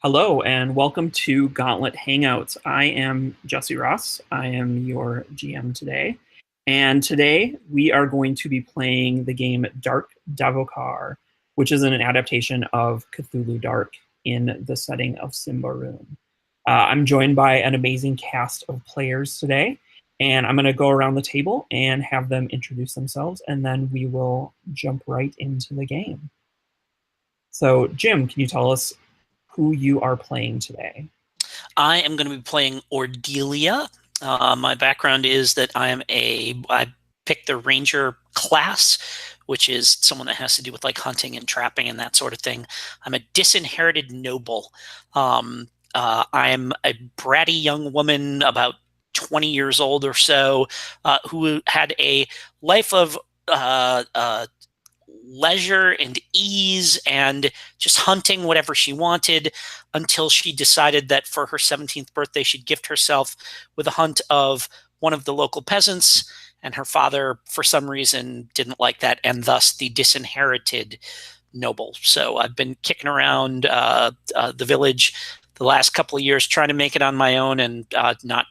Hello and welcome to Gauntlet Hangouts. I am Jesse Ross. I am your GM today. And today we are going to be playing the game Dark Davokar, which is an adaptation of Cthulhu Dark in the setting of Symbaroum. I'm joined by an amazing cast of players today, and I'm going to go around the table and have them introduce themselves, and then we will jump right into the game. So, Jim, can you tell us who you are playing today? I am going to be playing Ordelia. My background is that I picked the Ranger class, which is someone that has to do with like hunting and trapping and that sort of thing. I'm a disinherited noble. I'm a bratty young woman, about 20 years old or so, who had a life of leisure and ease and just hunting whatever she wanted until she decided that for her 17th birthday she'd gift herself with a hunt of one of the local peasants, and her father for some reason didn't like that, and thus the disinherited noble. So I've been kicking around the village the last couple of years trying to make it on my own, and not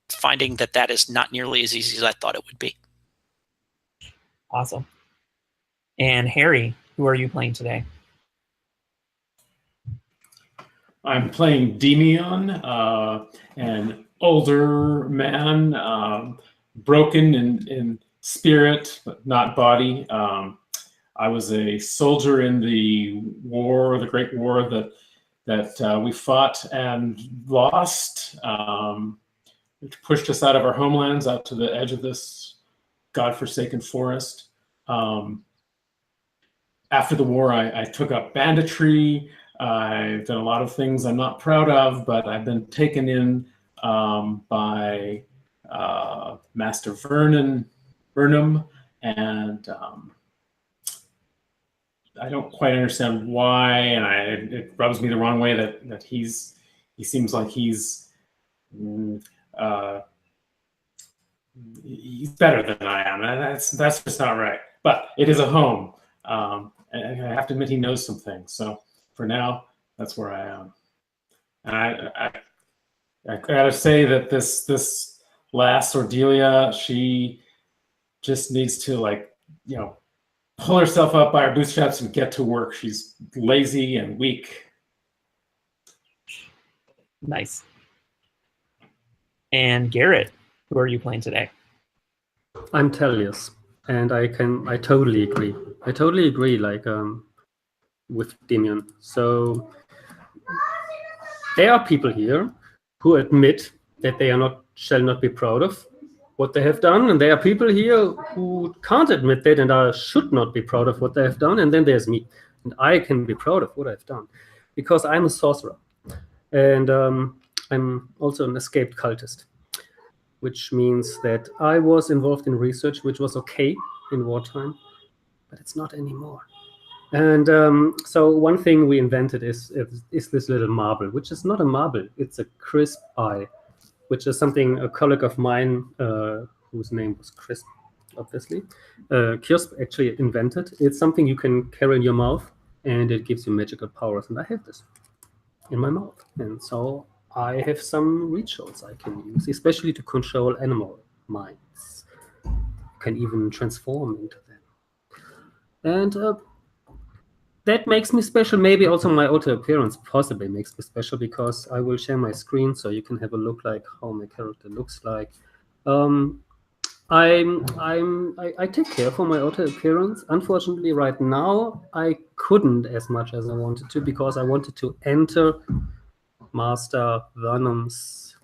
finding that is not nearly as easy as I thought it would be. Awesome. And Harry, who are you playing today? I'm playing Demion, an older man, broken in spirit, but not body. I was a soldier in the war, the Great War that we fought and lost, which pushed us out of our homelands, out to the edge of this godforsaken forest. After the war, I took up banditry. I've done a lot of things I'm not proud of, but I've been taken in by Master Vernum, and I don't quite understand why, and it rubs me the wrong way that he seems like he's better than I am. That's just not right. But it is a home. And I have to admit he knows some things. So for now, that's where I am. And I gotta say that this last Ordelia, she just needs to pull herself up by her bootstraps and get to work. She's lazy and weak. Nice. And Gerrit, who are you playing today? I'm Tellius. And I totally agree. I totally agree, with Demion. So there are people here who admit that they shall not be proud of what they have done, and there are people here who can't admit that and should not be proud of what they have done. And then there's me, and I can be proud of what I've done because I'm a sorcerer, and I'm also an escaped cultist, which means that I was involved in research, which was okay in wartime, but it's not anymore. And so one thing we invented is this little marble, which is not a marble, it's a crisp eye, which is something a colleague of mine, whose name was Chris, obviously, Kiosk actually invented. It's something you can carry in your mouth, and it gives you magical powers, and I have this in my mouth. And so I have some rituals I can use, especially to control animal minds. You can even transform into them. And that makes me special. Maybe also my auto appearance possibly makes me special, because I will share my screen so you can have a look like how my character looks like. I take care for my auto appearance. Unfortunately, right now I couldn't as much as I wanted to, because I wanted to enter Master Vernum's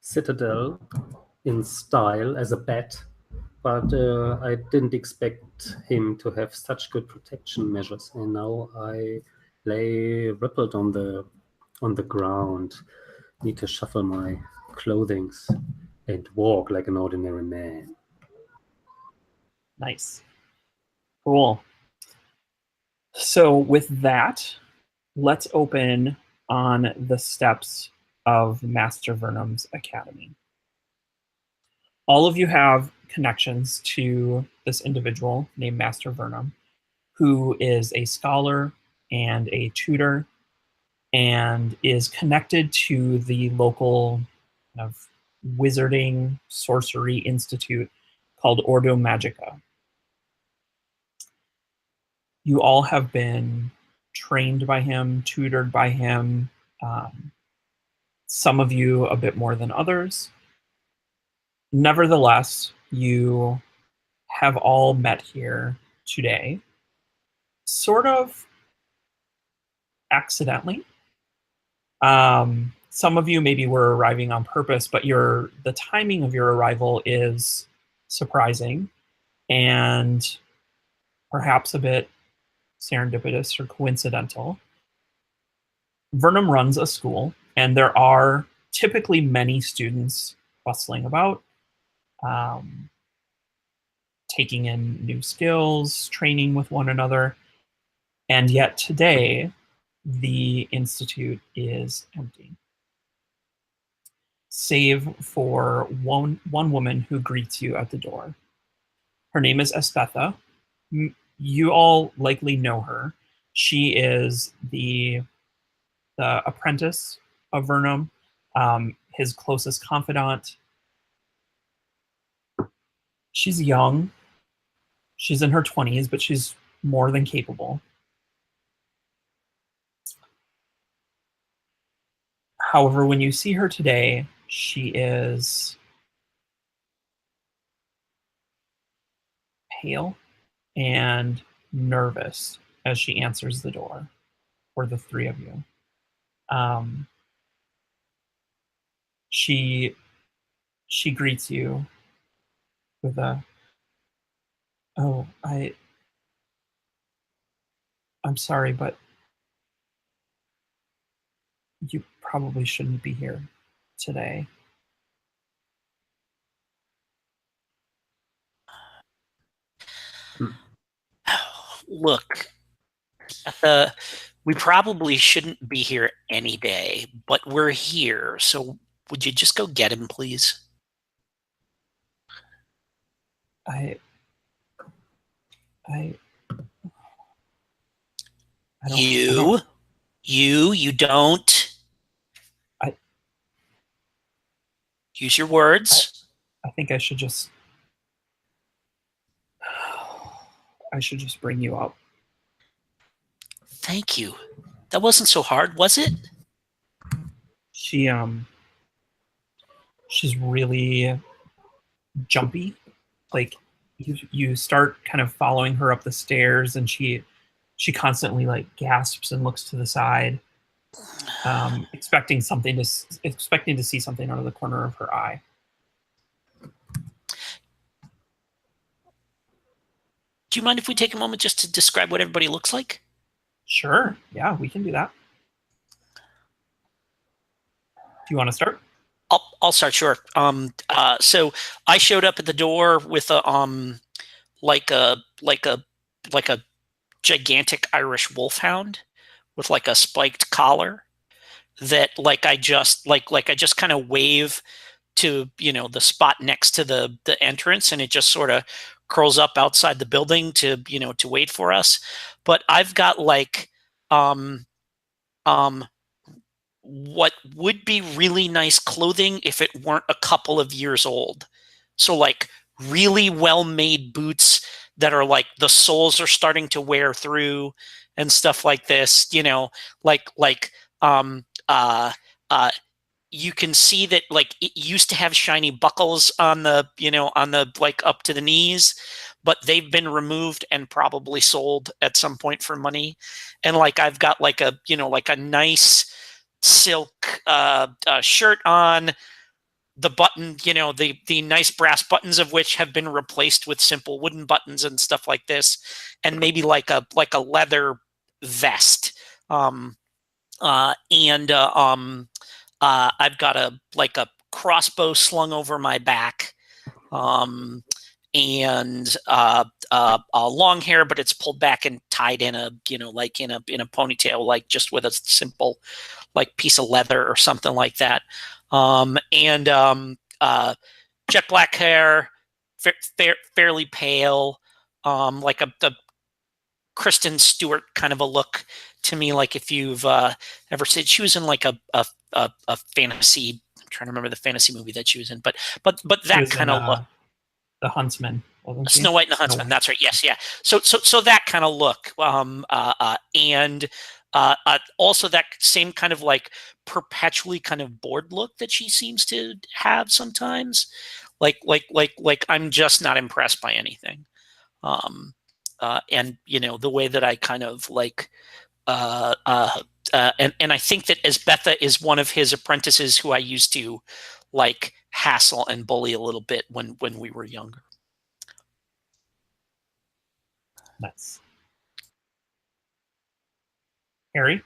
citadel in style as a bat, but I didn't expect him to have such good protection measures, and now I lay rippled on the ground. Need to shuffle my clothings and walk like an ordinary man. Nice. Cool. So with that, let's open on the steps of Master Vernum's academy. All of you have connections to this individual named Master Vernum, who is a scholar and a tutor and is connected to the local kind of wizarding sorcery institute called Ordo Magica. You all have been trained by him, tutored by him, some of you a bit more than others. Nevertheless, you have all met here today, sort of accidentally. Some of you maybe were arriving on purpose, but the timing of your arrival is surprising and perhaps a bit serendipitous or coincidental. Vernum runs a school, and there are typically many students bustling about, taking in new skills, training with one another, and yet today the institute is empty, save for one woman who greets you at the door. Her name is Espetha. You all likely know her. She is the apprentice of Vernum, his closest confidant. She's young. She's in her 20s, but she's more than capable. However, when you see her today, she is pale and nervous as she answers the door for the three of you. She greets you with a, "Oh, I'm sorry, but you probably shouldn't be here today." Look, we probably shouldn't be here any day, but we're here. So would you just go get him, please? I don't. You don't. Use your words. I think I should just bring you up. Thank you. That wasn't so hard, was it? She's really jumpy. Like you start kind of following her up the stairs, and she constantly like gasps and looks to the side, expecting to see something out of the corner of her eye. Do you mind if we take a moment just to describe what everybody looks like? Sure. Yeah, we can do that. Do you want to start? I'll start. Sure. So I showed up at the door with a like a gigantic Irish wolfhound with like a spiked collar that I just kind of wave to the spot next to the entrance, and it just sort of curls up outside the building to wait for us. But I've got what would be really nice clothing if it weren't a couple of years old. So like really well-made boots that are like the soles are starting to wear through and stuff like this, you can see that like it used to have shiny buckles on the like up to the knees, but they've been removed and probably sold at some point for money. And like I've got like a nice silk shirt on, the button, the nice brass buttons of which have been replaced with simple wooden buttons and stuff like this, and maybe like a leather vest. I've got a crossbow slung over my back, and long hair, but it's pulled back and tied in a in a ponytail, like just with a simple piece of leather or something like that. Jet black hair, fairly pale, like a Kristen Stewart kind of a look to me, like if you've ever seen, she was in like a fantasy. I'm trying to remember the fantasy movie that she was in, but that kind of look. The Huntsman, wasn't she? Snow White and the Huntsman. That's right. Yes, yeah. So that kind of look, and also that same kind of like perpetually kind of bored look that she seems to have sometimes. Like I'm just not impressed by anything. And the way that I kind of like, and I think that Esbetha is one of his apprentices who I used to like hassle and bully a little bit when we were younger. Nice. Harry?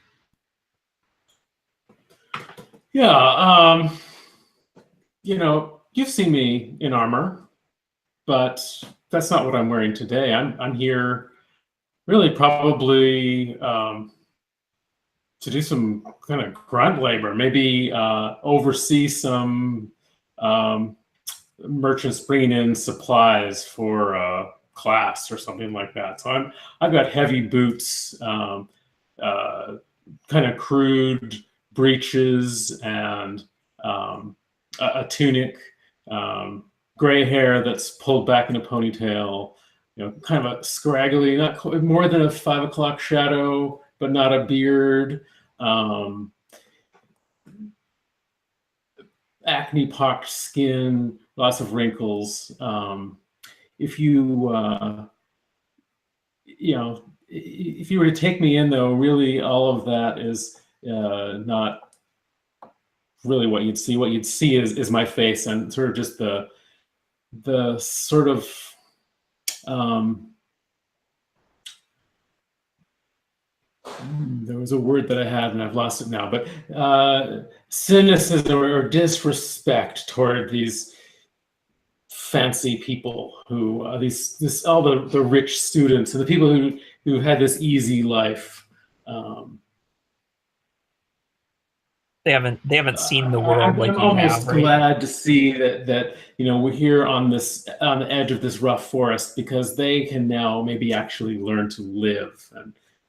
Yeah, you've seen me in armor, but that's not what I'm wearing today. I'm here really probably to do some kind of grunt labor, maybe oversee some merchants bringing in supplies for class or something like that. So I've got heavy boots, kind of crude breeches, and a tunic, gray hair that's pulled back in a ponytail, kind of a scraggly, not quite, more than a 5 o'clock shadow, but not a beard. Acne-pocked skin, lots of wrinkles. If you if you were to take me in, though, really all of that is not really what you'd see. What you'd see is my face and sort of just the sort of there was a word that I had and I've lost it now, but cynicism or disrespect toward these fancy people who all the rich students and the people who had this easy life. They haven't seen the world like you have. I'm almost glad to see that we're here on the edge of this rough forest, because they can now maybe actually learn to live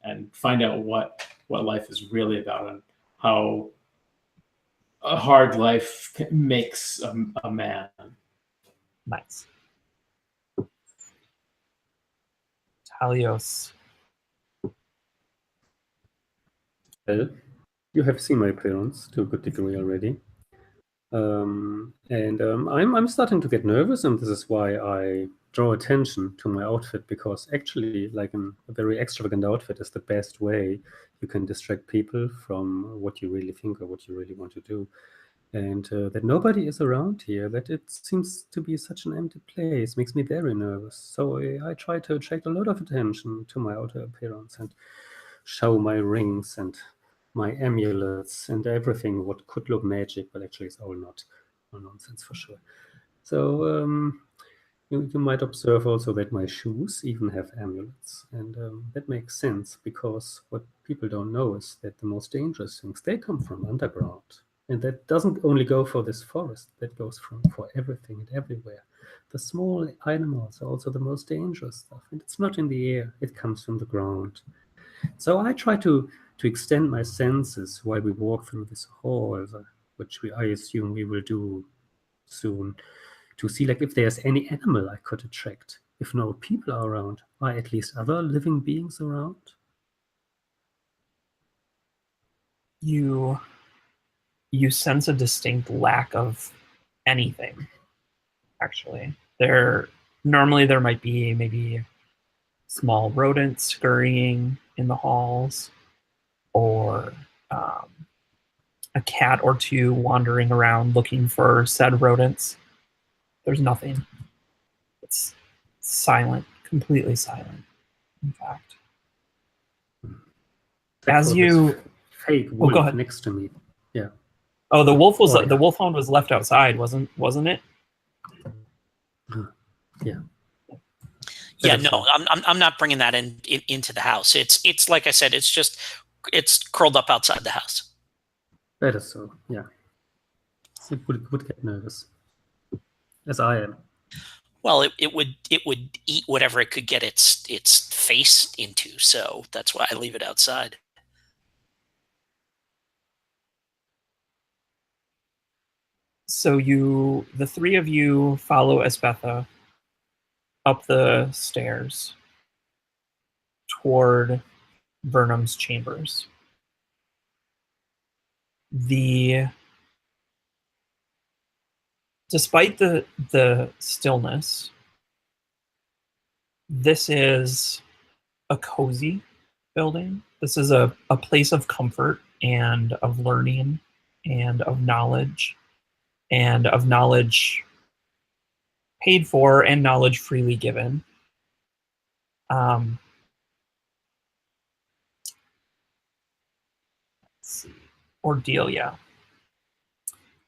and find out what life is really about and how a hard life makes a man. Nice. Talios. Well, you have seen my appearance to a good degree already. I'm starting to get nervous, and this is why I draw attention to my outfit, because actually, like a very extravagant outfit is the best way you can distract people from what you really think or what you really want to do. And that nobody is around here, that it seems to be such an empty place, makes me very nervous. So I try to attract a lot of attention to my outer appearance and show my rings and my amulets and everything what could look magic, but actually it's all nonsense for sure. So you might observe also that my shoes even have amulets, and that makes sense, because what people don't know is that the most dangerous things, they come from underground. And that doesn't only go for this forest, that goes for everything and everywhere. The small animals are also the most dangerous stuff, and it's not in the air, it comes from the ground. So I try to extend my senses while we walk through this hall, which I assume we will do soon, to see like if there's any animal I could attract. If no people are around, are at least other living beings around? You sense a distinct lack of anything, actually. Normally there might be maybe small rodents scurrying in the halls, or a cat or two wandering around looking for said rodents. There's nothing. It's silent, completely silent, in fact. As you... fake wolf go ahead. Next to me. Yeah. Oh, the wolfhound was left outside, wasn't it? Yeah. Yeah, no, I'm not bringing that into the house. It's like I said, it's curled up outside the house. Better so, yeah. It would get nervous, as I am. Well, it would eat whatever it could get its face into, so that's why I leave it outside. So the three of you follow Esbetha up the stairs toward Vernum's chambers. Despite the stillness, this is a cozy building. This is a place of comfort and of learning and of knowledge paid for and knowledge freely given. Let's see. Ordelia.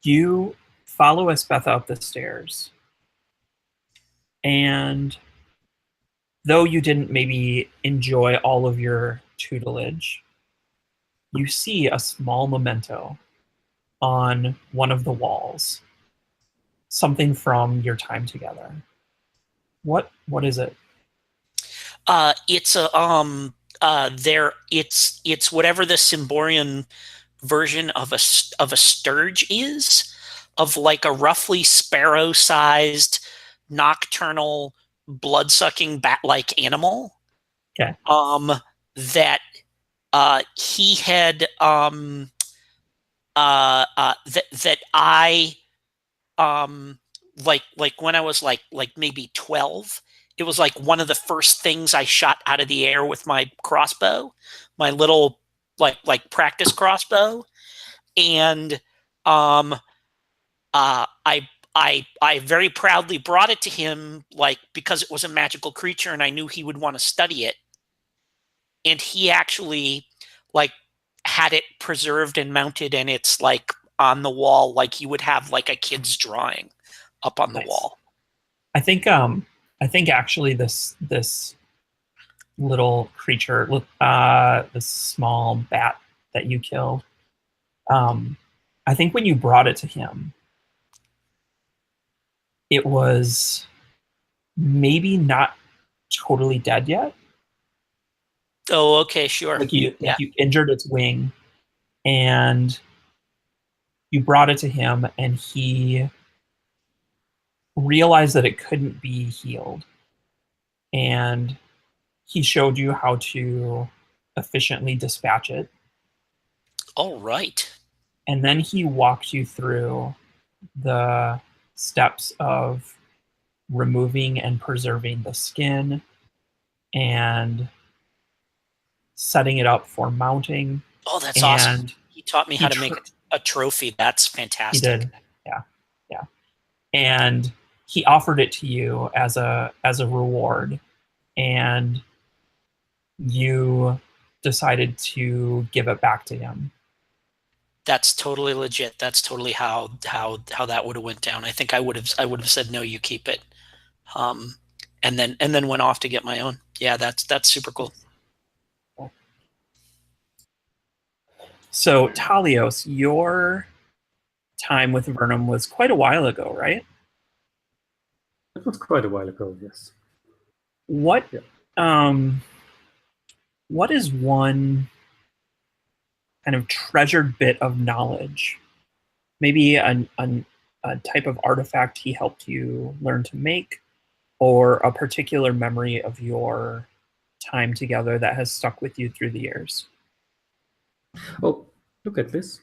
You follow Esbetha up the stairs, and though you didn't maybe enjoy all of your tutelage, you see a small memento on one of the walls. Something from your time together. What is it? It's a it's whatever the Symbaroum version of a sturge is, of like a roughly sparrow-sized nocturnal blood-sucking bat-like animal. Okay. That he had that I like when I was like maybe 12, it was like one of the first things I shot out of the air with my crossbow, my little like practice crossbow. And I very proudly brought it to him, like, because it was a magical creature and I knew he would want to study it. And he actually like had it preserved and mounted, and it's like on the wall, like he would have like a kid's drawing up on the wall. I think actually this little creature, this small bat that you killed, I think when you brought it to him, it was maybe not totally dead yet. Oh, okay, sure. Like you injured its wing, and you brought it to him, and he realized that it couldn't be healed. And he showed you how to efficiently dispatch it. All right. And then he walked you through the steps of removing and preserving the skin and setting it up for mounting. Oh, that's awesome. He taught me how to make a trophy. That's fantastic. He did. Yeah. And he offered it to you as a reward, and you decided to give it back to him. That's totally legit. That's totally how that would have went down. I think I would have said no, you keep it, and then went off to get my own. Yeah, that's super cool. So Talios, your time with Vernum was quite a while ago, right? It was quite a while ago, yes. What is one kind of treasured bit of knowledge? Maybe a type of artifact he helped you learn to make, or a particular memory of your time together that has stuck with you through the years? Oh, look at this.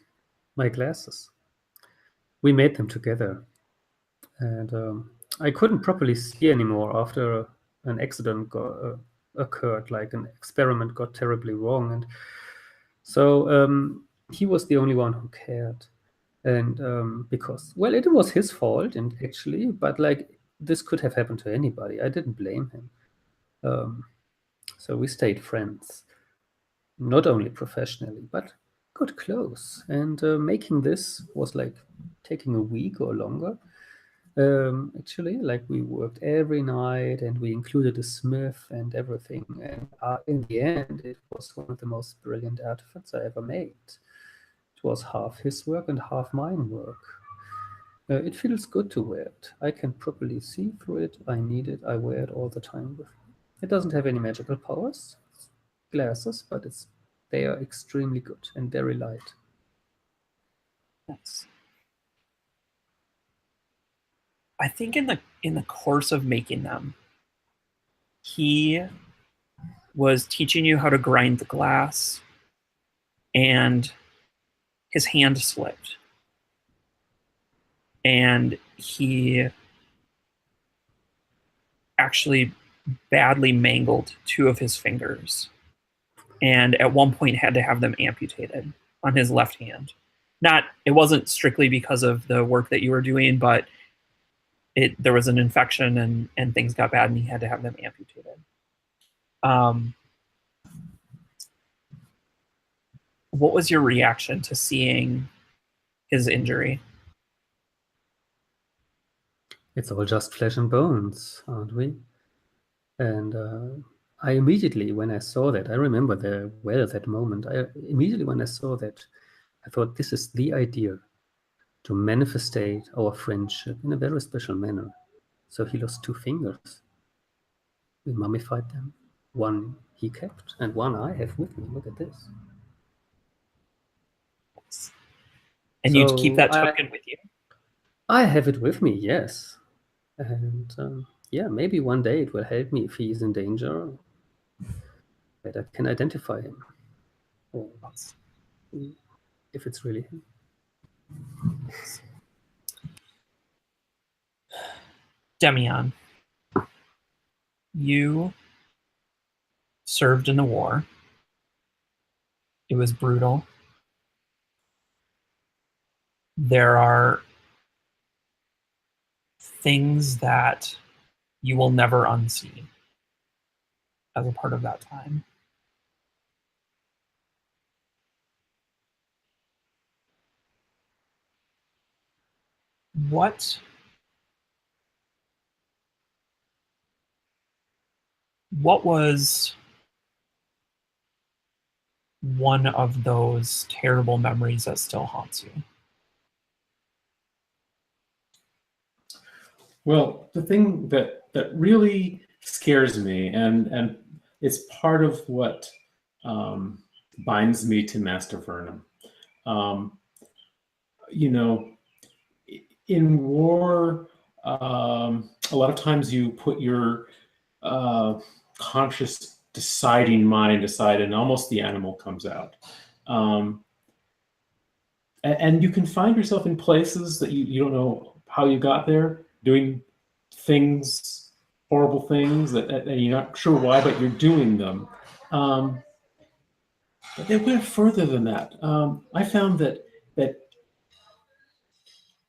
My glasses. We made them together. And I couldn't properly see anymore after an accident occurred, like an experiment got terribly wrong. And so he was the only one who cared. And because, well, it was his fault, and actually, but like this could have happened to anybody. I didn't blame him. So we stayed friends, not only professionally, but got close. And making this was like taking a week or longer. Actually, like we worked every night, and we included a smith and everything. And in the end, it was one of the most brilliant artifacts I ever made. It was half his work and half mine work. It feels good to wear it. I can properly see through it. I need it. I wear it all the time. It doesn't have any magical powers. It's glasses, but they are extremely good and very light. Nice. I think in the course of making them, he was teaching you how to grind the glass, and his hand slipped. And he actually badly mangled 2 of his fingers. And at one point had to have them amputated on his left hand. It wasn't strictly because of the work that you were doing, but there was an infection and things got bad and he had to have them amputated. What was your reaction to seeing his injury? It's all just flesh and bones, aren't we? And I immediately, when I saw that, I remember that moment. Immediately when I saw that, I thought this is the idea to manifestate our friendship in a very special manner. So he lost 2 fingers. We mummified them. One he kept, and one I have with me. Look at this. And So you'd keep that token with you? I have it with me, yes. And yeah, maybe one day it will help me if he is in danger, that I can identify him, or if it's really him. Demian, you served in the war. It was brutal. There are things that you will never unsee as a part of that time. What was one of those terrible memories that still haunts you? Well, the thing that really scares me, and it's part of what binds me to Master Vernum. In war, a lot of times you put your conscious deciding mind aside, and almost the animal comes out. And you can find yourself in places that you don't know how you got there, doing things, horrible things that you're not sure why, but you're doing them. But they went further than that. I found that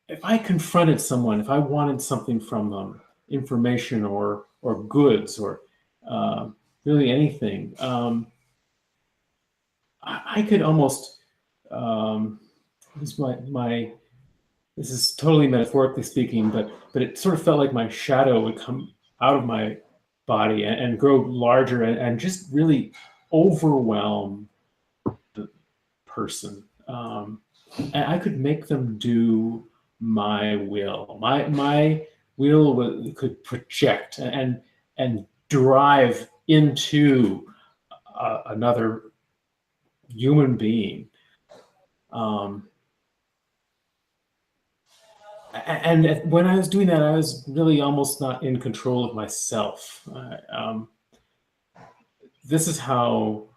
if I confronted someone, if I wanted something from them, information or goods or really anything, I could almost. This is totally metaphorically speaking, but it sort of felt like my shadow would come out of my body and grow larger and just really overwhelm the person. And I could make them do my will. My will could project and drive into another human being. And when I was doing that, I was really almost not in control of myself. This is how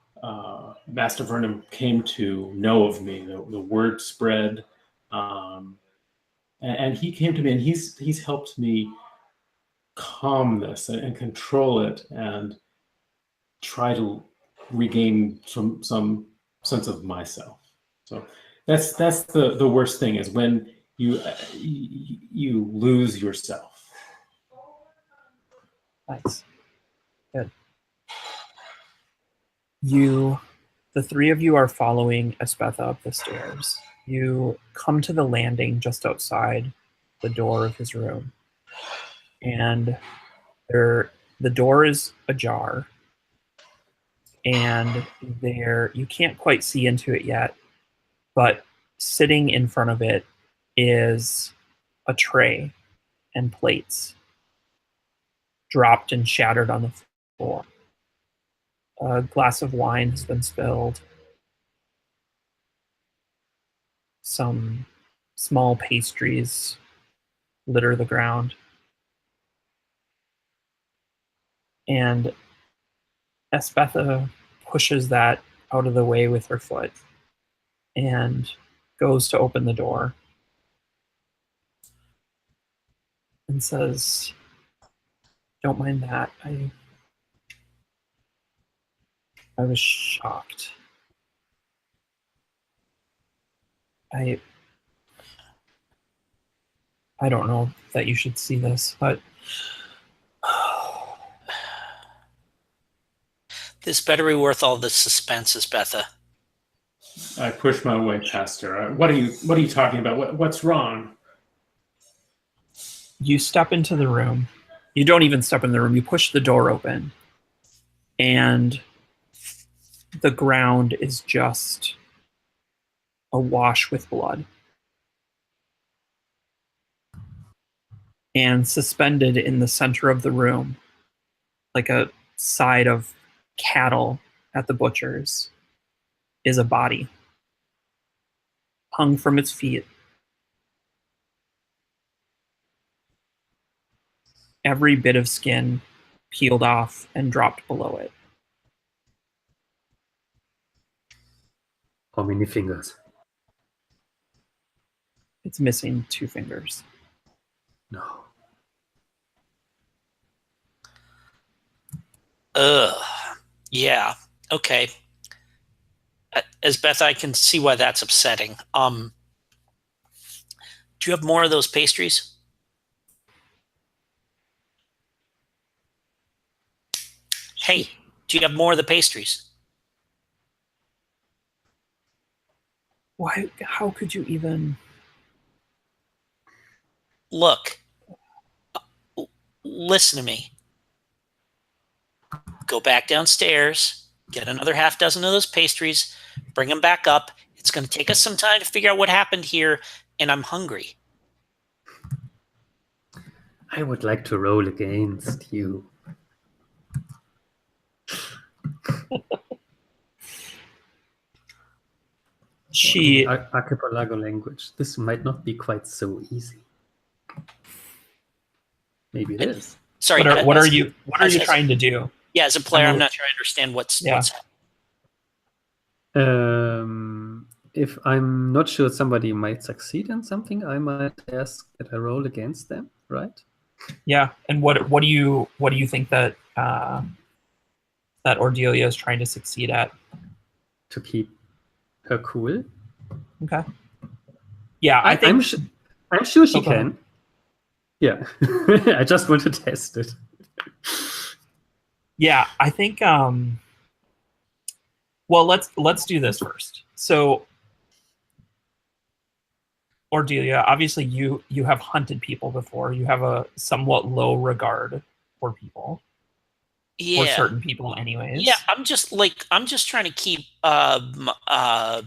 Master Vernum came to know of me. The word spread, and he came to me, and he's helped me calm this and control it and try to regain some sense of myself. So that's the worst thing, is when you lose yourself. Nice. Good. The 3 of you are following Espetha up the stairs. You come to the landing just outside the door of his room. And the door is ajar. And you can't quite see into it yet, but sitting in front of it is a tray and plates dropped and shattered on the floor. A glass of wine has been spilled. Some small pastries litter the ground. And Esbetha pushes that out of the way with her foot and goes to open the door and says, "Don't mind that. I was shocked. I don't know that you should see this, but This better be worth all the suspense, Esbetha. I push my way past her. What are you talking about? What's wrong? you step into the room. You don't even step in the room. You push the door open, and the ground is just awash with blood. And suspended in the center of the room, like a side of cattle at the butcher's, is a body hung from its feet. Every bit of skin peeled off and dropped below it. How many fingers? It's missing 2 fingers. No. Yeah. Okay. Esbetha, I can see why that's upsetting. Do you have more of those pastries? Hey, do you have more of the pastries? Why? How could you even? Look, listen to me. Go back downstairs, get another half dozen of those pastries, bring them back up. It's going to take us some time to figure out what happened here, and I'm hungry. I would like to roll against you. She Archipelago language. This might not be quite so easy. Maybe it is. Sorry. What are you trying to do? Yeah, as a player, I'm not sure I understand what's happening. If I'm not sure somebody might succeed in something, I might ask that I roll against them, right? Yeah, and what do you think that that Ordelia is trying to succeed at? To keep her cool. Okay. Yeah, I think I'm sure she can. Yeah, I just want to test it. Yeah, I think. Well, let's do this first. So, Ordelia, obviously you have hunted people before. You have a somewhat low regard for people. Yeah. Or certain people, anyways. Yeah, I'm just trying to keep Esbetha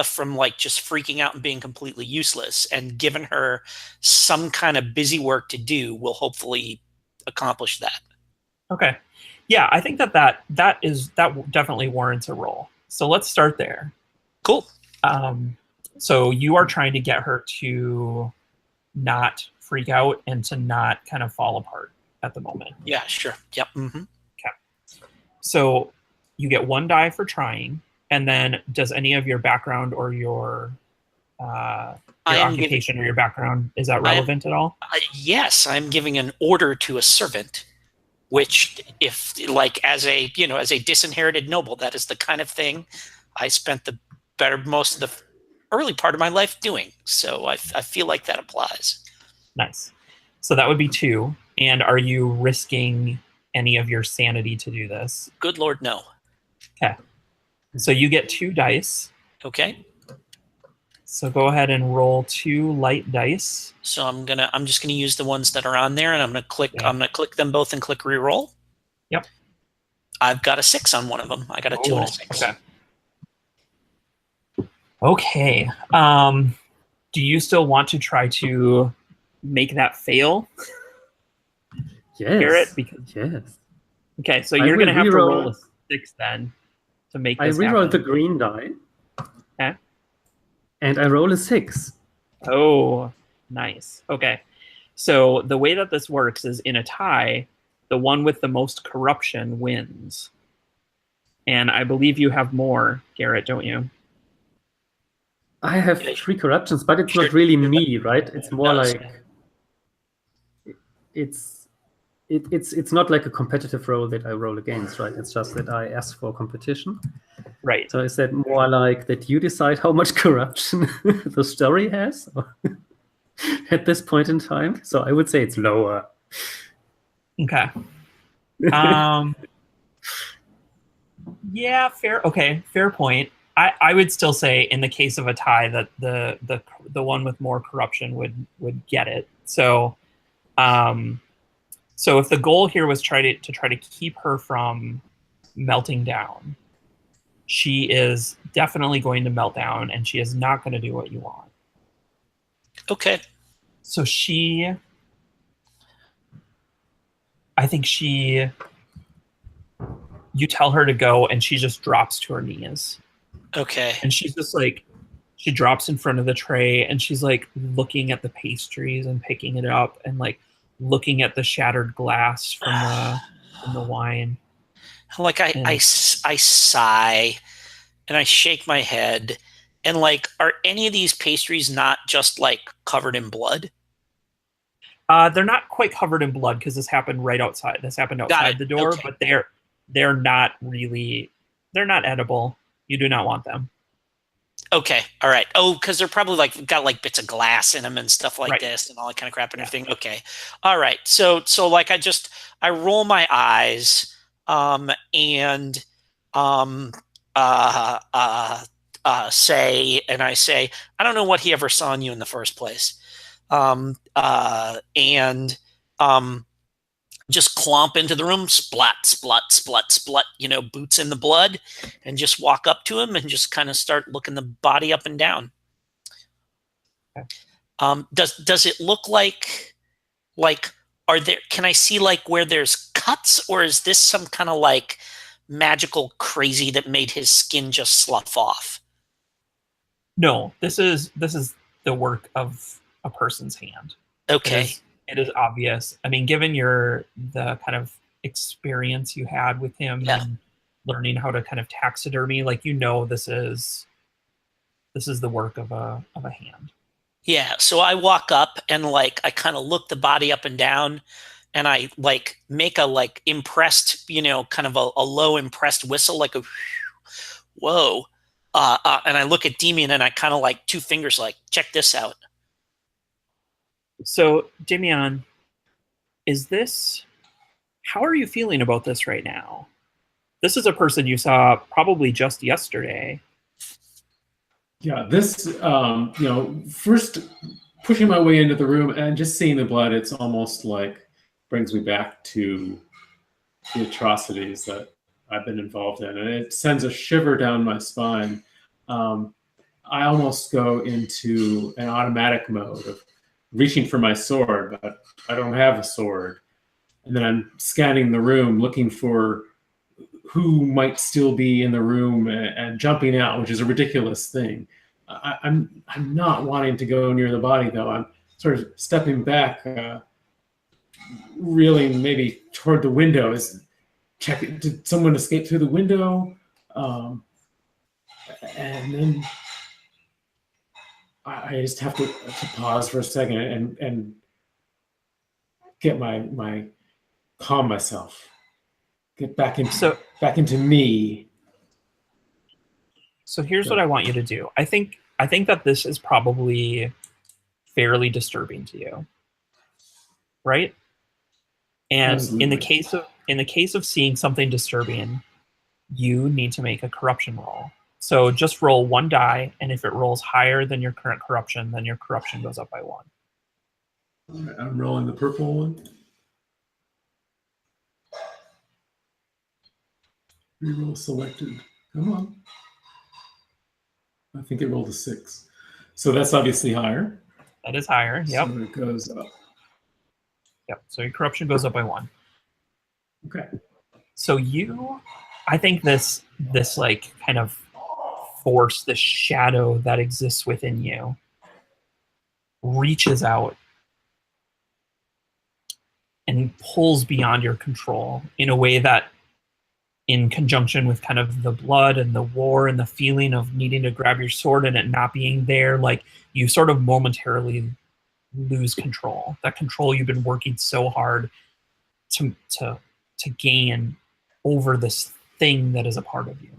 from just freaking out and being completely useless, and giving her some kind of busy work to do will hopefully accomplish that. Okay. Yeah, I think that definitely warrants a roll. So let's start there. Cool. So you are trying to get her to not freak out and to not kind of fall apart at the moment. Yeah, sure. Yep. Mm-hmm. Okay. So you get 1 die for trying, and then does any of your background or your occupation or your background, is that relevant at all? Yes, I'm giving an order to a servant, which, if as a disinherited noble, that is the kind of thing I spent most of the early part of my life doing. So I feel like that applies. Nice. So that would be 2. And are you risking any of your sanity to do this? Good Lord, no. Okay. So you get 2 dice. Okay. So go ahead and roll 2 light dice. So I'm just gonna use the ones that are on there, and I'm gonna click them both and click reroll. Yep. I've got a 6 on one of them. I got a 2 and a 6. Okay. Okay. Do you still want to try to make that fail, Yes. Gerrit? Because Yes. okay, so I you're will going to have to reroll- roll a 6 then to make I this reroll the happen. green die. Okay. And I roll a 6. Oh, nice. Okay. So the way that this works is in a tie, the one with the most corruption wins. And I believe you have more, Gerrit, don't you? I have Yeah, 3 corruptions, but it's sure. not really me, right? It's more does. like it's not like a competitive role that I roll against, right? It's just that I ask for competition. Right. So is that more like that you decide how much corruption the story has at this point in time? So I would say it's lower. Okay. Yeah, fair. Okay, fair point. I would still say in the case of a tie that the one with more corruption would get it. So so if the goal here was try to keep her from melting down, she is definitely going to melt down and she is not going to do what you want. Okay. So I think you tell her to go and she just drops to her knees. Okay. And she's just like, she drops in front of the tray and she's like looking at the pastries and picking it up and like looking at the shattered glass from the wine. Like I sigh and I shake my head. And like, are any of these pastries not just like covered in blood? They're not quite covered in blood because this happened right outside. This happened outside the door, okay. but they're not really, they're not edible. You do not want them. Okay. All right. Oh, because they're probably like got like bits of glass in them and stuff like Right. this and all that kind of crap and everything. Okay. All right. So like I roll my eyes and say, and I say, I don't know what he ever saw in you in the first place. And just clomp into the room, splat, splat, splat, splat, boots in the blood, and just walk up to him and just kind of start looking the body up and down. Okay. Does it look like can I see like where there's cuts, or is this some kind of like magical crazy that made his skin just slough off? No, this is the work of a person's hand. Okay. It is obvious. I mean, given the kind of experience you had with him and learning how to kind of taxidermy, like this is the work of a hand. Yeah. So I walk up and like I kind of look the body up and down, and I like make a like impressed, kind of a low impressed whistle, like a whoa. And I look at Demian and I kind of like 2 fingers, like, check this out. So, Demian, how are you feeling about this right now? This is a person you saw probably just yesterday. Yeah, this, first pushing my way into the room and just seeing the blood, it's almost like brings me back to the atrocities that I've been involved in. And it sends a shiver down my spine. I almost go into an automatic mode of reaching for my sword, but I don't have a sword. And then I'm scanning the room, looking for who might still be in the room and jumping out, which is a ridiculous thing. I'm not wanting to go near the body, though. I'm sort of stepping back, reeling maybe toward the window. Did someone escape through the window? And then I just have to pause for a second and get my calm myself, get back into me. So here's what I want you to do. I think that this is probably fairly disturbing to you, right? And Absolutely. in the case of seeing something disturbing, you need to make a corruption roll. So just roll 1 die, and if it rolls higher than your current corruption, then your corruption goes up by 1. All right, I'm rolling the purple one. Reroll selected. Come on. I think it rolled a 6. So that's obviously higher. That is higher. Yep. So it goes up. Yep. So your corruption goes up by 1. Okay. So I think this like kind of force, this shadow that exists within you, reaches out and pulls beyond your control in a way that, in conjunction with kind of the blood and the war and the feeling of needing to grab your sword and it not being there, like you sort of momentarily lose control. That control you've been working so hard to gain over this thing that is a part of you.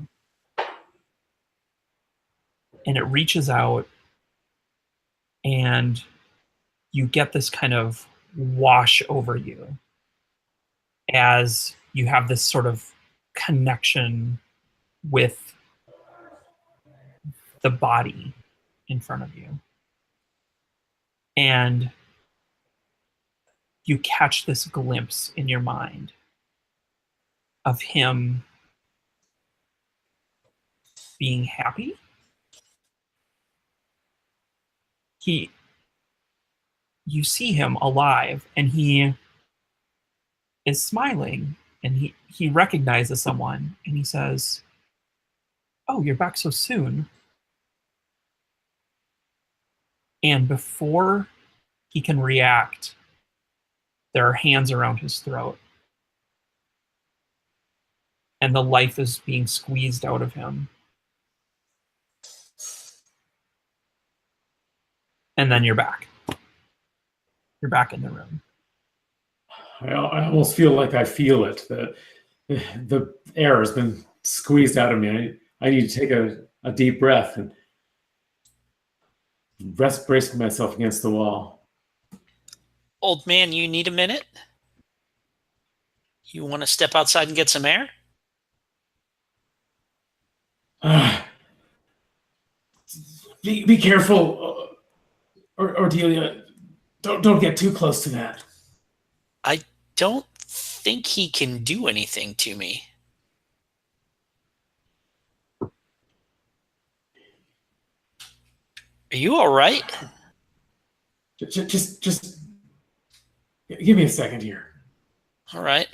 And it reaches out, and you get this kind of wash over you as you have this sort of connection with the body in front of you. And you catch this glimpse in your mind of him being happy. You see him alive, and he is smiling, and he recognizes someone, and he says, "Oh, you're back so soon." And before he can react, there are hands around his throat, and the life is being squeezed out of him. And then you're back. You're back in the room. I almost feel like I feel it. The air has been squeezed out of me. I need to take a deep breath and brace myself against the wall. Old man, you need a minute? You want to step outside and get some air? Be careful, Ordelia. Don't get too close to that. I don't think he can do anything to me. Are you all right? Just give me a second here. All right.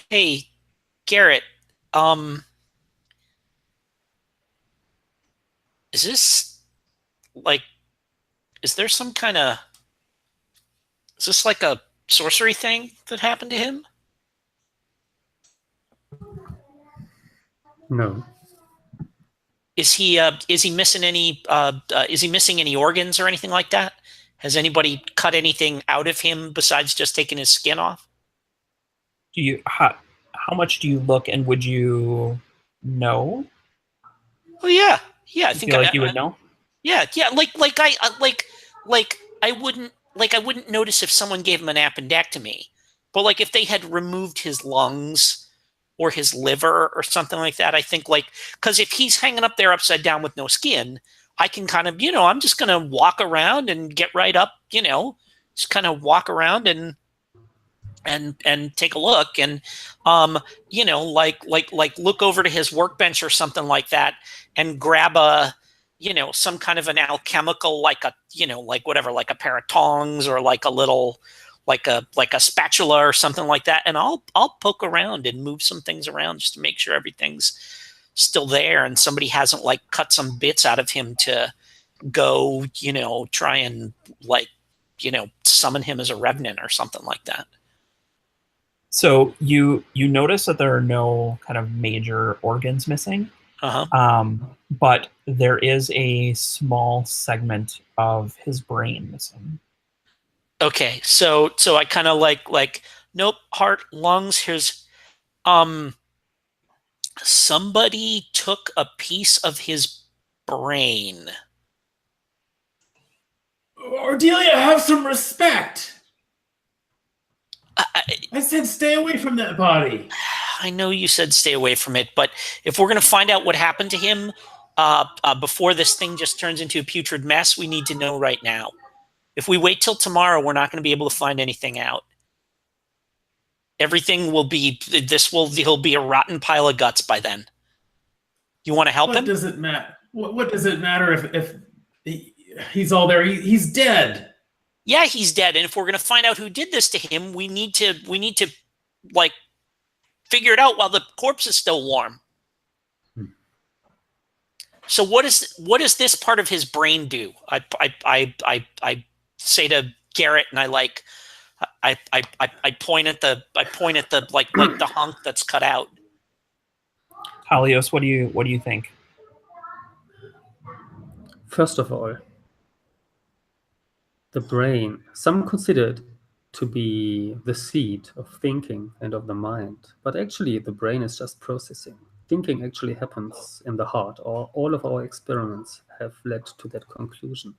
Hey, Gerrit, is this like, is there some kind of, is this like a sorcery thing that happened to him? No. Is he missing any organs or anything like that? Has anybody cut anything out of him besides just taking his skin off? How much do you look, and would you know? Oh yeah. I think you would know. Yeah. I wouldn't notice if someone gave him an appendectomy, but like if they had removed his lungs or his liver or something like that, I think because if he's hanging up there upside down with no skin, I can kind of, I'm just going to walk around and get right up, just kind of walk around and take a look and, look over to his workbench or something like that and grab some kind of an alchemical, like a pair of tongs or like a little, like a spatula or something like that. And I'll poke around and move some things around just to make sure everything's still there and somebody hasn't cut some bits out of him to go, try and summon him as a revenant or something like that. So you notice that there are no kind of major organs missing. But there is a small segment of his brain missing. Okay, so I kind of nope, heart, lungs. Here's somebody took a piece of his brain. Ordelia, have some respect. I said stay away from that body. I know you said stay away from it, but if we're going to find out what happened to him before this thing just turns into a putrid mess, we need to know right now. If we wait till tomorrow, we're not going to be able to find anything out. Everything will be, he'll be a rotten pile of guts by then. You want to help him? Does it matter? What does it matter if He's all there. He's dead. Yeah, he's dead. And if we're going to find out who did this to him, we need to like figure it out while the corpse is still warm. So what does this part of his brain do? I say to Gerrit, and I point at the like the hunk that's cut out. Halios, what do you think? First of all, the brain, some consider it to be the seat of thinking and of the mind, but actually the brain is just processing. Thinking actually happens in the heart, or all of our experiments have led to that conclusion.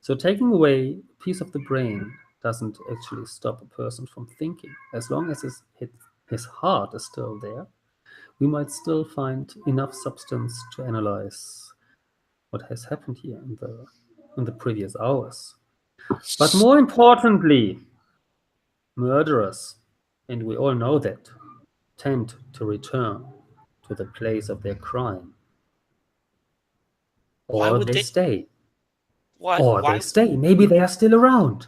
So taking away a piece of the brain doesn't actually stop a person from thinking. As long as his heart is still there, we might still find enough substance to analyze what has happened here in the previous hours. But more importantly, murderers, and we all know that, tend to return to the place of their crime. Or they stay. They stay. Maybe they are still around.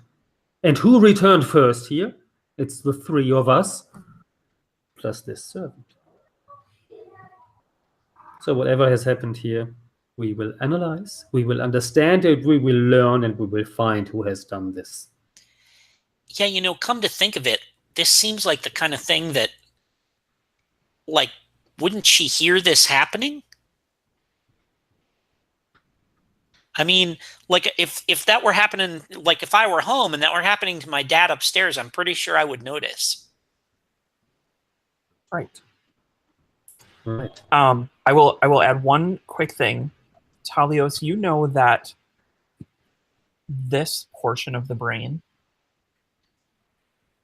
And who returned first here? It's the three of us, plus this servant. So whatever has happened here, we will analyze, we will understand it, we will learn, and we will find who has done this. Yeah, come to think of it, this seems like the kind of thing that, like, wouldn't she hear this happening? I mean, like, if that were happening, like, if I were home and that were happening to my dad upstairs, I'm pretty sure I would notice. Right. I will add one quick thing. Talios, you know that this portion of the brain,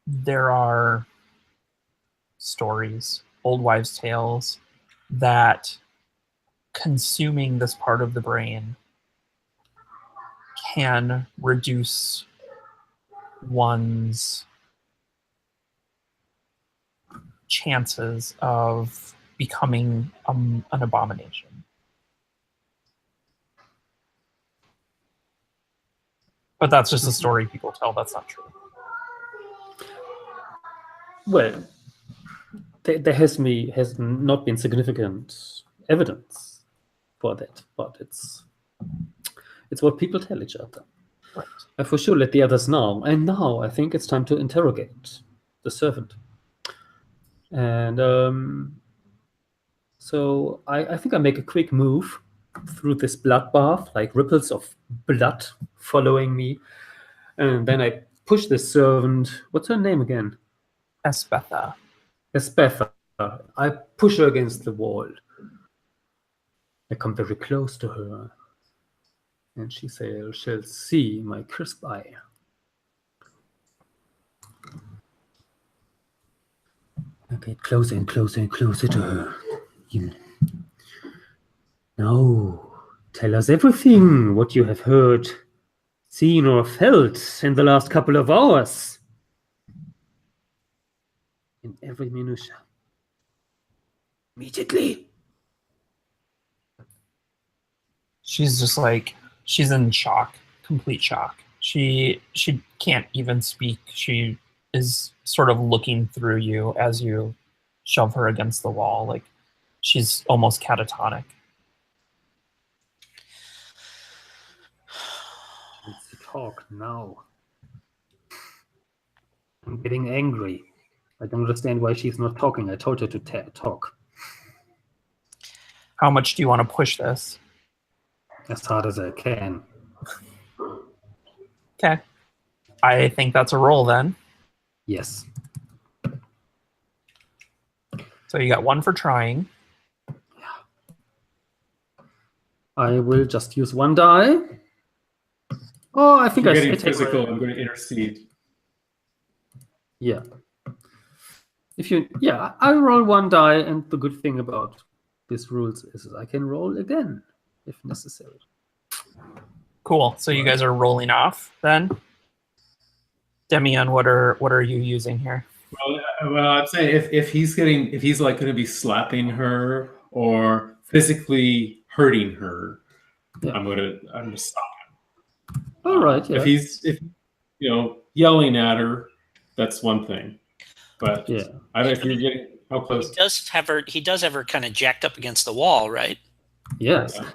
there are stories, old wives' tales, that consuming this part of the brain can reduce one's chances of becoming an abomination. But that's just a story people tell. That's not true. Well, there has not been significant evidence for that, but it's what people tell each other. Right. I for sure let the others know. And now I think it's time to interrogate the servant. And so I think I make a quick move through this bloodbath, like ripples of blood following me. And then I push the servant. What's her name again? Espetha. I push her against the wall. I come very close to her. And she says, "Shall see my crisp eye." I get closer and closer and closer to her. Now, tell us everything, what you have heard, seen or felt in the last couple of hours. In every minutia. Immediately. She's just like, she's in shock, complete shock. She can't even speak. She is sort of looking through you as you shove her against the wall. Like, she's almost catatonic. Let's talk now. I'm getting angry. I don't understand why she's not talking. I told her to talk. How much do you want to push this? As hard as I can. Okay. I think that's a roll then. Yes. So you got one for trying. I will just use one die. Oh, I think You're I getting take physical. I'm going to intercede. Yeah. I roll one die, and the good thing about these rules is I can roll again if necessary. Cool. So you guys are rolling off then. Demian, what are you using here? Well, I'd say if he's like going to be slapping her or physically hurting her, Yeah. I'm gonna stop him. All right. Yeah. If yelling at her, that's one thing. But Yeah. I don't know if you're getting how close. He does have her kind of jacked up against the wall, right? Yes. Yeah.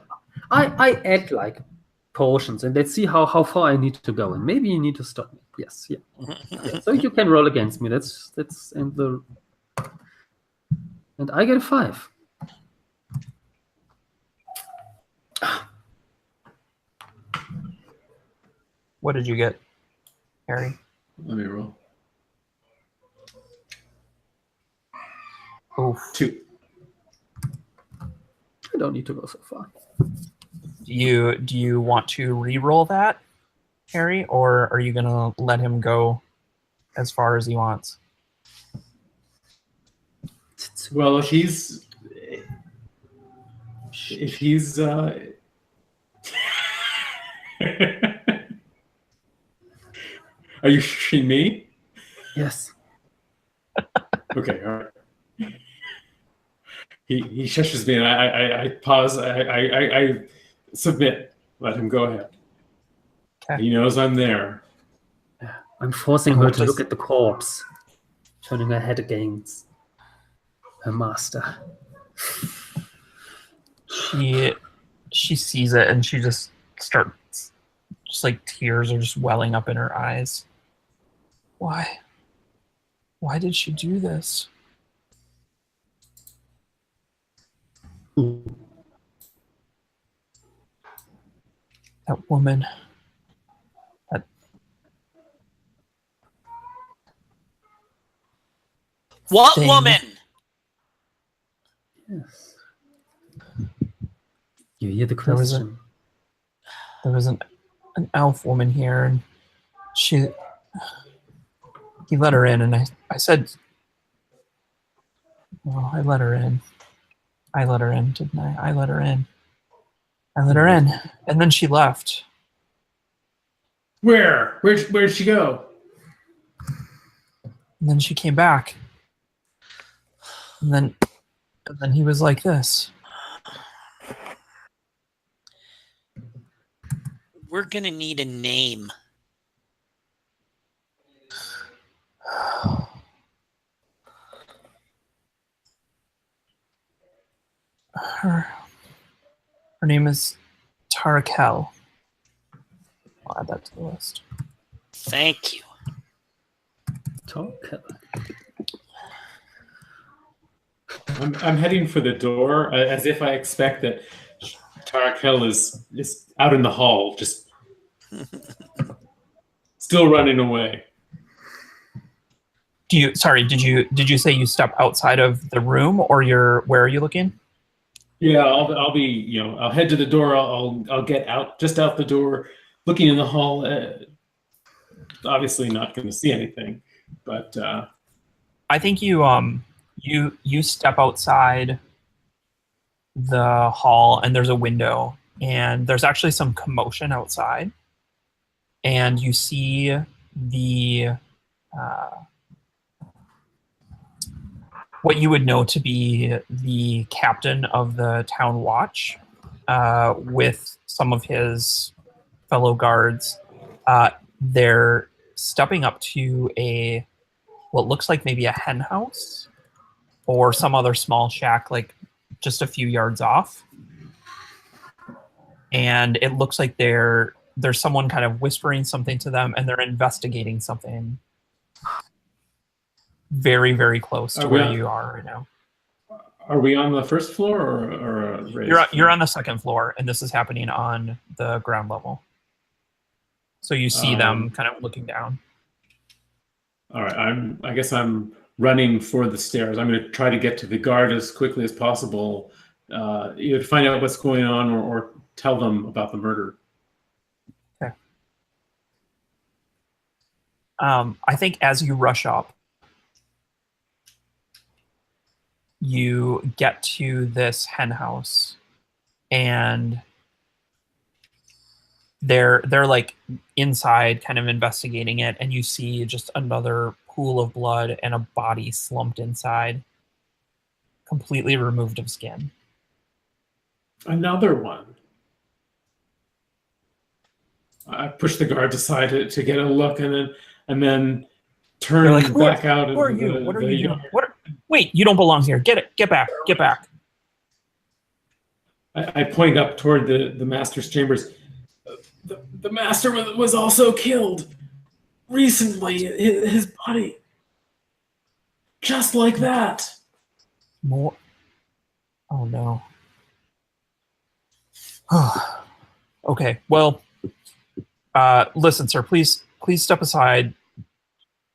I add like portions, and let's see how far I need to go, and maybe you need to stop me. Yes. Yeah. Yeah. So you can roll against me. That's and I get a 5. What did you get, Harry? Let me roll. Oof. 2. I don't need to go so far. Do you want to re-roll that, Harry, or are you gonna let him go as far as he wants? Well, if he's Are you shushing me? Yes. Okay, all right. He shushes me, and I pause. I submit. Let him go ahead. Okay. He knows I'm there. I'm forcing And her what to does- look at the corpse, turning her head against her master. She sees it and she just starts, just like tears are just welling up in her eyes. Why did she do this? That woman. What Thing. woman? Yes. You hear the There was question. There was an elf woman here, and he let her in, and I said, well, I let her in. I let her in, didn't I? I let her in. And then she left. Where'd she go? And then she came back. And then he was like this. We're gonna need a name. Her name is Tarakel. I'll add that to the list. Thank you. Talk. I'm heading for the door, as if I expect that Tarakel is out in the hall, just still running away. Did you say you step outside of the room, or where are you looking? Yeah, I'll be, I'll head to the door. I'll get out, just out the door, looking in the hall. Obviously, not going to see anything, but I think you step outside the hall, and there's a window, and there's actually some commotion outside, and you see the what you would know to be the captain of the town watch, with some of his fellow guards. They're stepping up to what looks like maybe a hen house or some other small shack, like just a few yards off. And it looks like there's someone kind of whispering something to them, and they're investigating something very, very close to where you are right now. Are we on the first floor or a raised You're on the second floor, and this is happening on the ground level. So you see them kind of looking down. All right, I guess I'm running for the stairs. I'm going to try to get to the guard as quickly as possible, either to find out what's going on or tell them about the murder. Okay. I think as you rush up, you get to this hen house, and they're like inside kind of investigating it, and you see just another pool of blood and a body slumped inside, completely removed of skin. Another one. I push the guards aside to get a look, and then turn They're like, back out. Who are into you? the- What are the you yard. doing? Wait, you don't belong here. Get back. Get back. I point up toward the master's chambers. The master was also killed recently. His body, just like that. More. Oh no. Okay. Well, listen, sir. Please step aside.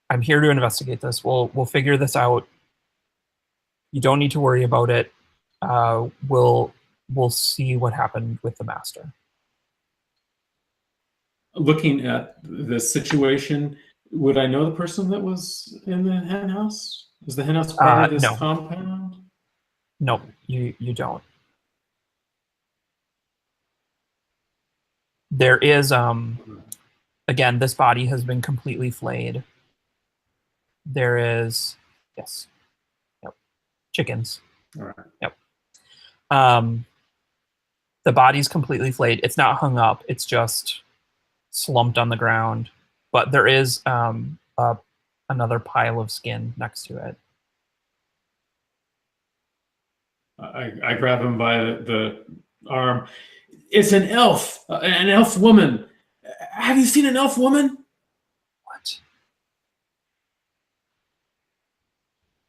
I'm here to investigate this. We'll figure this out. You don't need to worry about it. We'll see what happened with the master. Looking at the situation, would I know the person that was in the hen house? Is the hen house part of this No. compound? No, you don't. There is again, this body has been completely flayed. There is chickens. All right. Yep. The body's completely flayed. It's not hung up. It's just slumped on the ground. But there is another pile of skin next to it. I grab him by the arm. It's an elf woman. Have you seen an elf woman? What?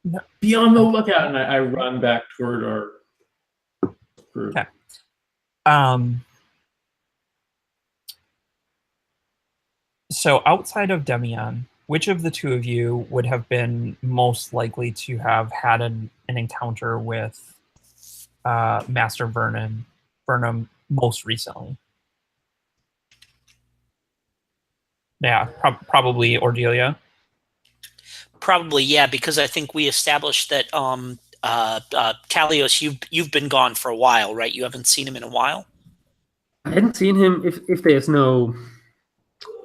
No. Be on the lookout, and I run back toward our group. Okay. So outside of Demian, which of the two of you would have been most likely to have had an encounter with Master Burnham most recently? Yeah, probably Ordelia. Probably, yeah, because I think we established that Kalios, you've been gone for a while, right? You haven't seen him in a while. I hadn't seen him. If there's no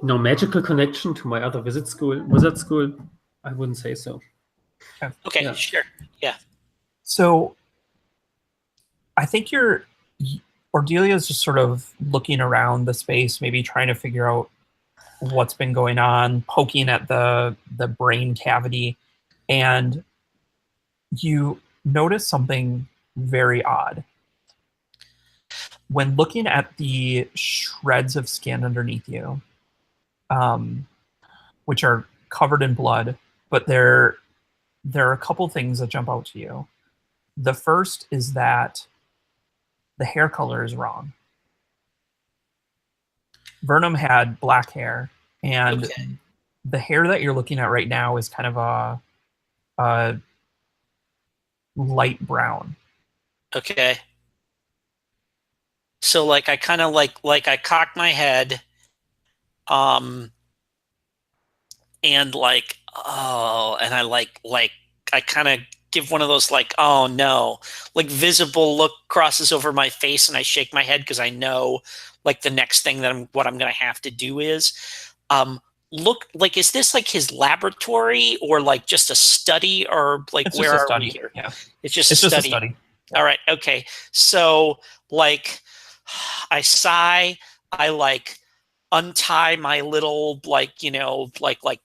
magical connection to my other wizard school, I wouldn't say so. Okay, Yeah. sure, yeah. So I think Ordelia is just sort of looking around the space, maybe trying to figure out what's been going on, poking at the brain cavity, and you notice something very odd. When looking at the shreds of skin underneath you, which are covered in blood, but there are a couple things that jump out to you. The first is that the hair color is wrong. Burnham had black hair, and the hair that you're looking at right now is kind of a light brown. Okay. So like I kind of like I cock my head, and like and I like I kind of give one of those like oh no, like visible look crosses over my face, and I shake my head because I know like the next thing that what I'm gonna have to do is look like, is this like his laboratory or like just a study, or like It's where just a are study. we here? Yeah. It's just It's a just study. Yeah. All right. Okay. So like I sigh, I like untie my little like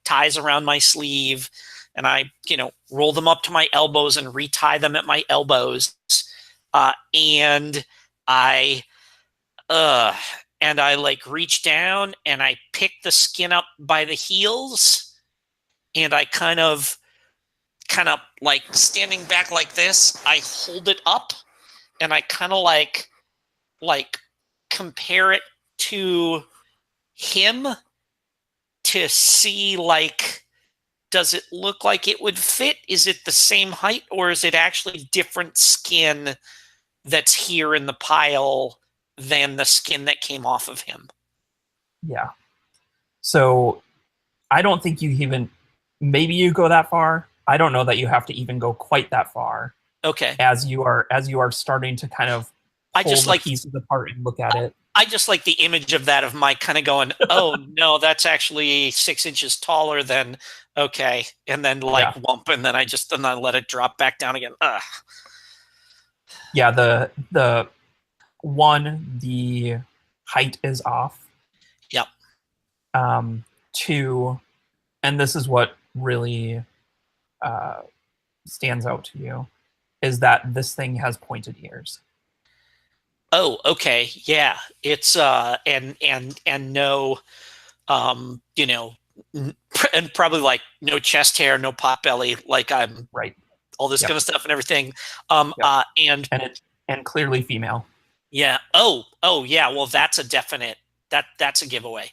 ties around my sleeve, and I roll them up to my elbows and retie them at my elbows, and I like reach down and I pick the skin up by the heels, and I kind of like standing back like this, I hold it up and I kind of like compare it to him to see like, does it look like it would fit? Is it the same height, or is it actually different skin that's here in the pile than the skin that came off of him? Yeah. So I don't think you even, maybe you go that far. I don't know that you have to even go quite that far. Okay. As you are starting to kind of pull the pieces apart and look at it. I just like the image of that, of Mike kind of going, oh no, that's actually 6 inches taller than, okay. And then like whump, and then I let it drop back down again. Ugh. Yeah, the height is off. Yep. to, and this is what really stands out to you, is that this thing has pointed ears. Oh, okay, yeah. It's and no, you know, and probably like no chest hair, no pot belly, like I'm right. All this Yep. kind of stuff and everything. Yep. And clearly female. Yeah. Oh, yeah. Well, that's a definite. That's a giveaway.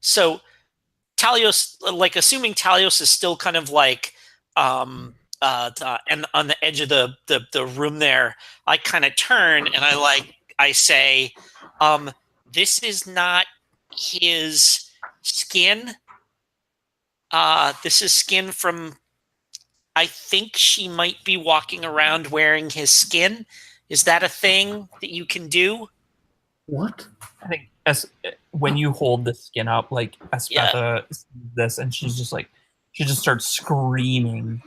So Talios, like assuming Talios is still kind of like and on the edge of the room there, I kind of turn and I say, this is not his skin. This is skin from, I think she might be walking around wearing his skin. Is that a thing that you can do? What? I think when you hold the skin up, like Espetha sees this, and she's just like, she just starts screaming.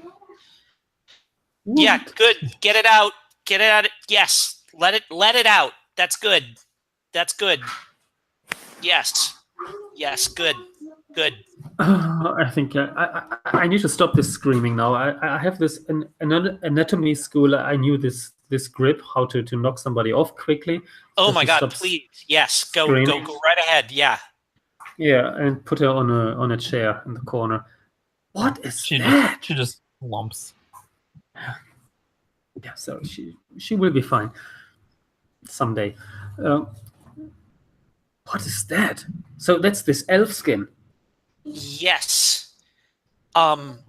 What? Yeah, good. Get it out. Get it out. Yes, let it out. That's good. That's good. Yes, good. I think I need to stop this screaming now. I have this anatomy school. I knew this grip, how to knock somebody off quickly. Oh my God! Please, yes, go right ahead. Yeah. Yeah, and put her on a chair in the corner. What is that? She just lumps. Yeah, so she will be fine someday. What is that? So that's this elf skin. Yes. I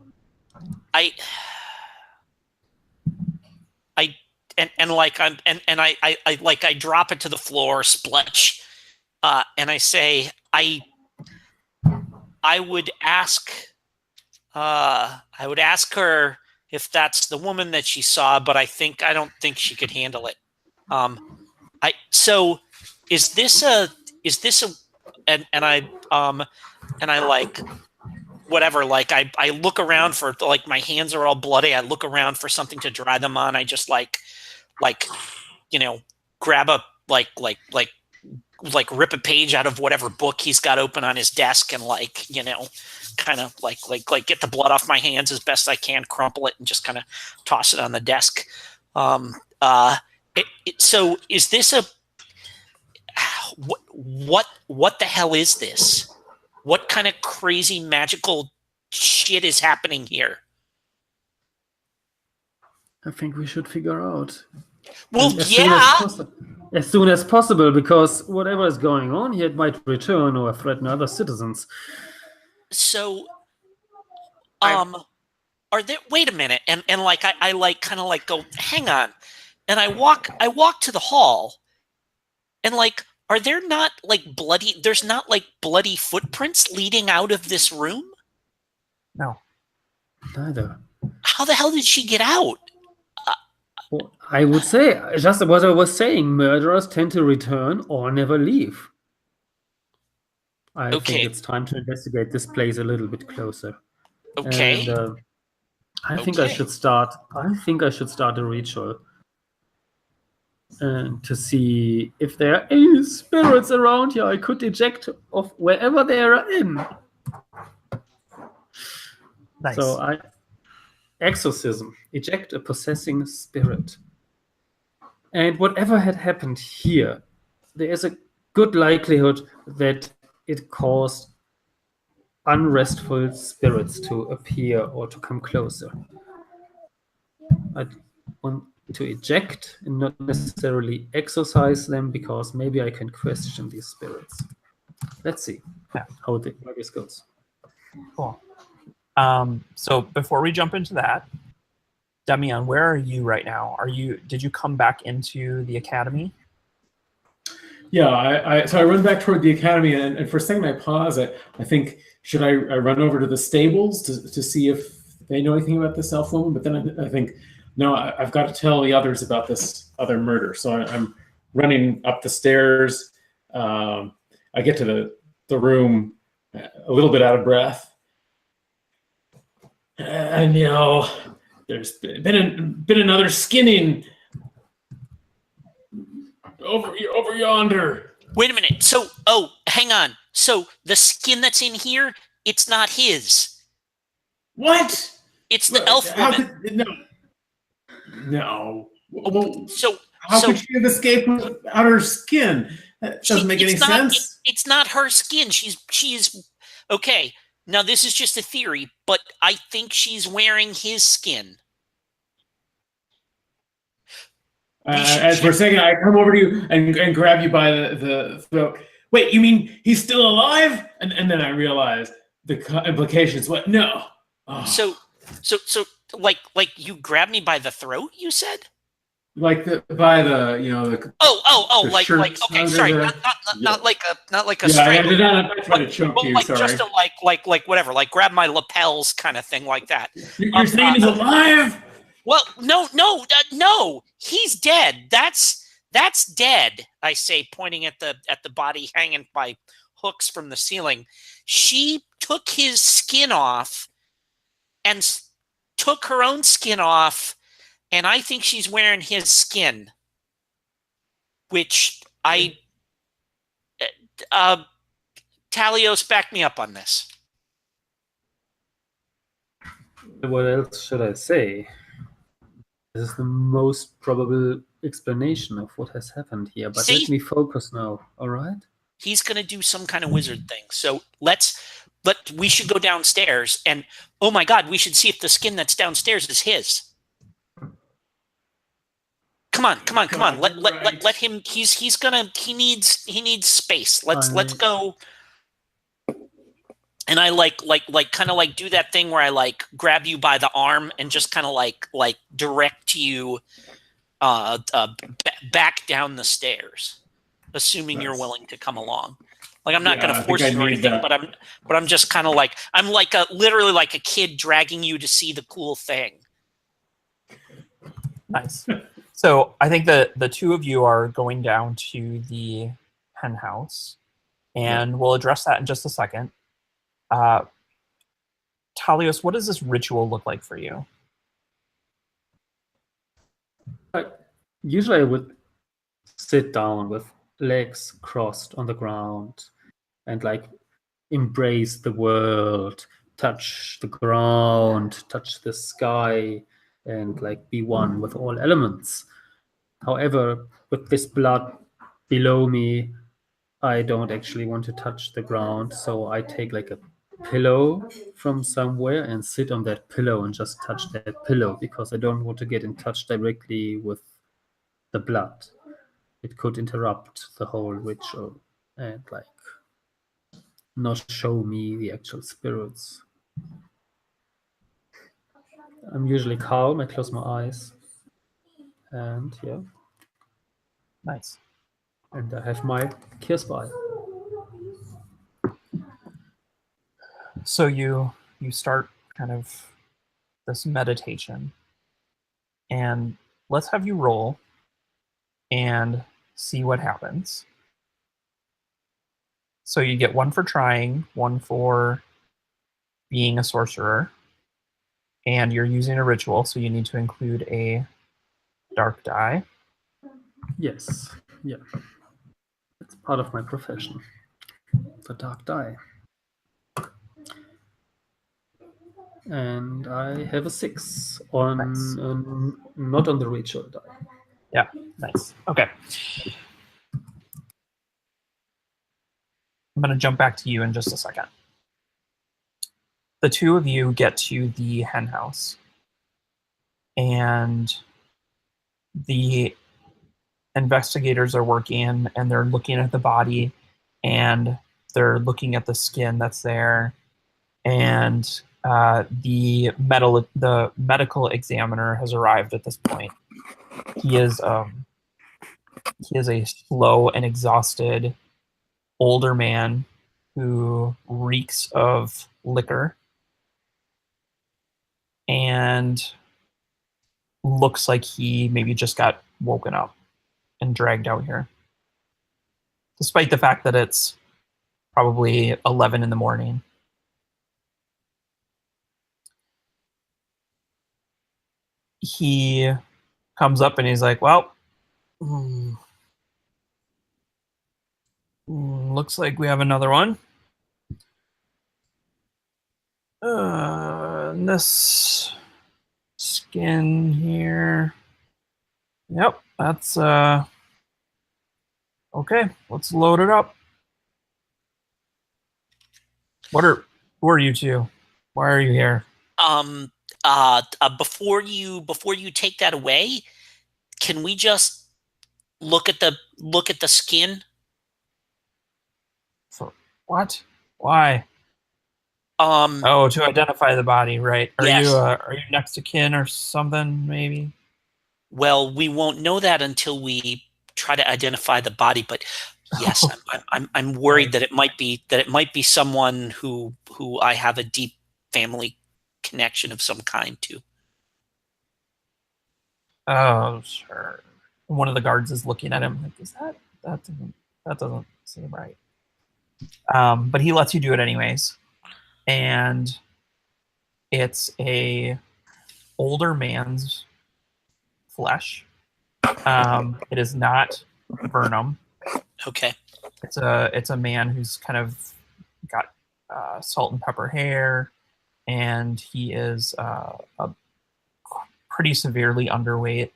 drop it to the floor, spletch, and I say, I would ask her if that's the woman that she saw, but I don't think she could handle it. So is this a and I like whatever, like I look around for, like, my hands are all bloody. I look around for something to dry them on. I just like grab a like rip a page out of whatever book he's got open on his desk and kind of like get the blood off my hands as best I can, crumple it and just kind of toss it on the desk. So is this a what the hell is this? What kind of crazy magical shit is happening here? I think we should figure out. Well, as soon as possible, because whatever is going on here, it might return or threaten other citizens. So, are there? Wait a minute, and like I kind of like go, hang on, and I walk to the hall, and like, are there not like bloody? There's not like bloody footprints leading out of this room? No, neither. How the hell did she get out? Well, I would say just what I was saying. Murderers tend to return or never leave. I think it's time to investigate this place a little bit closer. Okay. And I think I should start. I think I should start a ritual to see if there are any spirits around here I could eject of wherever they are in. Nice. So exorcism, eject a possessing spirit. And whatever had happened here, there is a good likelihood that it caused unrestful spirits to appear or to come closer. I want to eject and not necessarily exorcise them, because maybe I can question these spirits. Let's see how this goes. Cool. So before we jump into that, Damian, where are you right now? Did you come back into the academy? Yeah, so I run back toward the academy, and for a second I pause. I think, should I run over to the stables to see if they know anything about this elf woman? But then I think, no, I've got to tell the others about this other murder. So I'm running up the stairs. I get to the room a little bit out of breath. And there's been another skinning over yonder. Wait a minute. So, hang on. So the skin that's in here, it's not his. What? It's the elf woman. No. So How could she have escaped without her skin? That doesn't make any sense. It's not her skin. She's okay. Now this is just a theory, but I think she's wearing his skin. For a second, I come over to you and grab you by the throat. Wait, you mean he's still alive? And then I realize the implications. What? No. Oh. So like you grabbed me by the throat, you said? Like by the the okay, sorry, not like a yeah, straight. I did not try to choke you. Like sorry. just to like whatever, like grab my lapels kind of thing, like that. You're saying he's alive? Well, no, he's dead. That's dead. I say, pointing at the body hanging by hooks from the ceiling. She took his skin off and took her own skin off. And I think she's wearing his skin, which Talios, back me up on this. What else should I say? This is the most probable explanation of what has happened here. But let me focus now, all right? He's going to do some kind of wizard thing. So we should go downstairs. And, oh my God, we should see if the skin that's downstairs is his. Come on. Let him. He needs space. Let's go. And I kind of do that thing where I grab you by the arm and just kind of like direct you back down the stairs, assuming you're willing to come along. Like, I'm not going to force you or anything, but I'm just kind of I'm literally like a kid dragging you to see the cool thing. Nice. So I think that the two of you are going down to the hen house, and we'll address that in just a second. Talios, what does this ritual look like for you? Usually I would sit down with legs crossed on the ground and embrace the world, touch the ground, touch the sky, and be one with all elements. However, with this blood below me, I don't actually want to touch the ground, so I take a pillow from somewhere and sit on that pillow and just touch that pillow, because I don't want to get in touch directly with the blood. It could interrupt the whole ritual and not show me the actual spirits. I'm usually calm. I close my eyes, and yeah. Nice. And I have my Kirschball. So you start kind of this meditation, and let's have you roll and see what happens. So you get 1 for trying, 1 for being a sorcerer, and you're using a ritual, so you need to include a dark die. Yes, yeah. It's part of my profession. The dark die. And I have a 6 on Nice. Not on the ritual die. Yeah, nice. Okay. I'm going to jump back to you in just a second. The two of you get to the hen house, and the investigators are working, and they're looking at the body, and they're looking at the skin that's there, and the medical examiner has arrived at this point. He is a slow and exhausted older man who reeks of liquor and looks like he maybe just got woken up and dragged out here, despite the fact that it's probably 11 in the morning. He comes up and he's like, well, looks like we have another one. And this skin here. Yep, that's okay. Let's load it up. Who are you two? Why are you here? Before you take that away, can we just look at the skin? For what? Why? To identify the body, right? Yes. Are you next to kin or something? Maybe. Well, we won't know that until we try to identify the body. But yes, I'm worried that it might be someone who I have a deep family connection of some kind to. Oh, sure. One of the guards is looking at him like, that doesn't seem right. But he lets you do it anyways. And it's a older man's flesh. It is not Burnham. Okay. It's a man who's kind of got salt and pepper hair, and he is pretty severely underweight,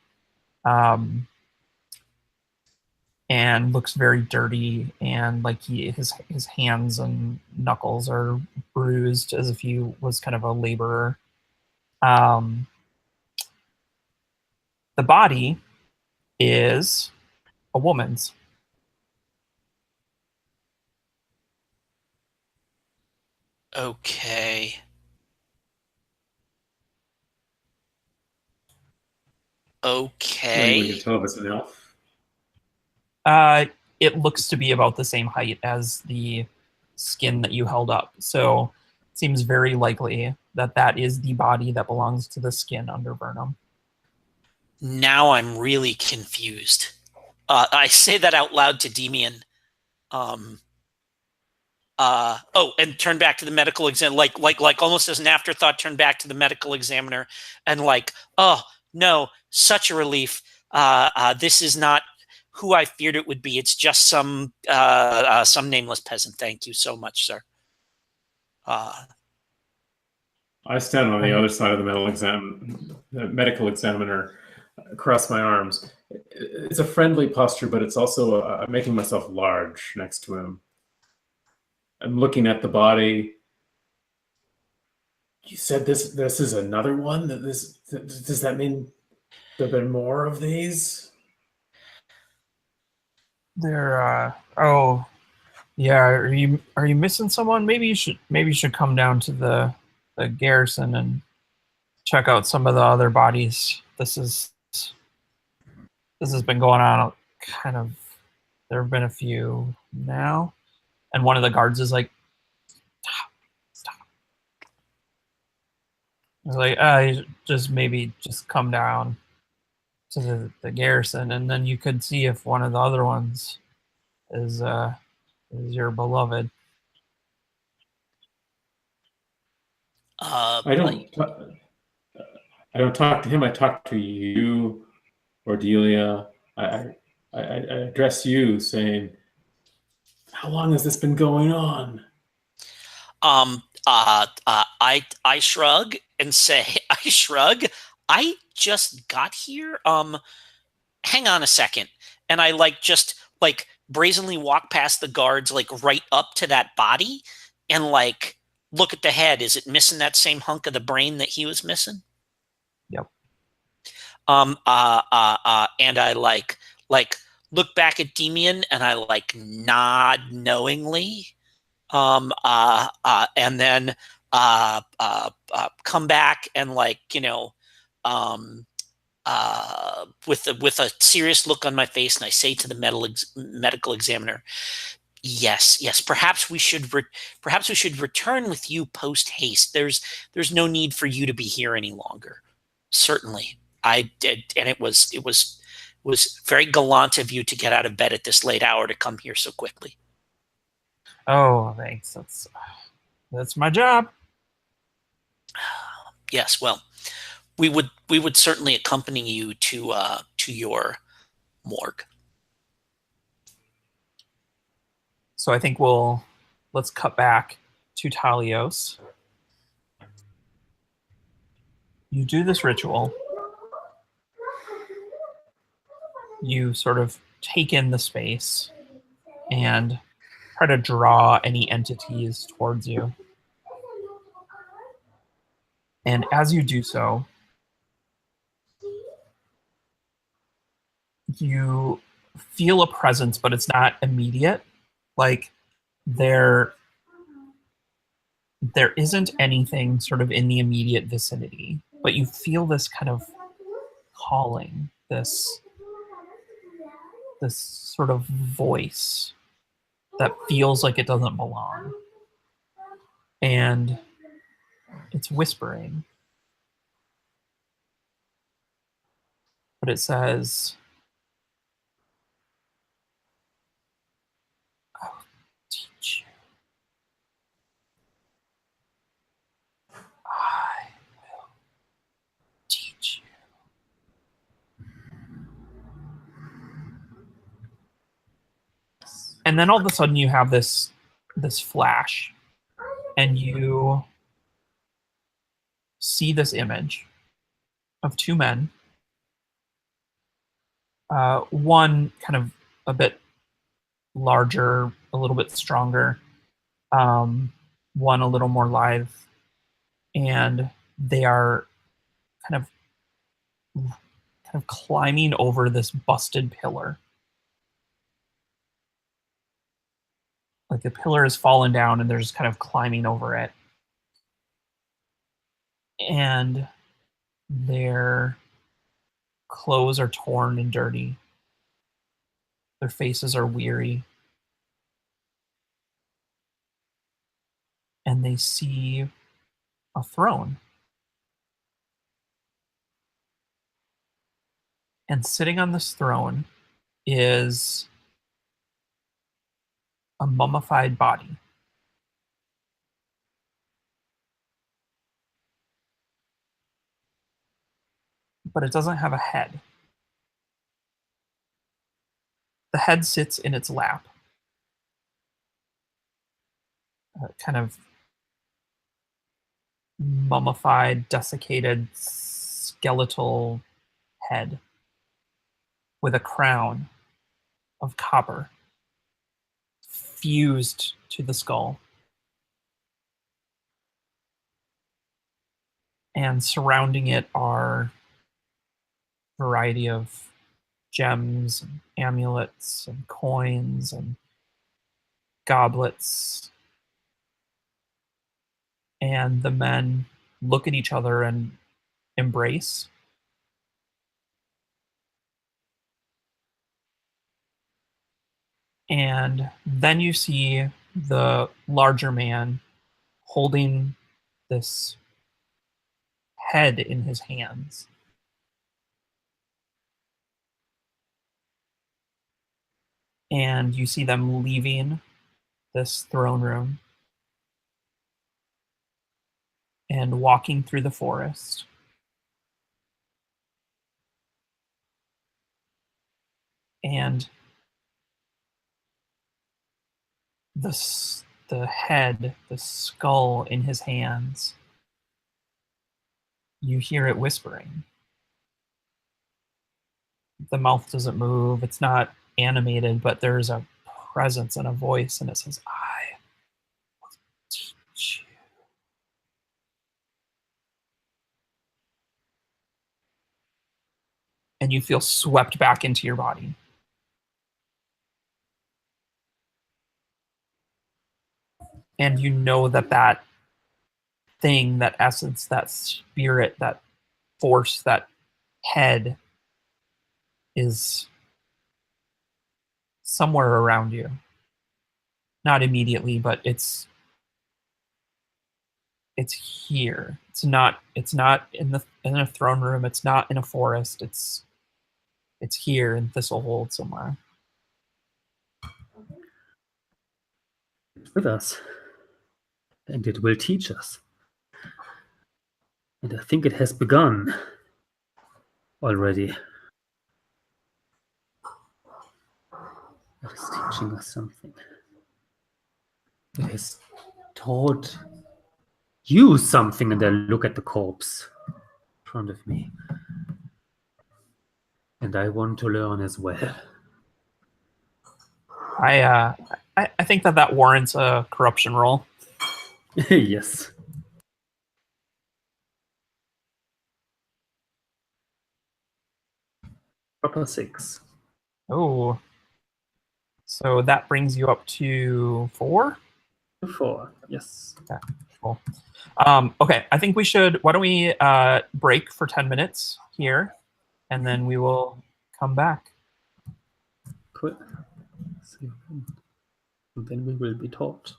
and looks very dirty, and like his hands and knuckles are bruised as if he was kind of a laborer. The body is a woman's. Okay. Okay. You can tell if it's an elf. It looks to be about the same height as the skin that you held up. So it seems very likely that is the body that belongs to the skin under Burnham. Now I'm really confused. I say that out loud to Demian. And turn back to the medical exam, like almost as an afterthought, turn back to the medical examiner and like, oh no, such a relief. This is not who I feared it would be. It's just some nameless peasant. Thank you so much, sir. I stand on the other side of the medical examiner, across my arms. It's a friendly posture, but it's also I'm making myself large next to him. I'm looking at the body. You said this is another one? Does that mean there have been more of these? Oh yeah, are you missing someone? Maybe you should come down to the garrison and check out some of the other bodies. This has been going on kind of. There have been a few now, and one of the guards is like, stop. I was like, just come down to the garrison, and then you could see if one of the other ones is your beloved. I don't talk to him. I talk to you, Cordelia. I address you, saying, "How long has this been going on?" I shrug and say, I just got here. Hang on a second. And I just brazenly walk past the guards, right up to that body and look at the head. Is it missing that same hunk of the brain that he was missing? Yep. And I look back at Demian and I nod knowingly. And then come back and with a serious look on my face, and I say to the medical examiner, yes, perhaps we should return with you post haste. There's no need for you to be here any longer. Certainly, I did, and it was very gallant of you to get out of bed at this late hour to come here so quickly. Oh, thanks. That's my job. Yes, well, we would certainly accompany you to your morgue. So I think let's cut back to Talios. You do this ritual. You sort of take in the space and try to draw any entities towards you. And as you do so, you feel a presence, but it's not immediate. Like there isn't anything sort of in the immediate vicinity, but you feel this kind of calling, this sort of voice that feels like it doesn't belong. And it's whispering. But it says, "I'll teach you. I will teach you." And then all of a sudden you have this flash, and you see this image of two men. One kind of a bit larger, a little bit stronger, one a little more lithe, and they are kind of climbing over this busted pillar. Like the pillar has fallen down and they're just kind of climbing over it. And their clothes are torn and dirty. Their faces are weary. And they see a throne. And sitting on this throne is a mummified body. But it doesn't have a head. The head sits in its lap. Kind of mummified, desiccated, skeletal head with a crown of copper fused to the skull. And surrounding it are a variety of gems and amulets and coins and goblets. And the men look at each other and embrace. And then you see the larger man holding this head in his hands. And you see them leaving this throne room and walking through the forest. And the head, the skull in his hands, you hear it whispering. The mouth doesn't move. It's not animated, but there's a presence and a voice, and it says, "I will teach you." And you feel swept back into your body. And you know that thing, that essence, that spirit, that force, that head is somewhere around you. Not immediately, but it's here. It's not in a throne room. It's not in a forest. It's here in Thistle Hold somewhere. It's with us. And it will teach us. And I think it has begun already. It is teaching us something. It has taught you something, and I look at the corpse in front of me. And I want to learn as well. I think that warrants a corruption roll. Yes. Proper 6. Oh. So that brings you up to 4? 4, yes. Okay, cool. Okay, I think we should. Why don't we break for 10 minutes here, and then we will come back. Cool. See. And then we will be taught.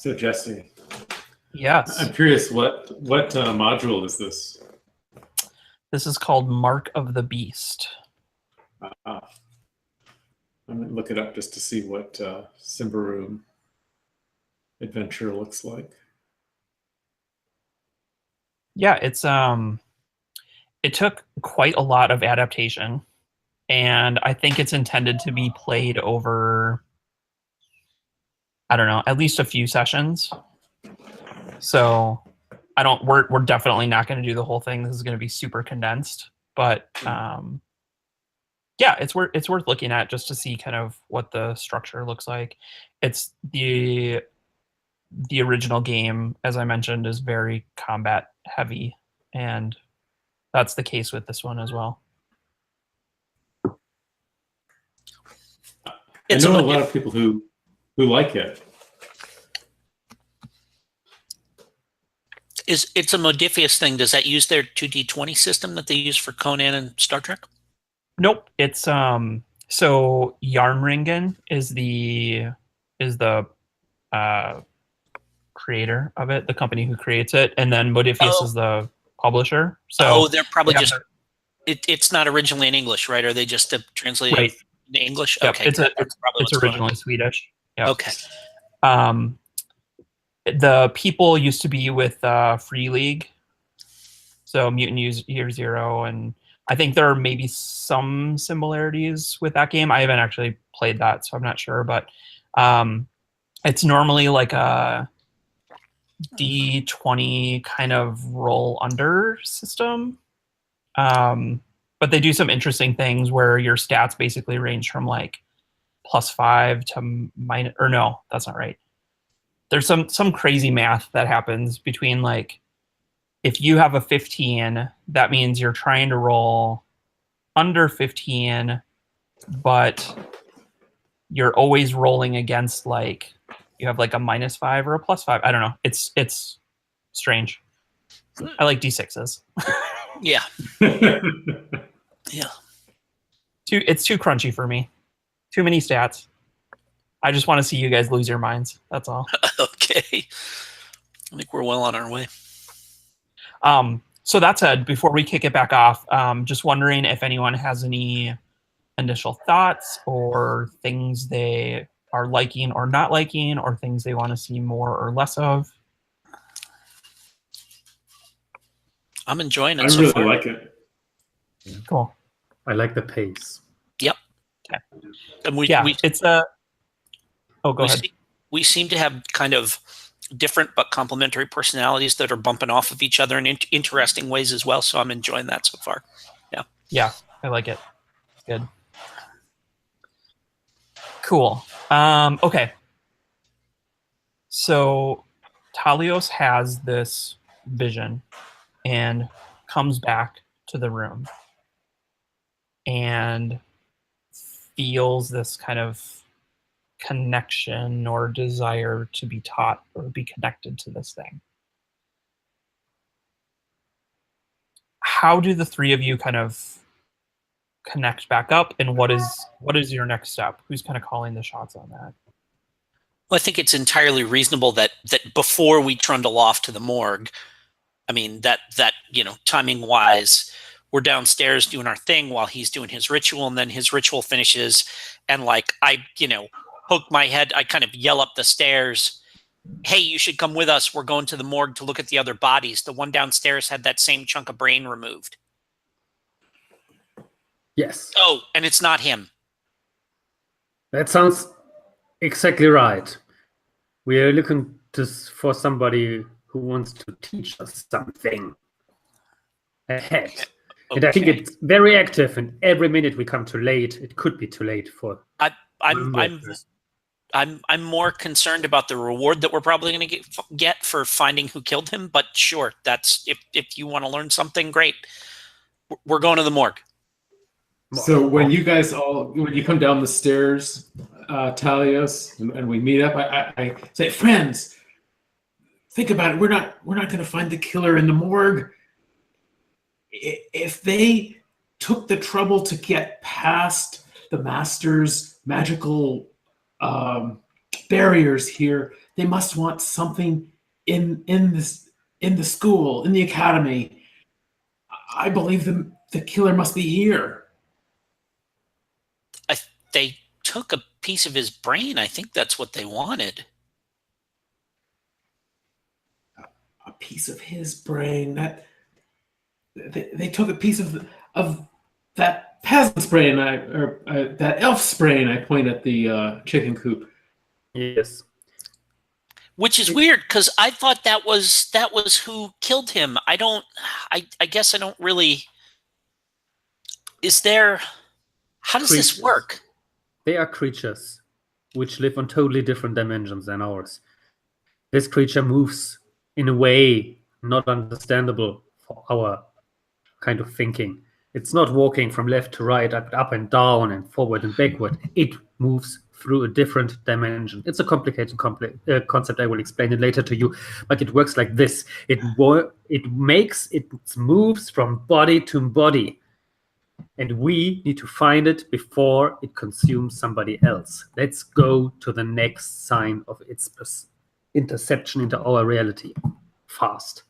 So Jesse, Yes. I'm curious, what module is this? This is called Mark of the Beast. I'm gonna look it up just to see what Symbaroum adventure looks like. Yeah, it's it took quite a lot of adaptation, and I think it's intended to be played over, I don't know, at least a few sessions. So we're definitely not going to do the whole thing. This is going to be super condensed, but yeah, it's worth looking at just to see kind of what the structure looks like. It's the original game, as I mentioned, is very combat heavy, and that's the case with this one as well. I know a lot of people who like it. It's a Modiphius thing. Does that use their 2D20 system that they use for Conan and Star Trek? Nope. It's so Järnringen is the creator of it, the company who creates it, and then Modiphius is the publisher. So they're probably it's not originally in English, right? Are they just translated right into English? Yep. Okay, it's originally Swedish. Yep. Okay. The people used to be with Free League, so Mutant Year Zero, and I think there are maybe some similarities with that game. I haven't actually played that, so I'm not sure, but it's normally like a D20 kind of roll under system. But they do some interesting things where your stats basically range from like +5 to minus, or no, that's not right. There's some crazy math that happens between, like, if you have a 15, that means you're trying to roll under 15, but you're always rolling against, like, you have like a -5 or a +5. I don't know. It's strange. I like D6s. Yeah. Yeah. It's too crunchy for me. Too many stats. I just want to see you guys lose your minds. That's all. Okay. I think we're well on our way. So that said, before we kick it back off, just wondering if anyone has any initial thoughts or things they are liking or not liking, or things they want to see more or less of. I'm enjoying it. I so really far. like it. Cool. I like the pace. Yep. Okay. And it's a. Oh, go ahead. We seem to have kind of different but complementary personalities that are bumping off of each other in interesting ways as well. So I'm enjoying that so far. Yeah. Yeah, I like it. Good. Cool. Okay. So Talios has this vision and comes back to the room and feels this kind of connection or desire to be taught or be connected to this thing. How do the three of you kind of connect back up, and what is your next step? Who's kind of calling the shots on that? Well, I think it's entirely reasonable that before we trundle off to the morgue, I mean, that timing wise, we're downstairs doing our thing while he's doing his ritual, and then his ritual finishes, and like I poke my head, I kind of yell up the stairs, "Hey, you should come with us. We're going to the morgue to look at the other bodies. The one downstairs had that same chunk of brain removed." Yes. Oh, and it's not him. That sounds exactly right. We are looking for somebody who wants to teach us something ahead. Okay. And I think it's very active, and every minute we come too late, it could be too late for. I'm more concerned about the reward that we're probably going to get for finding who killed him. But sure, that's if you want to learn something, great. We're going to the morgue. So when you come down the stairs, Talios, and we meet up, I say, friends, think about it. We're not going to find the killer in the morgue. If they took the trouble to get past the master's magical such barriers here. They must want something in the school, in the academy. I believe the killer must be here. They took a piece of his brain. I think that's what they wanted. A piece of his brain. That they took a piece of that peasant's brain. That elf's brain. I point at the chicken coop. Yes. Which is weird because I thought that was who killed him. I guess I don't really. Is there? How does this work? They are creatures which live on totally different dimensions than ours. This creature moves in a way not understandable for our kind of thinking. It's not walking from left to right, up and down, and forward and backward. It moves through a different dimension. It's a complicated concept. I will explain it later to you, but it works like this. It moves from body to body. And we need to find it before it consumes somebody else. Let's go to the next sign of its interception into our reality. Fast.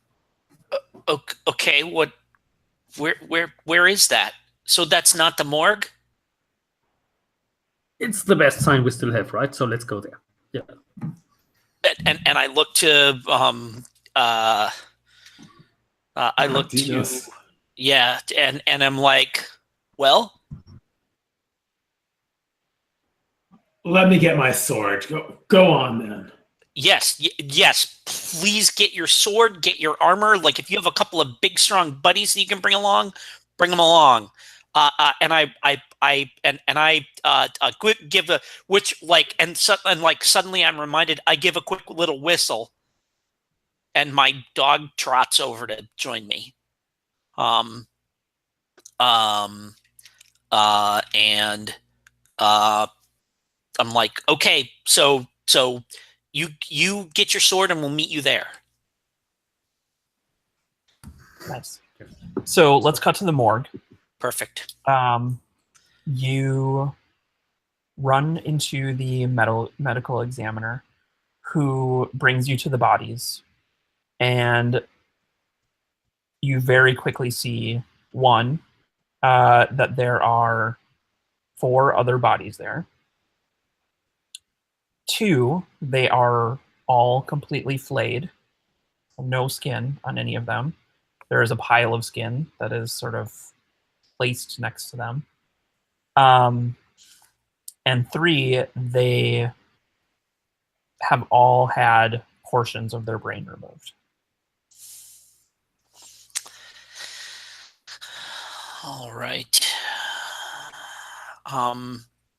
Okay, what? Where is that? So that's not the morgue? It's the best sign we still have, right? So let's go there. Yeah. And I look to yeah, and I'm like, well, let me get my sword. Go on then. Yes. Please get your sword, get your armor. Like if you have a couple of big, strong buddies that you can bring along, bring them along. And I give a suddenly I'm reminded. I give a quick little whistle, and my dog trots over to join me. And I'm like, okay, so you get your sword and we'll meet you there. Nice. So let's cut to the morgue. Perfect. You run into the medical examiner who brings you to the bodies, and you very quickly see one, that there are 4 other bodies there. 2, they are all completely flayed, no skin on any of them. There is a pile of skin that is sort of placed next to them. And 3, they have all had portions of their brain removed. All right.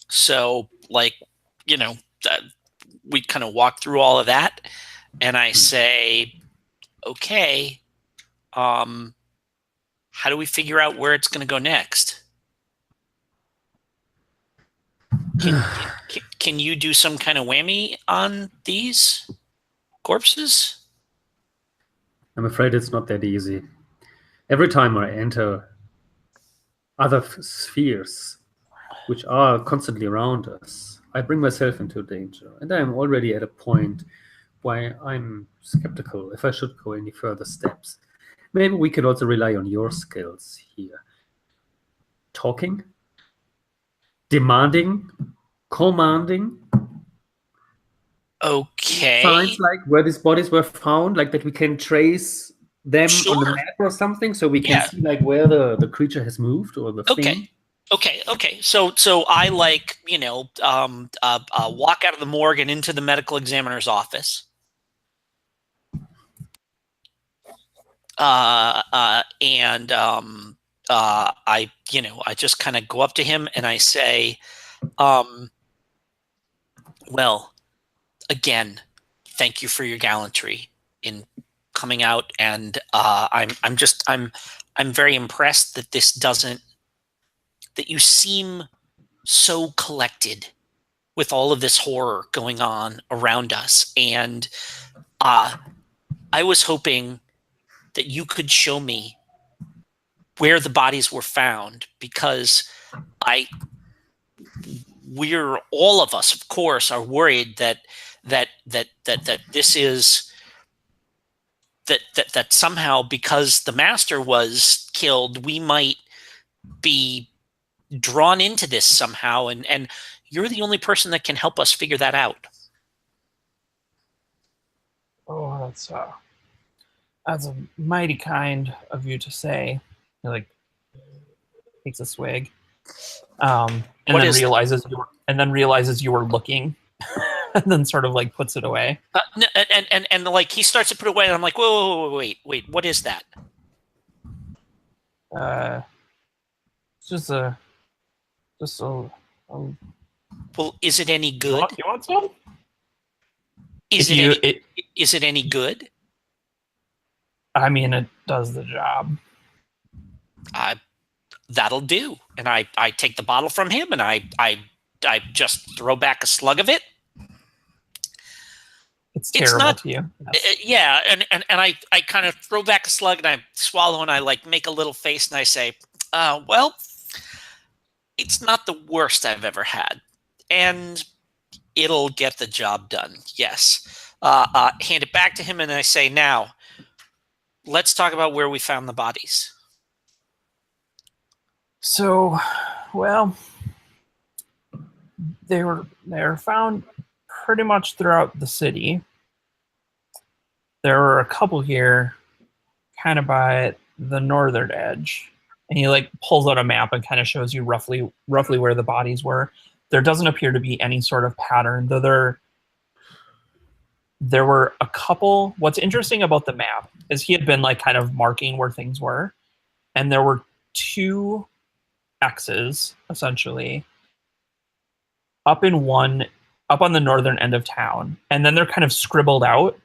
So like, we kind of walk through all of that, and I say, okay, how do we figure out where it's going to go next? Can you do some kind of whammy on these corpses? I'm afraid it's not that easy. Every time I enter other spheres, which are constantly around us, I bring myself into danger. And I'm already at a point where I'm skeptical if I should go any further steps. Maybe we can also rely on your skills here. Talking, demanding, commanding. Okay. Signs like where these bodies were found, like that we can trace them on the map or something, so we can see like where the creature has moved or the thing. Okay. So I walk out of the morgue and into the medical examiner's office. I just kind of go up to him and I say, well, again, thank you for your gallantry in coming out, and I'm very impressed that that you seem so collected with all of this horror going on around us, and I was hoping that you could show me where the bodies were found, because we're all of us, of course, are worried that this is that somehow, because the master was killed, we might be drawn into this somehow, and you're the only person that can help us figure that out. Oh, that's a mighty kind of you to say. He like takes a swig, and then realizes you were looking, and then sort of like puts it away. And like he starts to put it away, and I'm like, whoa, wait, what is that? It's just a. Well, is it any good? You want some? Is it any good? I mean, it does the job. That'll do. And I take the bottle from him, and I just throw back a slug of it. It's terrible to you. Yes. Yeah, and I kind of throw back a slug, and I swallow, and I like make a little face, and I say, well, it's not the worst I've ever had, and it'll get the job done. Yes. Hand it back to him, and I say, now, let's talk about where we found the bodies. So, well, they were found pretty much throughout the city. There were a couple here, kind of by the northern edge, and he like pulls out a map and kind of shows you roughly where the bodies were. There doesn't appear to be any sort of pattern, though there were a couple. What's interesting about the map is he had been like kind of marking where things were, and there were 2 X's essentially up on the northern end of town, and then they're kind of scribbled out,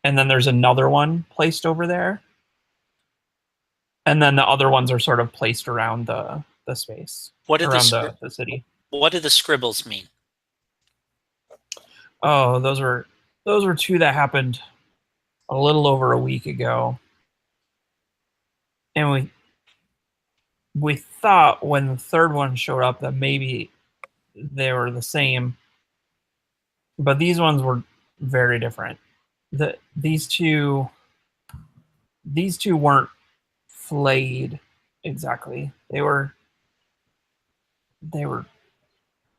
and then there's another one placed over there, and then the other ones are sort of placed around the space. What are around the city? What do the scribbles mean? Oh, those were 2 that happened a little over a week ago, and we thought when the third one showed up that maybe they were the same, but these ones were very different. These two weren't flayed exactly. They were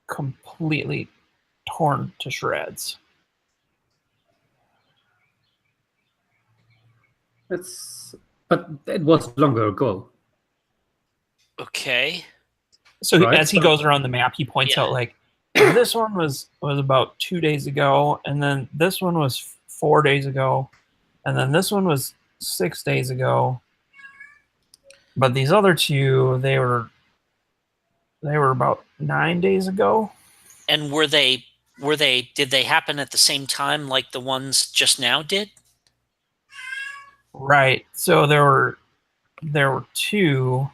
completely torn to shreds. But it was longer ago. Okay. So right? As he goes around the map, he points out like, this one was about 2 days ago, and then this one was 4 days ago, and then this one was 6 days ago. But these other 2, they were about 9 days ago. And did they happen at the same time like the ones just now did? Right. So there were 2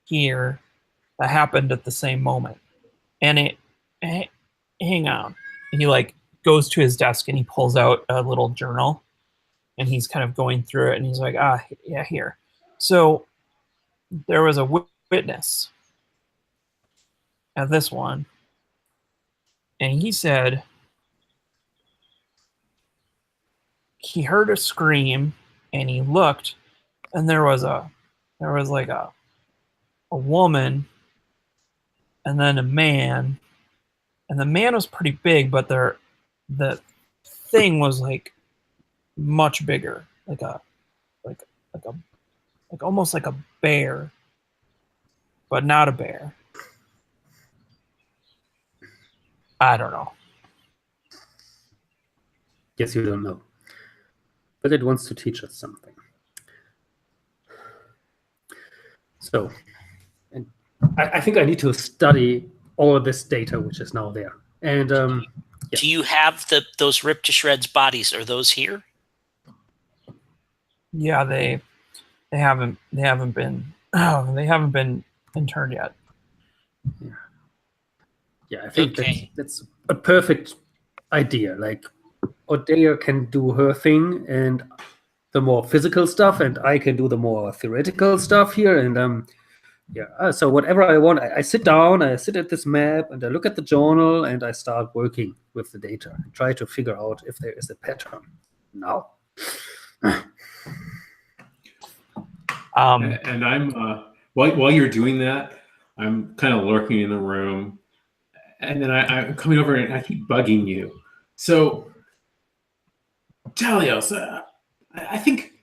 here that happened at the same moment. And hang on. And he like goes to his desk and he pulls out a little journal, and he's kind of going through it, and he's like, yeah, here. So there was a witness at this one, and he said he heard a scream, and he looked, and there was like a woman, and then a man, and the man was pretty big, but the thing was like much bigger, like almost like a bear, but not a bear. I don't know. Yes, you don't know. But it wants to teach us something. So, and I think I need to study all of this data which is now there. And do you have those ripped to shreds bodies? Are those here? Yeah, they haven't been interned yet. Yeah, I think that's a perfect idea. Like, Odea can do her thing and the more physical stuff, and I can do the more theoretical stuff here. And Yeah. So whatever I want, I sit down, I sit at this map, and I look at the journal, and I start working with the data and try to figure out if there is a pattern. Now. And I'm while you're doing that, I'm kind of lurking in the room, and then I'm coming over and I keep bugging you. So, Talios, I think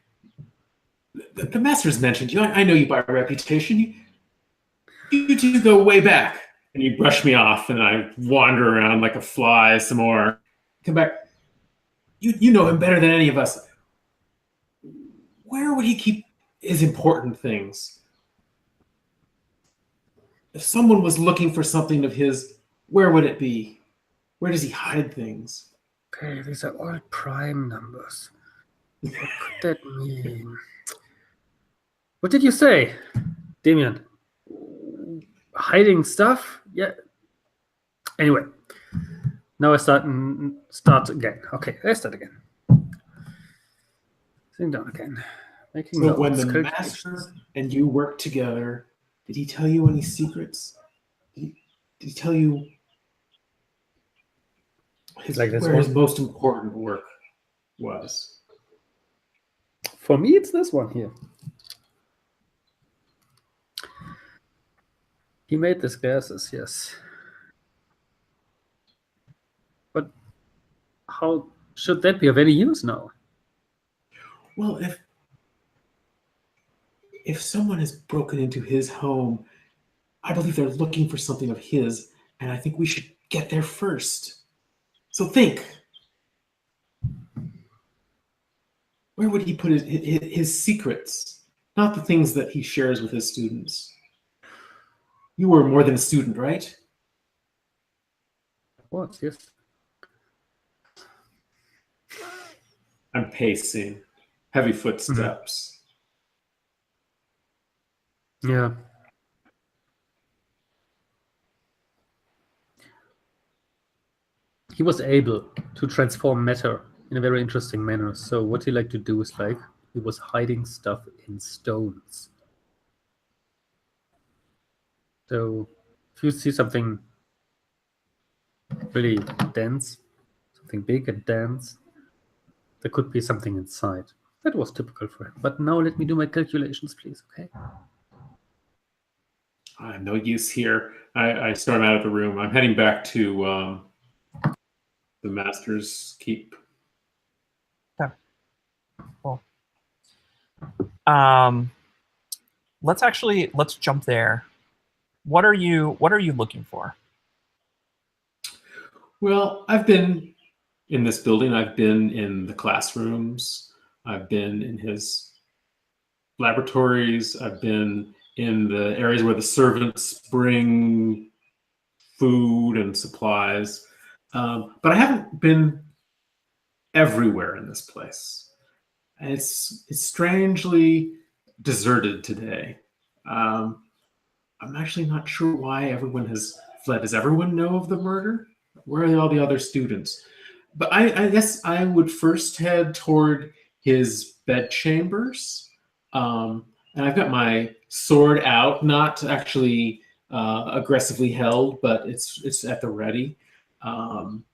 the master's mentioned you. I know you by reputation. You two go way back. And you brush me off, and I wander around like a fly some more. Come back. You know him better than any of us. Where would he keep his important things? If someone was looking for something of his, where would it be? Where does he hide things? Okay, these are all prime numbers. What could that mean? What did you say, Damien? Hiding stuff? Yeah. Anyway, now I start again. Okay, I start again. Sitting down again. Making So when notes, the master and you work together, did he tell you any secrets? Did he tell you where his most important work was? For me, it's this one here. He made these glasses, yes. But how should that be of any use now? Well, if someone has broken into his home, I believe they're looking for something of his, and I think we should get there first. So think. Where would he put his secrets? Not the things that he shares with his students. You were more than a student, right? What? Yes. I'm pacing. Heavy footsteps. Yeah. He was able to transform matter in a very interesting manner. So what he liked to do is like he was hiding stuff in stones. So if you see something really dense, something big and dense, there could be something inside. That was typical for him. But now let me do my calculations, please, okay? No use here. I storm out of the room. I'm heading back to the Master's Keep. Okay. Cool. Let's jump there. What are you looking for? Well, I've been in this building. I've been in the classrooms. I've been in his laboratories. I've been in the areas where the servants bring food and supplies. But I haven't been everywhere in this place. And it's strangely deserted today. I'm actually not sure why everyone has fled. Does everyone know of the murder? Where are all the other students? But I guess I would first head toward his bedchambers. And I've got my sword out, not actually aggressively held, but it's at the ready. I'm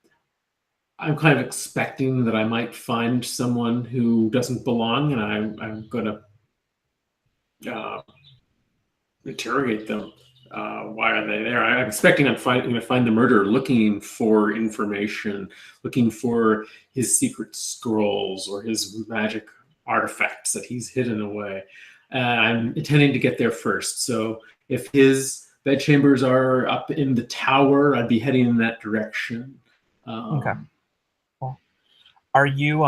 kind of expecting that I might find someone who doesn't belong, and I'm going to interrogate them. Why are they there? I'm expecting I'm going to find the murderer looking for information, looking for his secret scrolls or his magic artifacts that he's hidden away. I'm intending to get there first. So if his bedchambers are up in the tower, I'd be heading in that direction. Okay. Cool. Are you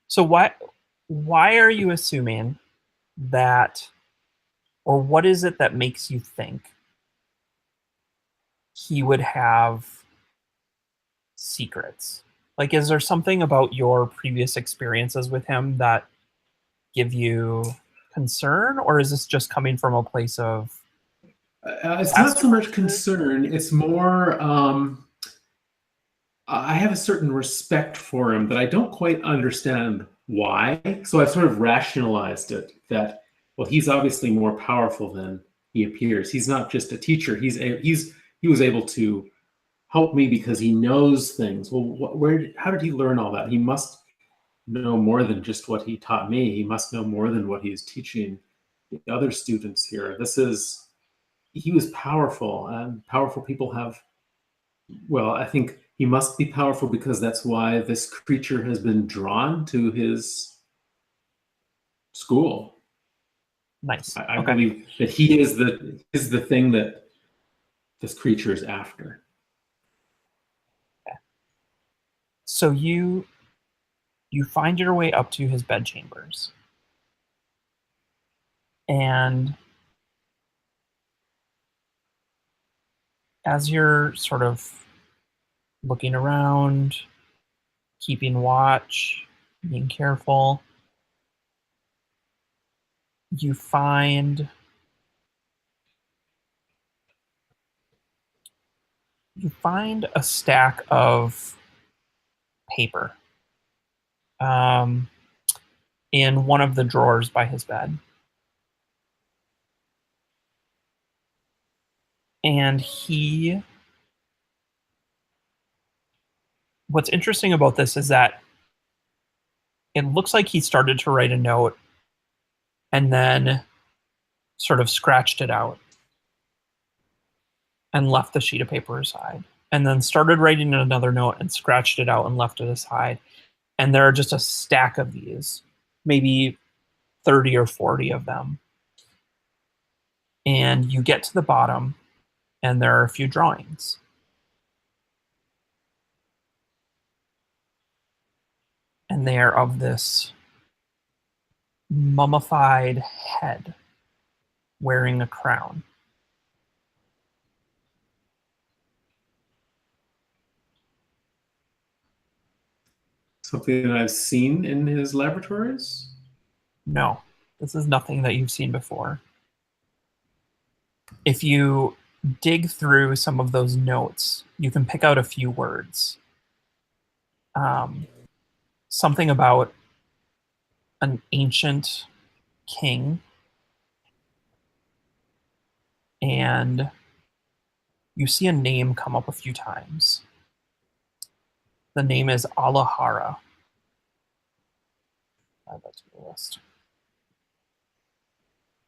so why are you assuming that, or what is it that makes you think he would have secrets? Like, is there something about your previous experiences with him that give you concern, or is this just coming from a place of it's not so much concern, it's more I have a certain respect for him that I don't quite understand why. So I've sort of rationalized it that, well, he's obviously more powerful than he appears. He's not just a teacher. He was able to help me because he knows things. Well, how did he learn all that? He must know more than just what he taught me. He must know more than what he's teaching the other students here. He was powerful, and powerful people have, well, I think he must be powerful because that's why this creature has been drawn to his school. Nice. I believe that he is the thing that this creature is after. Okay. So you find your way up to his bedchambers. And as you're sort of looking around, keeping watch, being careful, you find a stack of paper in one of the drawers by his bed. And what's interesting about this is that it looks like he started to write a note and then sort of scratched it out and left the sheet of paper aside, and then started writing another note and scratched it out and left it aside. And there are just a stack of these, maybe 30 or 40 of them. And you get to the bottom, and there are a few drawings. And they are of this mummified head wearing a crown. Something that I've seen in his laboratories? No, this is nothing that you've seen before. If you dig through some of those notes, you can pick out a few words. Something about an ancient king, and you see a name come up a few times. The name is Alahara. Add that to the list.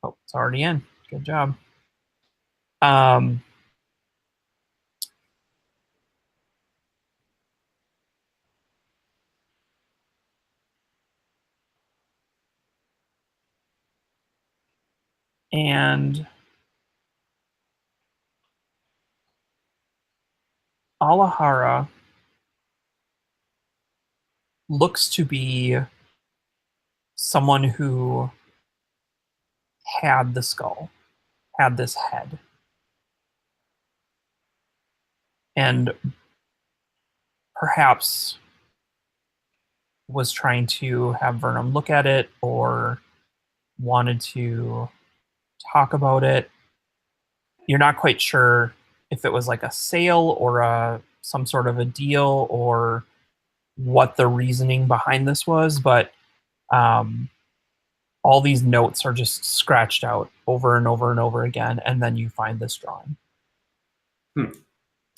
Oh, it's already in. Good job. And Alahara looks to be someone who had the skull, had this head. And perhaps was trying to have Vernum look at it or wanted to talk about it. You're not quite sure if it was like a sale or some sort of a deal or what the reasoning behind this was, but all these notes are just scratched out over and over and over again, and then you find this drawing.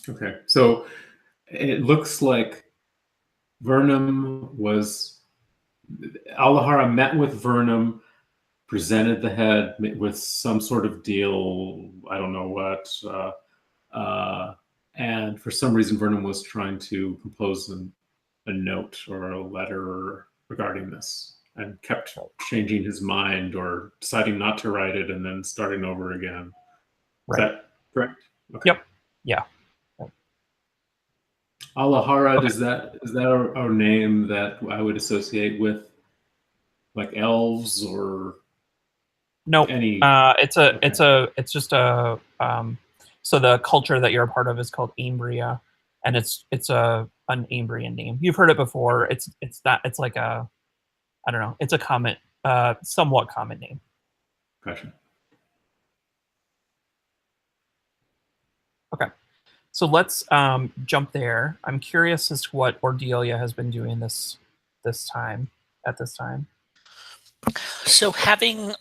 Okay, so it looks like Alahara met with Vernum, presented the head with some sort of deal, I don't know what, and for some reason Vernum was trying to compose a note or a letter regarding this, and kept changing his mind or deciding not to write it and then starting over again. Right. Is that correct? Okay. Yep. Yeah. Alahara, okay. Is that a name that I would associate with like elves or no? Any? It's just a so the culture that you're a part of is called Ambria, and it's an Ambrian name. You've heard it before. It's like a, I don't know. It's a common, somewhat common name. Gotcha. Okay. So let's jump there. I'm curious as to what Ordelia has been doing this time. So having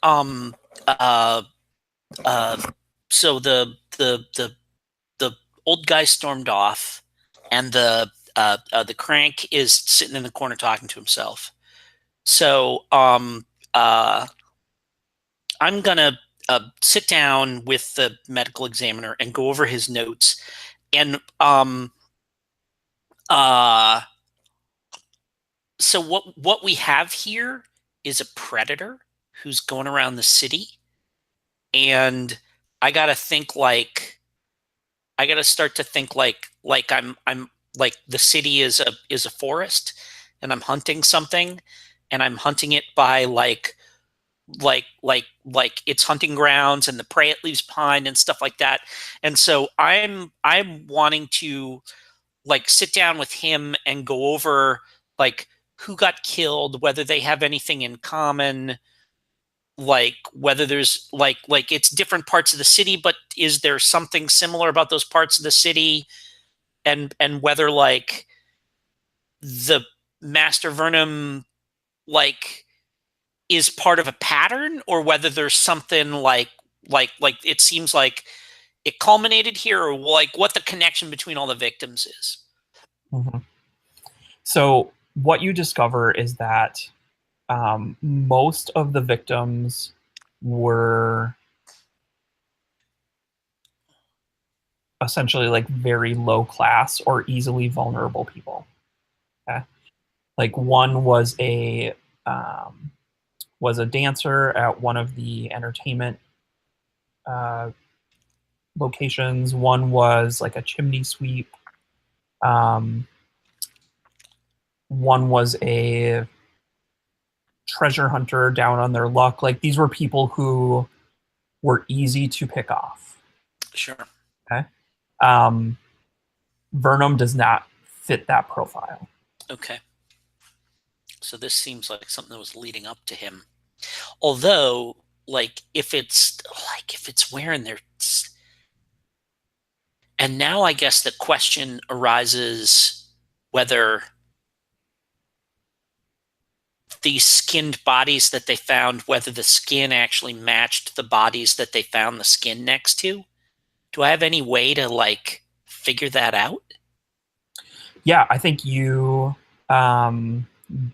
the old guy stormed off, and the crank is sitting in the corner talking to himself. So I'm gonna sit down with the medical examiner and go over his notes, and so what we have here is a predator who's going around the city, and I gotta start to think like I'm like the city is a forest, and I'm hunting something, and I'm hunting it by like its hunting grounds and the prey it leaves behind and stuff like that. And so I'm wanting to like sit down with him and go over like who got killed, whether they have anything in common, like whether there's like it's different parts of the city, but is there something similar about those parts of the city, and whether like the Master Vernum like is part of a pattern, or whether there's something like it seems like it culminated here, or like what the connection between all the victims is. Mm-hmm. So what you discover is that most of the victims were essentially like very low class or easily vulnerable people. Okay? Like one was a dancer at one of the entertainment locations. One was like a chimney sweep. One was a treasure hunter down on their luck. Like these were people who were easy to pick off. Sure. Okay. Vernum does not fit that profile. Okay. So this seems like something that was leading up to him. Although, like, if it's wearing their, and now I guess the question arises whether these skinned bodies that they found, whether the skin actually matched the bodies that they found the skin next to. Do I have any way to like figure that out? Yeah, I think you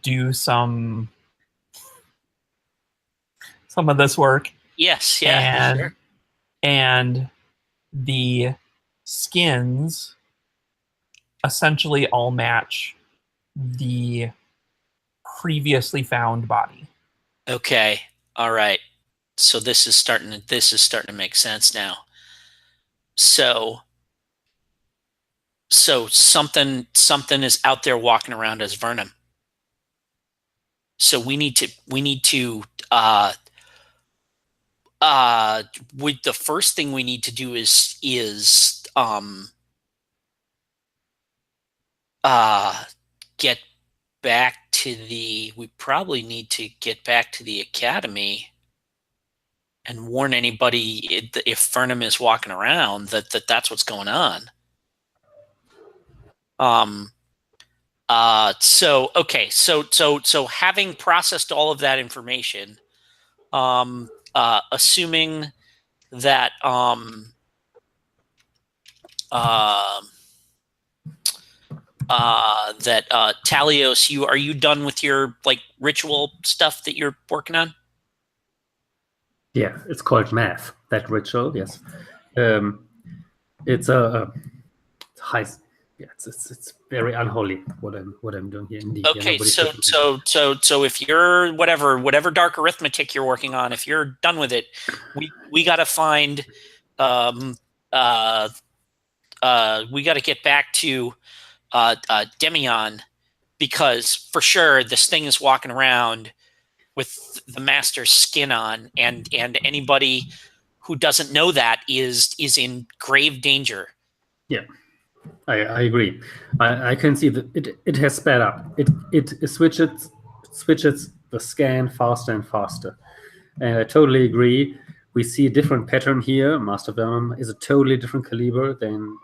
do some of this work. Yes, yeah, and, sure. And the skins essentially all match the previously found body. Okay. All right. So this is starting to make sense now. So something is out there walking around as Vernum. So we need to the first thing we need to do is get back to we probably need to get back to the academy and warn anybody if Vernum is walking around that's what's going on. So having processed all of that information, assuming that Talios, are you done with your like ritual stuff that you're working on? Yeah, it's called math. That ritual, yes. It's a high. Yeah, it's very unholy what I'm doing here. Indeed. Okay, so if you're whatever dark arithmetic you're working on, if you're done with it, we got to find we got to get back to Demion, because for sure this thing is walking around with the master's skin on, and anybody who doesn't know that is in grave danger. Yeah, I agree. I can see that it has sped up. It switches the scan faster and faster. And I totally agree. We see a different pattern here. Master Vernum is a totally different caliber than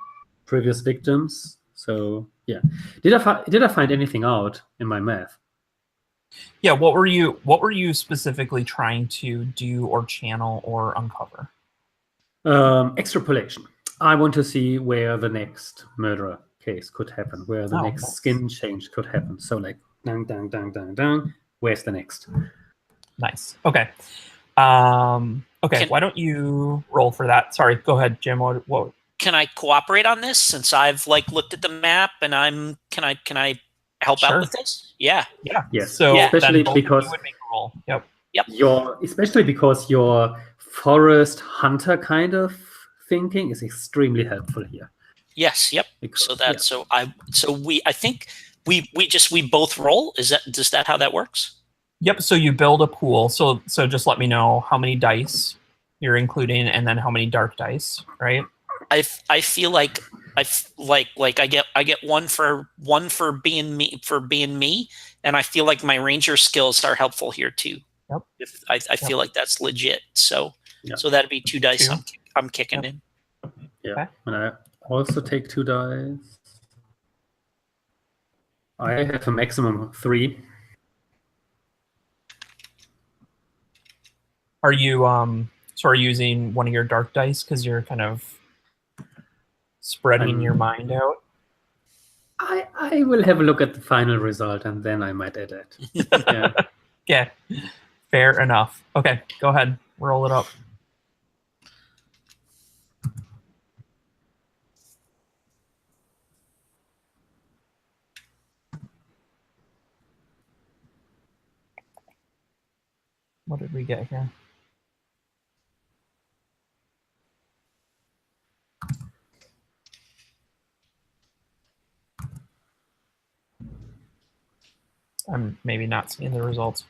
previous victims. So yeah, did I find anything out in my math? Yeah, what were you specifically trying to do or channel or uncover? Extrapolation. I want to see where the next murderer case could happen, where the next skin change could happen. So like, dang, dang, dang, dang, dang. Where's the next? Nice. Okay. Why don't you roll for that? Sorry, go ahead, Jim. What? Can I cooperate on this since I've like looked at the map and can I help out with this? Yeah. Yeah. Yes. So especially then because you would make a roll. Yep. Especially because your forest hunter kind of thinking is extremely helpful here. Yes. Yep. Because, I think we both roll. Does that how that works? Yep. So you build a pool. So just let me know how many dice you're including, and then how many dark dice, right? I feel like I get one for being me, and I feel like my ranger skills are helpful here too. Yep. I feel like that's legit. So that'd be 2 dice. I'm kicking in. Yeah. Okay. And I also take 2 dice. I have a maximum of 3. Are you using one of your dark dice because you're kind of spreading your mind out? I will have a look at the final result and then I might add it. Yeah. Yeah. Fair enough. Okay, go ahead. Roll it up. What did we get here? I'm maybe not seeing the results.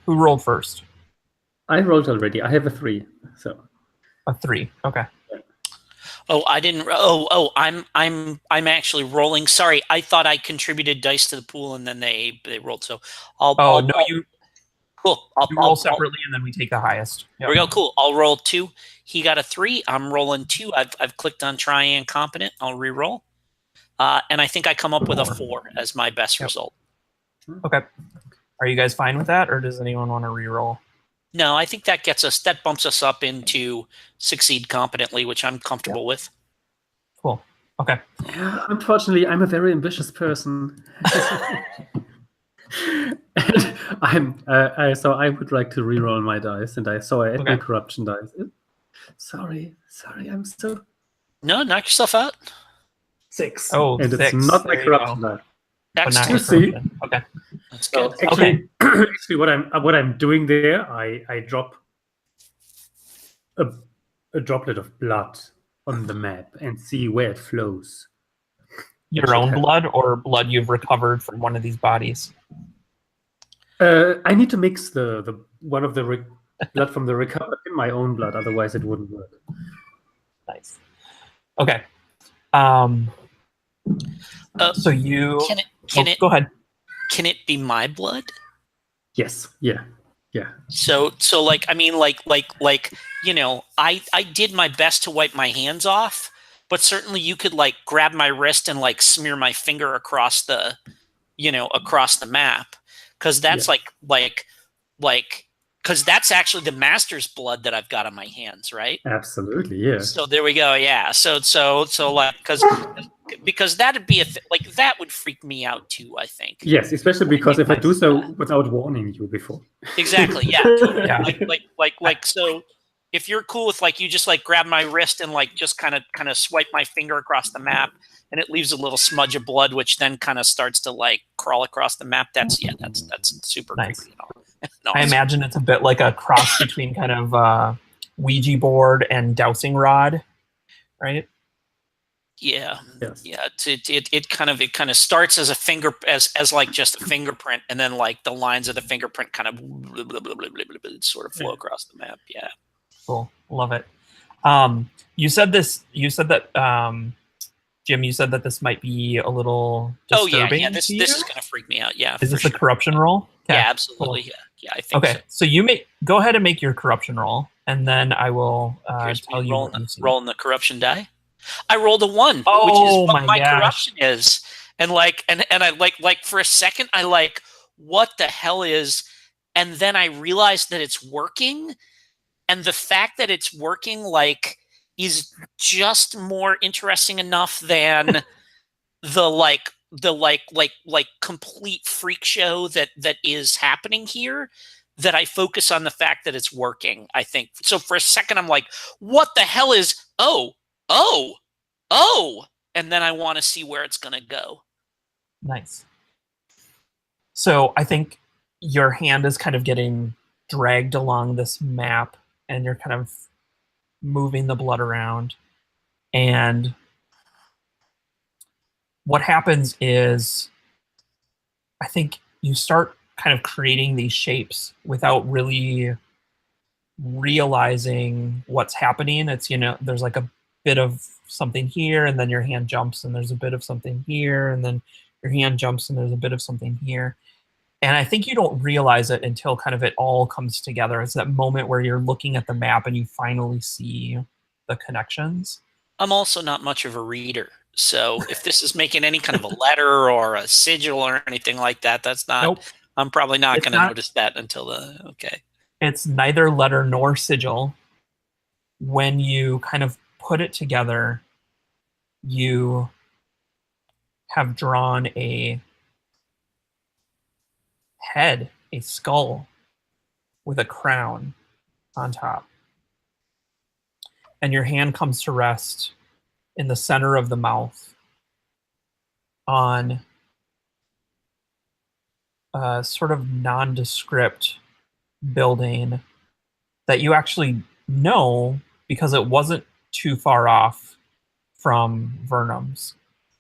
Who rolled first? I rolled already. I have a 3. So a 3. Okay. Oh, I didn't. Oh, I'm actually rolling. Sorry, I thought I contributed dice to the pool and then they rolled. So cool. You roll separately and then we take the highest. Yep. Here we go. Cool. I'll roll 2. He got a 3. I'm rolling 2. I've clicked on try and competent. I'll re-roll. And I think I come up with a 4 as my best result. Okay. Are you guys fine with that, or does anyone want to re-roll? No, I think that bumps us up into succeed competently, which I'm comfortable with. Cool. Okay. Yeah, unfortunately, I'm a very ambitious person. And so I would like to re-roll my dice, and I add my corruption dice. Sorry, I'm so... No, knock yourself out. 6. Oh, and 6. It's not my corruption dice. Excellent. See? Okay. That's good. Actually, what I'm doing there, I drop a droplet of blood on the map and see where it flows. Your own blood, or blood you've recovered from one of these bodies? I need to mix the one of the blood from the recovered in my own blood, otherwise it wouldn't work. Nice. Okay. So you go ahead. Can it be my blood? Yes. Yeah. So like, I mean, like, you know, I did my best to wipe my hands off, but certainly you could like grab my wrist and like smear my finger across the map. Cause that's because that's actually the master's blood that I've got on my hands, right? Absolutely, yeah. So there we go, yeah. So like, because that'd be that would freak me out too, I think. Yes, especially because if I do so without warning you before. Exactly, yeah. Totally. Yeah. Like so if you're cool with like you just like grab my wrist and like just kind of swipe my finger across the map and it leaves a little smudge of blood which then kind of starts to like crawl across the map, that's super nice. creepy. No, I imagine it's a bit like a cross between kind of Ouija board and dowsing rod, right? Yeah. Yes. Yeah. It kind of starts as a finger as like just a fingerprint, and then like the lines of the fingerprint kind of sort of flow across the map. Yeah. Cool. Love it. You said that Jim, you said that this might be a little disturbing. Yeah. This is gonna freak me out. Yeah. Is this a corruption roll? Okay. Yeah, absolutely. Cool. Yeah, I think okay, so you go ahead and make your corruption roll, and then I will tell you what you see. Rolling the corruption die. I rolled a 1, which is what my corruption is. And I like for a second I like, what the hell is, and then I realized that it's working, and the fact that it's working like is just more interesting enough than the complete freak show that is happening here, that I focus on the fact that it's working, I think. So for a second I'm like, what the hell is oh, and then I want to see where it's going to go. Nice. So I think your hand is kind of getting dragged along this map, and you're kind of moving the blood around. And what happens is, I think you start kind of creating these shapes without really realizing what's happening. It's, there's like a bit of something here, and then your hand jumps, and there's a bit of something here, and then your hand jumps, and there's a bit of something here. And I think you don't realize it until kind of it all comes together. It's that moment where you're looking at the map and you finally see the connections. I'm also not much of a reader. So if this is making any kind of a letter or a sigil or anything like that, that's not, nope. I'm probably not going to notice that until okay. It's neither letter nor sigil. When you kind of put it together, you have drawn a head, a skull with a crown on top. And your hand comes to rest in the center of the mouth on a sort of nondescript building that you actually know because it wasn't too far off from Vernum's,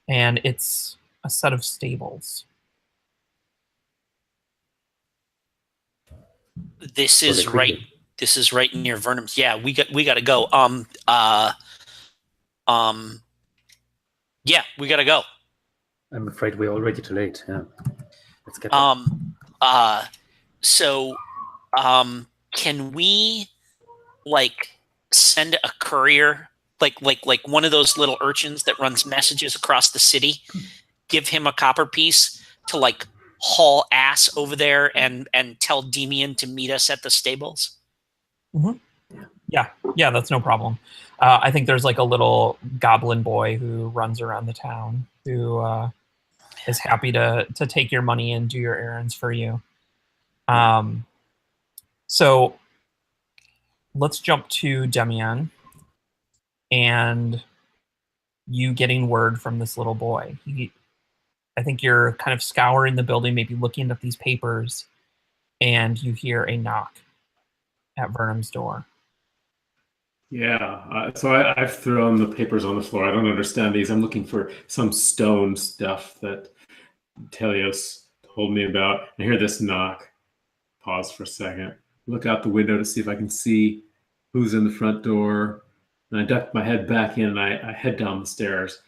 and it's a set of stables. This is right. This is right near Vernum's. Yeah, we got to go. Yeah, we got to go. I'm afraid we're already too late. Yeah, let's get. So, can we send a courier, like one of those little urchins that runs messages across the city? Give him a copper piece to haul ass over there and tell Demian to meet us at the stables. Mm-hmm. Yeah, that's no problem. I think there's a little goblin boy who runs around the town who is happy to take your money and do your errands for you. So let's jump to Demian and you getting word from this little boy. I think you're kind of scouring the building, maybe looking at these papers, and you hear a knock at Vernum's door. Yeah, so I've thrown the papers on the floor. I don't understand these. I'm looking for some stone stuff that Telios told me about. I hear this knock. Pause for a second. Look out the window to see if I can see who's in the front door. And I duck my head back in, and I head down the stairs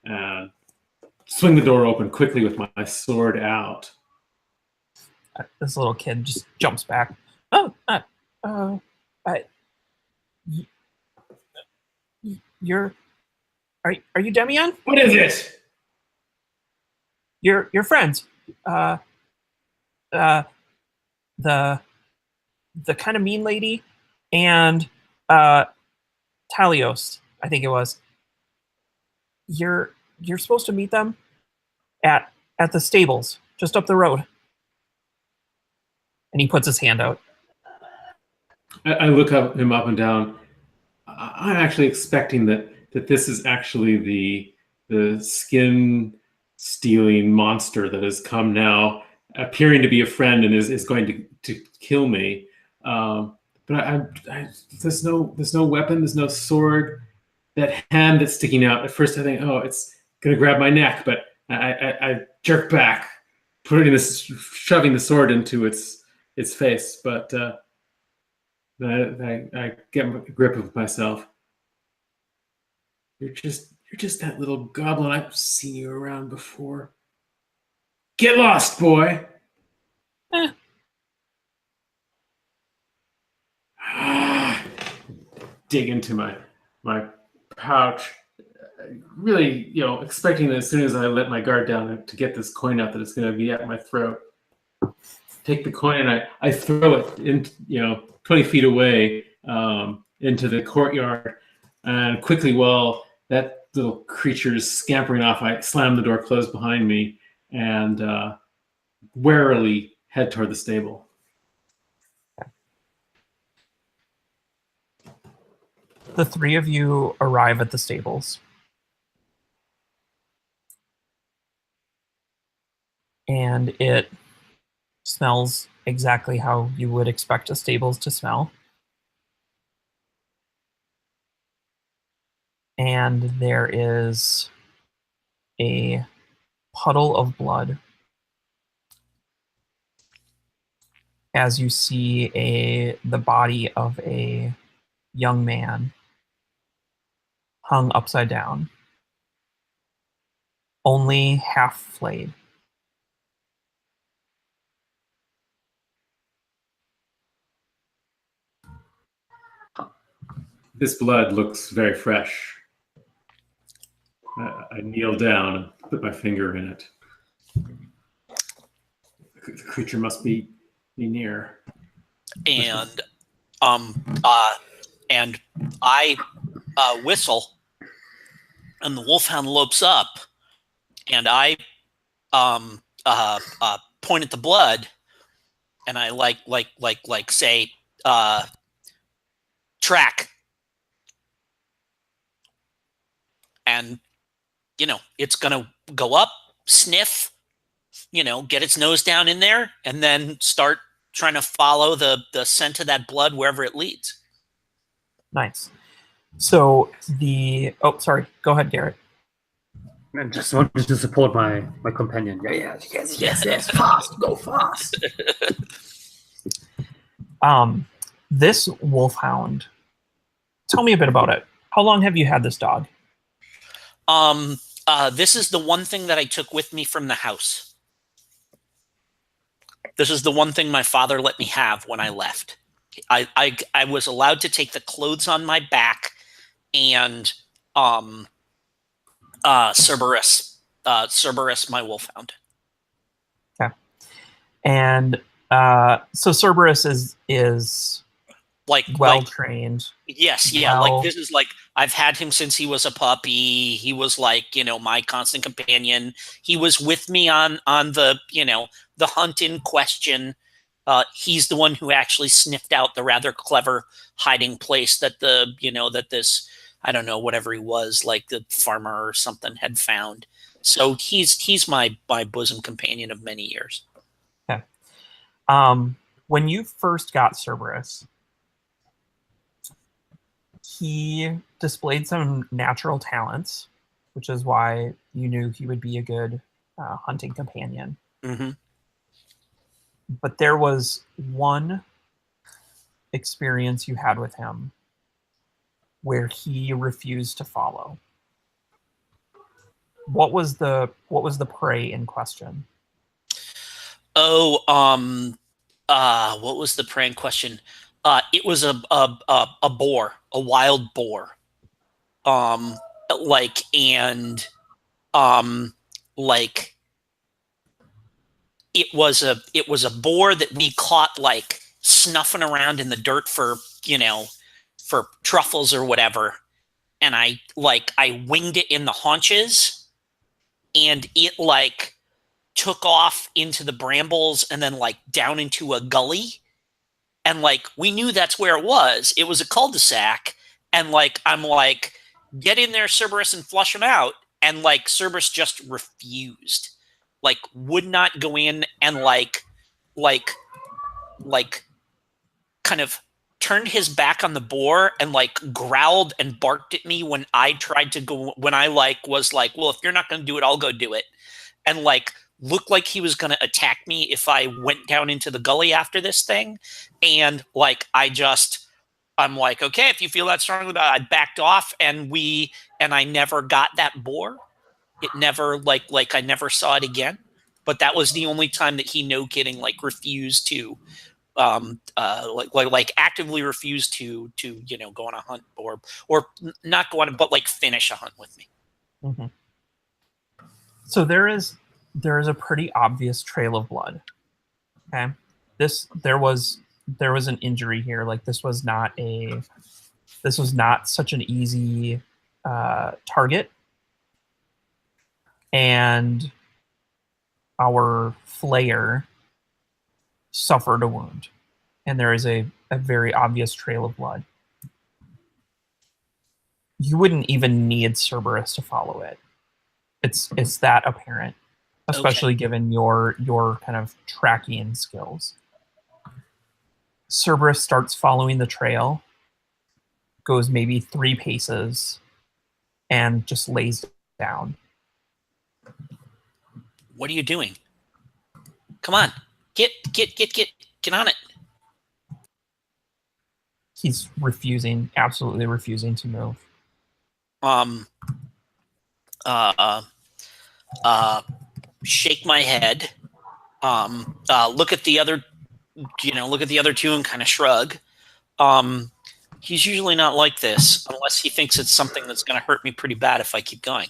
and swing the door open quickly with my sword out. This little kid just jumps back. Are you Demian? What is it? Your friends. The kind of mean lady and Talios, I think it was. You're supposed to meet them at the stables just up the road. And he puts his hand out. I look him up and down. I'm actually expecting that this is actually the skin stealing monster that has come now, appearing to be a friend and is going to kill me. But there's no weapon, there's no sword. That hand that's sticking out. At first, I think, oh, it's gonna grab my neck, but I jerk back, shoving the sword into its face. But I get a grip of myself. You're just that little goblin. I've seen you around before. Get lost, boy. Dig into my pouch, really, expecting that as soon as I let my guard down to get this coin out, that it's going to be at my throat. Take the coin and I throw it in, 20 feet away into the courtyard. And quickly, while that little creature is scampering off, I slam the door closed behind me and warily head toward the stable. The three of you arrive at the stables. And it smells exactly how you would expect a stables to smell. And there is a puddle of blood as you see the body of a young man hung upside down, only half flayed. This blood looks very fresh. I kneel down and put my finger in it. The creature must be near. And I whistle, and the wolfhound lopes up, and I point at the blood, and I like say track, and it's gonna go up, sniff, get its nose down in there, and then start trying to follow the scent of that blood wherever it leads. Nice. So sorry, go ahead, Gerrit. I just wanted to support my companion. Yes. Fast, go fast. This wolfhound, tell me a bit about it. How long have you had this dog? This is the one thing that I took with me from the house. This is the one thing my father let me have when I left. I was allowed to take the clothes on my back and Cerberus, my wolfhound. Okay. And so Cerberus is well trained. Yes, yeah. This is I've had him since he was a puppy. He was my constant companion. He was with me on the the hunt in question. He's the one who actually sniffed out the rather clever hiding place that that this, I don't know, whatever he was, the farmer or something, had found. So he's my bosom companion of many years. Okay. When you first got Cerberus, he displayed some natural talents, which is why you knew he would be a good hunting companion. Mm-hmm. But there was one experience you had with him where he refused to follow. What was the prey in question? Oh, what was the prey in question? It was a boar, a wild boar. It was a boar that we caught snuffing around in the dirt for truffles or whatever, and I winged it in the haunches, and it took off into the brambles and then down into a gully, and we knew that's where it was. It was a cul-de-sac, and I'm get in there, Cerberus, and flush him out, and Cerberus just refused. Would not go in, and kind of turned his back on the boar and growled and barked at me when I tried to go, when I was well, if you're not going to do it, I'll go do it. And looked like he was going to attack me if I went down into the gully after this thing. And I'm okay, if you feel that strongly about it. I backed off, and I never got that boar. It never I never saw it again. But that was the only time that he, no kidding, refused to actively refused to go on a hunt or not go on, but finish a hunt with me. Mm-hmm. So there is a pretty obvious trail of blood. Okay, there was an injury here. This was not a this was not such an easy target, and our flayer suffered a wound, and there is a very obvious trail of blood. You wouldn't even need Cerberus to follow it. It's that apparent, especially given your kind of tracking skills. Cerberus starts following the trail, goes maybe 3 paces, and just lays down. What are you doing? Come on, get on it. He's absolutely refusing to move. Shake my head. Look at the other, two and kind of shrug. He's usually not like this unless he thinks it's something that's going to hurt me pretty bad if I keep going.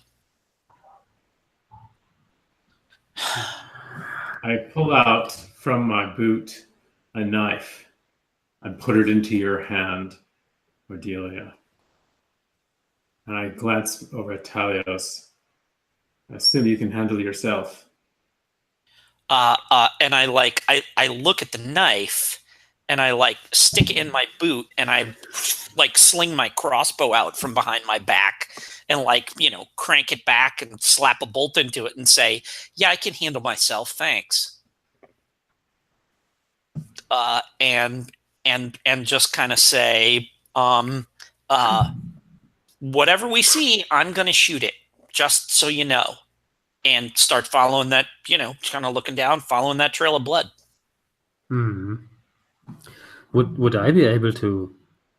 I pull out from my boot a knife and put it into your hand, Cordelia. And I glance over at Talios. I assume you can handle yourself. And I look at the knife and I stick it in my boot and I sling my crossbow out from behind my back and crank it back and slap a bolt into it and say, yeah, I can handle myself. Thanks. And just kind of say, whatever we see, I'm going to shoot it, just so you know. And start following that, kind of looking down, following that trail of blood. Would I be able to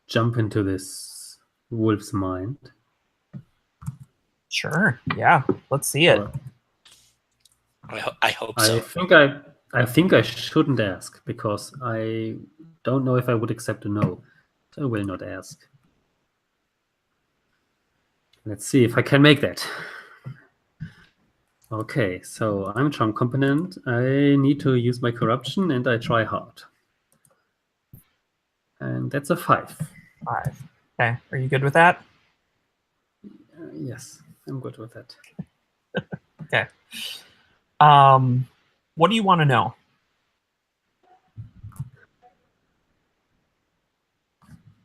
jump into this wolf's mind? Sure. Yeah. Let's see it. I hope so. I think I shouldn't ask because I don't know if I would accept a no. So I will not ask. Let's see if I can make that. Okay, so I'm a charm component. I need to use my corruption and I try hard. And that's a 5. 5. Okay. Are you good with that? Yes, I'm good with that. Okay. What do you want to know?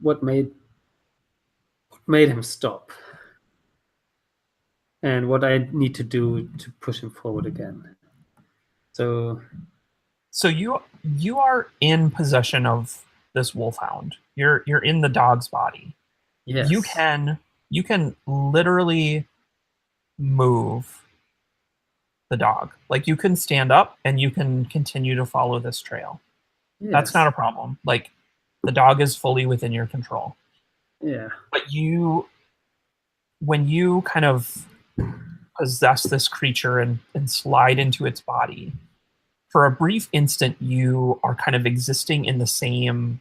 What made him stop? And what I need to do to push him forward again. So you are in possession of this wolfhound. You're in the dog's body. yes. You can literally move the dog. You can stand up and you can continue to follow this trail. Yes. That's not a problem. The dog is fully within your control. Yeah. But when you kind of possess this creature and slide into its body, for a brief instant you are kind of existing in the same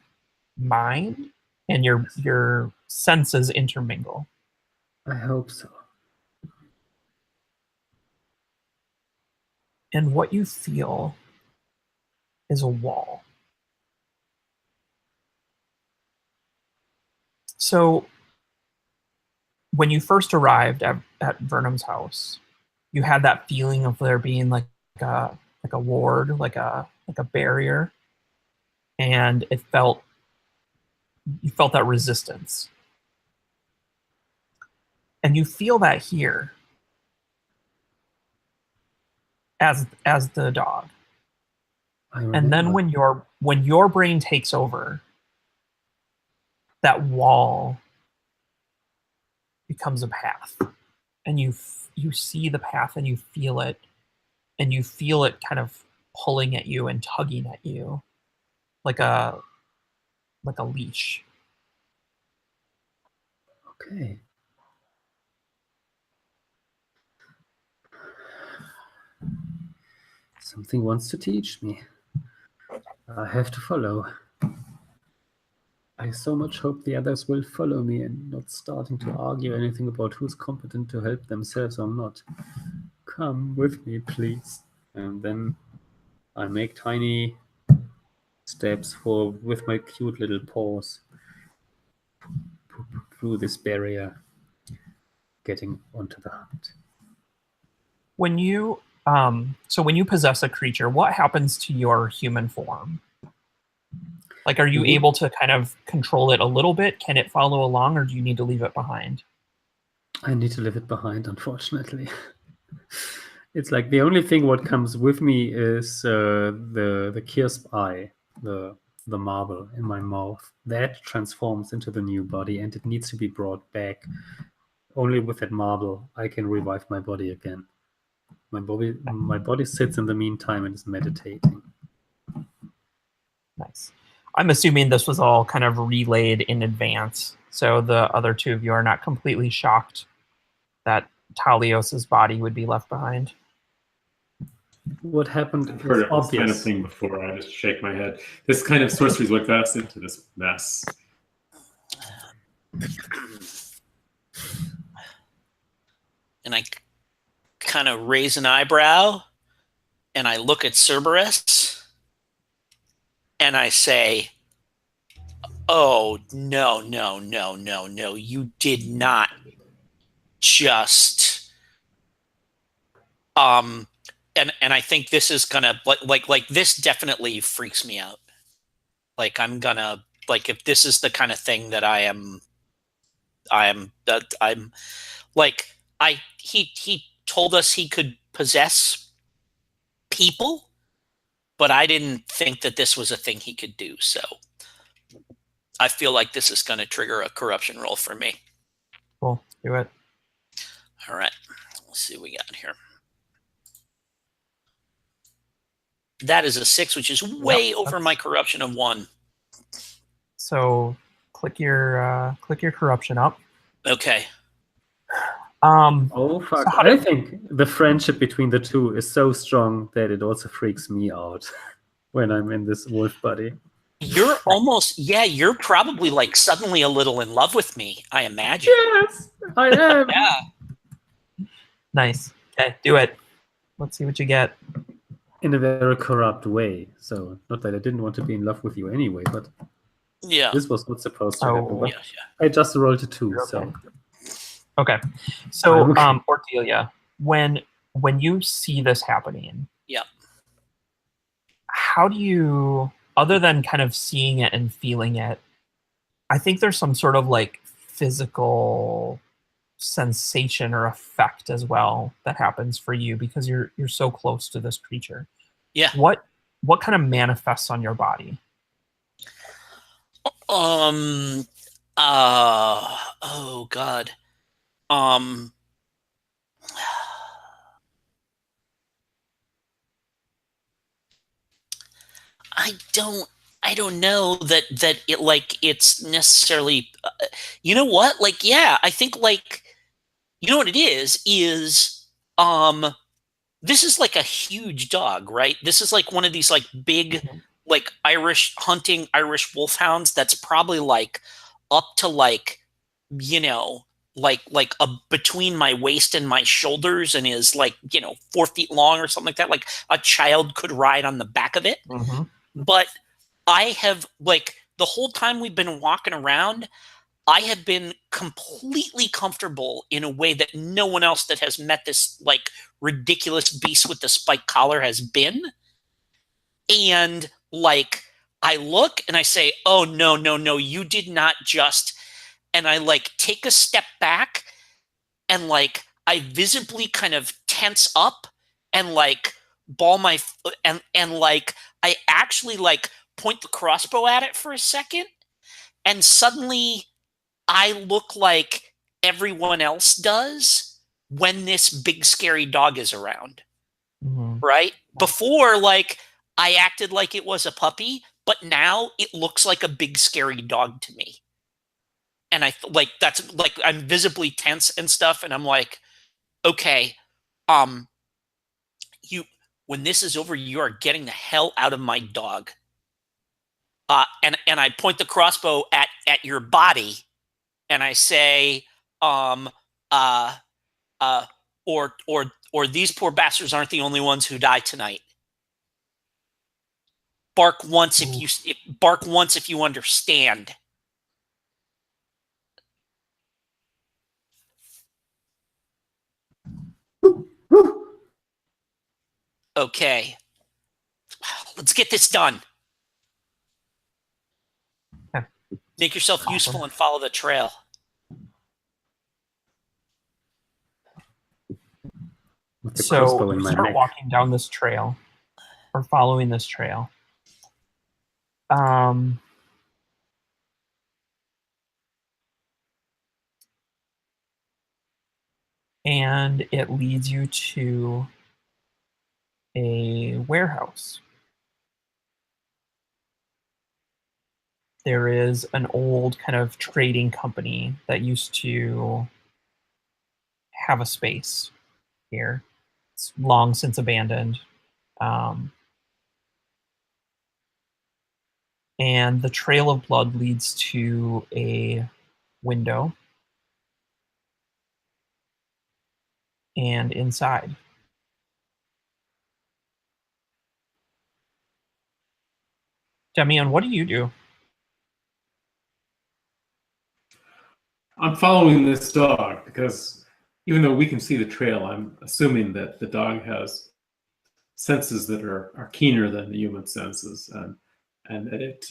mind and your senses intermingle. I hope so. And what you feel is a wall. So when you first arrived at Vernum's house, you had that feeling of there being like a ward, like a barrier, and you felt that resistance. And you feel that here as the dog. And then when your brain takes over, that wall becomes a path, and you see the path and you feel it kind of pulling at you and tugging at you like a leash. Okay. Something wants to teach me. I have to follow. I so much hope the others will follow me and not starting to argue anything about who's competent to help themselves or not. Come with me, please. And then I make tiny steps with my cute little paws. through this barrier, getting onto the hunt. When you when you possess a creature, what happens to your human form? Like, are you able to kind of control it a little bit? Can it follow along, or do you need to leave it behind? I need to leave it behind, unfortunately. It's like the only thing what comes with me is the Kirsp eye, the marble in my mouth. That transforms into the new body, and it needs to be brought back. Only with that marble, I can revive my body again. My body sits in the meantime and is meditating. Nice. I'm assuming this was all kind of relayed in advance, so the other two of you are not completely shocked that Talios's body would be left behind. What happened I've heard is of this obvious. kind of thing before. I just shake my head. This kind of sorcery is what got us into this mess. And I kind of raise an eyebrow, and I look at Cerberus, and I say, "Oh, no, no, no, no, no. You did not just..." And I think this is gonna like this definitely freaks me out. Like, I'm gonna, like, if this is the kind of thing that I'm like, he told us he could possess people, but I didn't think that this was a thing he could do. So I feel like this is going to trigger a corruption roll for me. Cool. Do it. All right. Let's see what we got here. That is a 6, which is way over my corruption of 1. So click your corruption up. Okay. Oh fuck! So I think the friendship between the two is so strong that it also freaks me out when I'm in this wolf body. You're almost, you're probably like suddenly a little in love with me, I imagine. Yes, I am. Yeah. Nice. Okay, do it. Let's see what you get. In a very corrupt way. So not that I didn't want to be in love with you anyway, but Yeah. this was not supposed to happen. But Yeah. I just rolled a 2, Okay. so Okay. So, okay. Ordelia, when you see this happening, Yeah. how do you, other than kind of seeing it and feeling it, I think there's some sort of like physical sensation or effect as well that happens for you because you're so close to this creature. Yeah. What kind of manifests on your body? Oh God. I don't know that it, like, it's necessarily, you know what? Like, yeah, I think, like, you know what it is, this is like a huge dog, right? This is like one of these like big, like Irish wolfhounds that's probably like up to like, you know, like a between my waist and my shoulders, and is like, you know, 4 feet long or something like that. Like a child could ride on the back of it. Mm-hmm. But I have, like, the whole time we've been walking around, I have been completely comfortable in a way that no one else that has met this like ridiculous beast with the spiked collar has been. And like, I look and I say, "Oh, no, no, no, you did not just," and I like take a step back, and like I visibly kind of tense up and like ball my and like I actually like point the crossbow at it for a second, and suddenly I look like everyone else does when this big scary dog is around. Mm-hmm. Right? Before, like, I acted like it was a puppy, but now it looks like a big scary dog to me. And I like, that's like, I'm visibly tense and stuff, and I'm like, okay, when this is over, you are getting the hell out of my dog. And I point the crossbow at your body, and I say, or these poor bastards aren't the only ones who die tonight. Bark once if you understand. Okay. Let's get this done. Okay. Make yourself Awesome. useful and follow the trail. With the So crossbow you in my start neck. walking down this trail, or following this trail. And it leads you to a warehouse. There is an old kind of trading company that used to have a space here. It's long since abandoned. And the trail of blood leads to a window. And inside. Demian, what do you do? I'm following this dog because even though we can see the trail, I'm assuming that the dog has senses that are keener than the human senses, and that it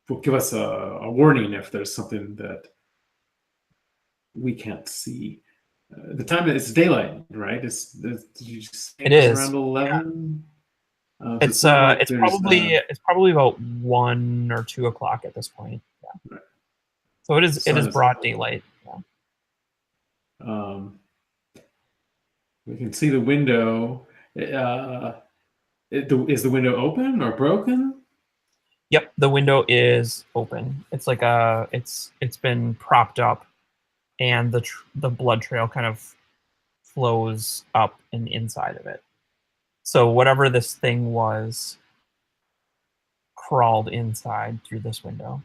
will give us a warning if there's something that we can't see. The time is daylight, right? Did you just say It is around 11? It's not like it's there's, probably about 1 or 2 o'clock at this point. Yeah. Right. So it Sun is is- broad daylight. Yeah. We can see the window. Is the window open or broken? Yep, the window is open. It's like it's been propped up, and the blood trail kind of flows up and inside of it. So whatever this thing was crawled inside through this window.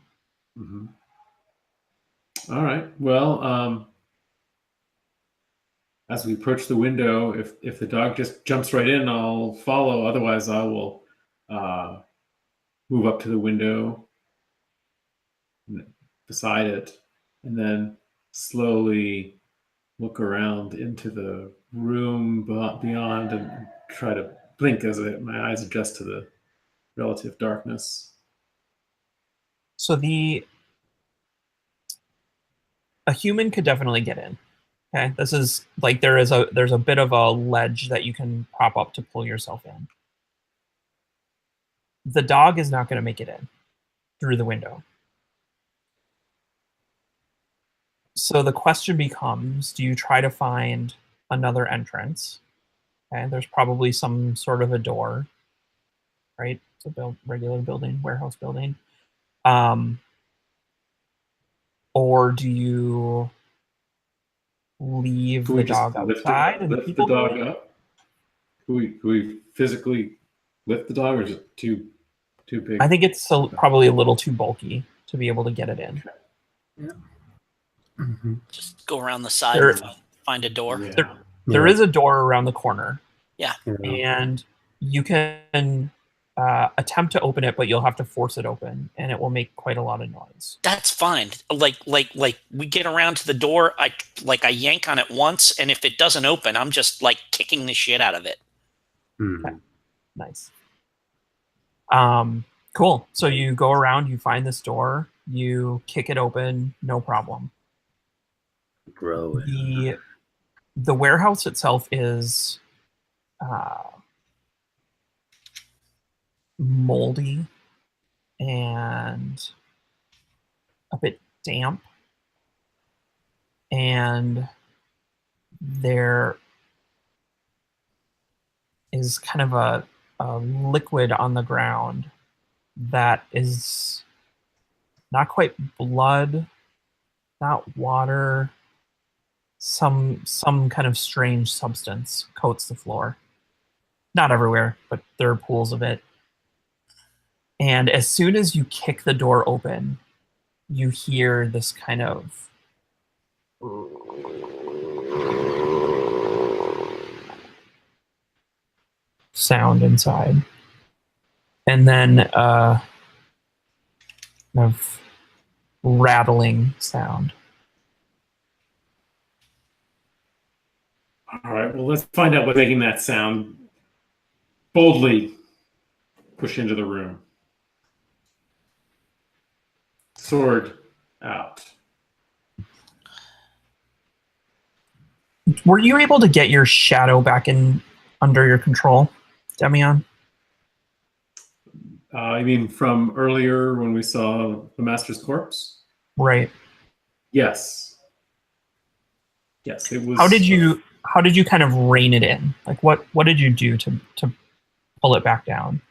Mm-hmm. All right. Well, as we approach the window, if the dog just jumps right in, I'll follow. Otherwise, I will move up to the window beside it, and then slowly look around into the room beyond and try to blink as my eyes adjust to the relative darkness. So a human could definitely get in. Okay, this is like there's a bit of a ledge that you can prop up to pull yourself in. The dog is not going to make it in through the window. So the question becomes, do you try to find another entrance? Okay, there's probably some sort of a door, right? It's a regular building, warehouse building. Or do you leave the dog outside and lift the dog up? Can we physically lift the dog, or is it too big? I think it's probably a little too bulky to be able to get it in. Yeah. Mm-hmm. Just go around the side and find a door. Yeah. There is a door around the corner. Yeah. And you can attempt to open it, but you'll have to force it open, and it will make quite a lot of noise. That's fine. Like we get around to the door, I yank on it once, and if it doesn't open, I'm just like kicking the shit out of it. Okay. Nice. Cool. So you go around, you find this door, you kick it open, no problem. Grow. The warehouse itself is moldy and a bit damp, and there is kind of a liquid on the ground that is not quite blood, not water. Some kind of strange substance coats the floor. Not everywhere, but there are pools of it. And as soon as you kick the door open, you hear this kind of sound inside. And then kind of rattling sound. All right, well, let's find out what's making that sound. Boldly push into the room. Sword out. Were you able to get your shadow back in under your control, Demian? I mean, from earlier when we saw the Master's corpse? Right. Yes. Yes, it was. How did you kind of rein it in? Like what did you do to pull it back down?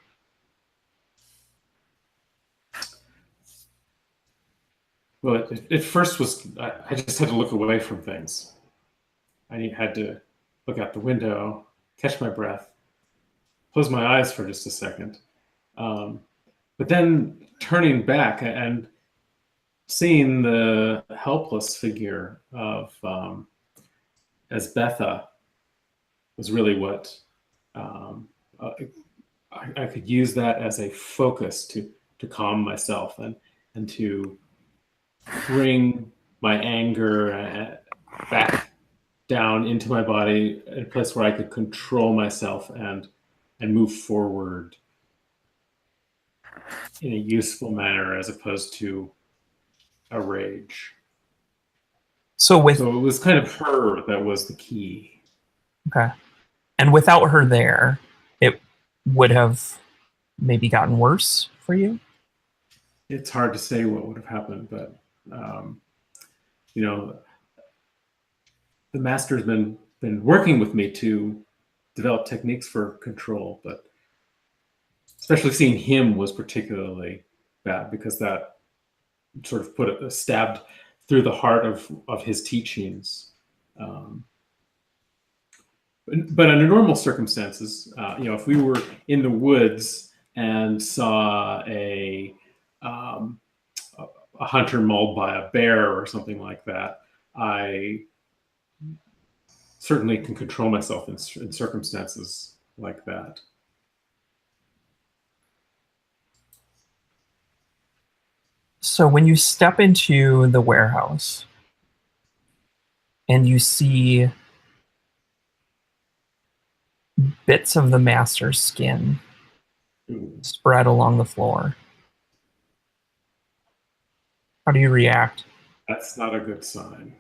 Well, it first was I just had to look away from things. I had to look out the window, catch my breath, close my eyes for just a second. But then turning back and seeing the helpless figure of Esbetha was really what I could use that as a focus to calm myself and to bring my anger back down into my body, in a place where I could control myself and move forward in a useful manner as opposed to a rage. So it was kind of her that was the key. Okay. And without her there, it would have maybe gotten worse for you? It's hard to say what would have happened, but you know, the Master's been working with me to develop techniques for control, but especially seeing him was particularly bad because that sort of stabbed through the heart of his teachings. But under normal circumstances, if we were in the woods and saw a hunter mauled by a bear or something like that, I certainly can control myself in circumstances like that. So when you step into the warehouse and you see bits of the Master's skin spread along the floor, how do you react? That's not a good sign.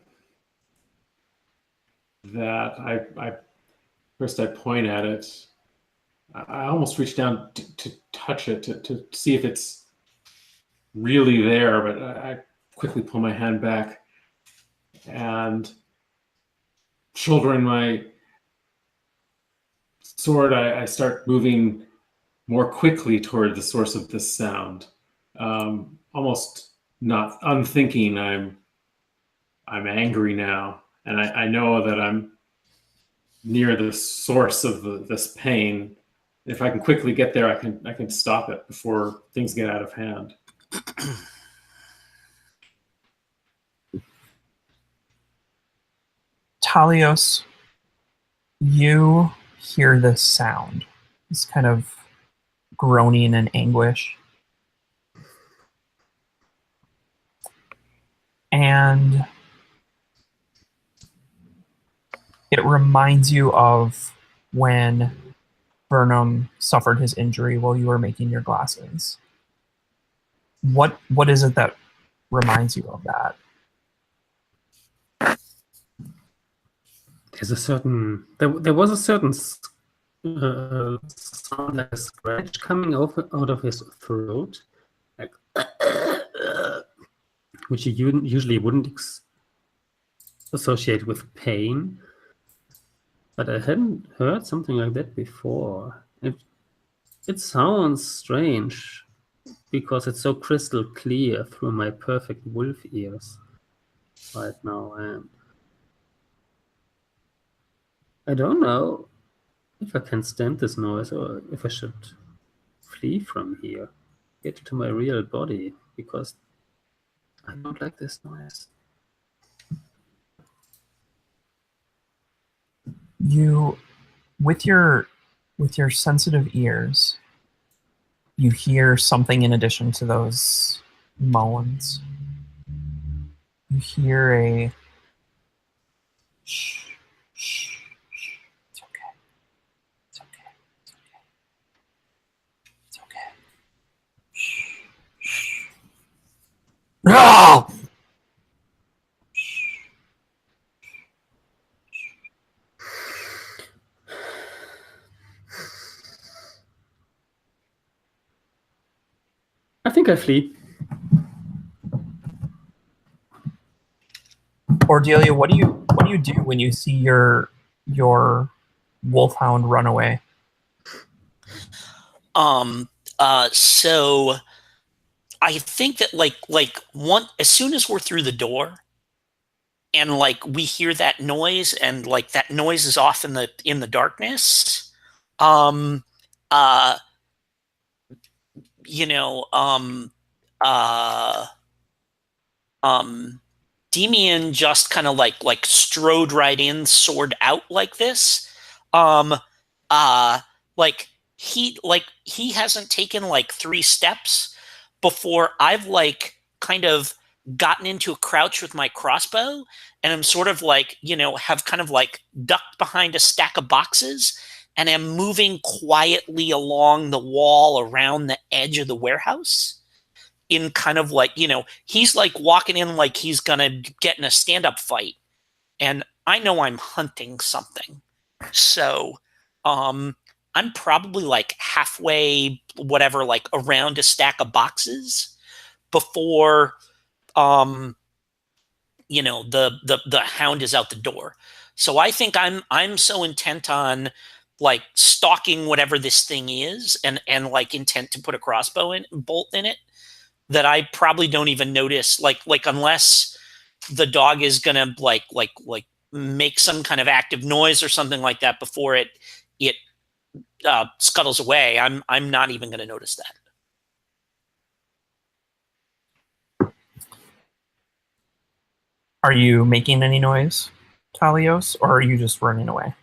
That I first I point at it. I almost reach down to touch it to see if it's really there, but I quickly pull my hand back and, shouldering my sword, I start moving more quickly toward the source of this sound. Almost not unthinking, I'm angry now, and I know that I'm near the source of this pain. If I can quickly get there, I can stop it before things get out of hand. Talios, you hear this sound, this kind of groaning and anguish. And it reminds you of when Burnham suffered his injury while you were making your glasses. What is it that reminds you of that? There was a certain sound like a scratch coming out of his throat, like which you usually wouldn't associate with pain. But I hadn't heard something like that before. It sounds strange because it's so crystal clear through my perfect wolf ears right now, and I don't know if I can stand this noise or if I should flee from here, get to my real body, because I don't like this noise. You, with your sensitive ears, you hear something in addition to those moans. You hear a shh, shh, shh. Ah! I think I flee. Cordelia, what do you do when you see your wolfhound run away? So I think that as soon as we're through the door and like we hear that noise and like that noise is off in the darkness, um uh you know uh Demian just kind of like strode right in, sword out like this. Um uh he hasn't taken like 3 steps before I've like kind of gotten into a crouch with my crossbow and I'm sort of like, have kind of like ducked behind a stack of boxes and am moving quietly along the wall around the edge of the warehouse in kind of like, he's like walking in like he's gonna get in a stand-up fight. And I know I'm hunting something. So I'm probably like halfway, whatever, like around a stack of boxes before the hound is out the door. So I think I'm so intent on like stalking whatever this thing is and like intent to put a crossbow bolt in it that I probably don't even notice like unless the dog is gonna like make some kind of active noise or something like that before it scuttles away. I'm not even gonna notice that. Are you making any noise, Talios, or are you just running away?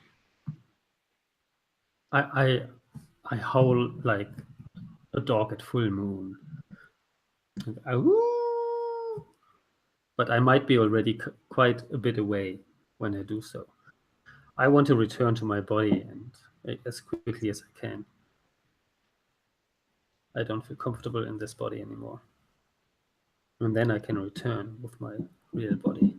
I howl like a dog at full moon. But I might be already quite a bit away when I do so. I want to return to my body and as quickly as I can. I don't feel comfortable in this body anymore. And then I can return with my real body.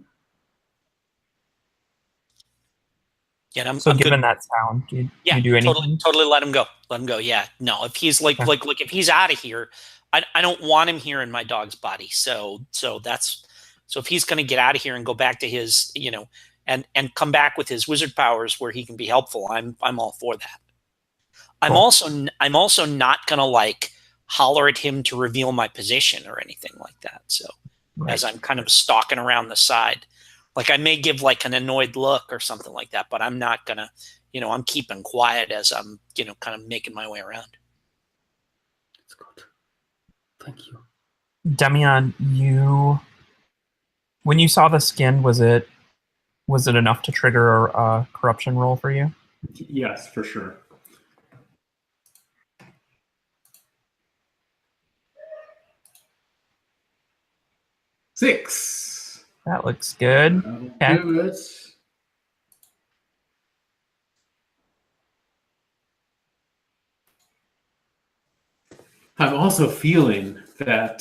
Yeah, I'm given good. that sound, do you do anything? Totally let him go. Let him go. Yeah. No, if he's like if he's out of here, I don't want him here in my dog's body. So if he's going to get out of here and go back to his, and come back with his wizard powers where he can be helpful, I'm all for that. Cool. I'm also not going to like holler at him to reveal my position or anything like that. So right. As I'm kind of stalking around the side, like I may give like an annoyed look or something like that, but I'm not gonna, I'm keeping quiet as I'm, kind of making my way around. That's good. Thank you. Demian, when you saw the skin, was it enough to trigger a corruption roll for you? Yes, for sure. Six. That looks good. Okay. Do it. I'm also feeling that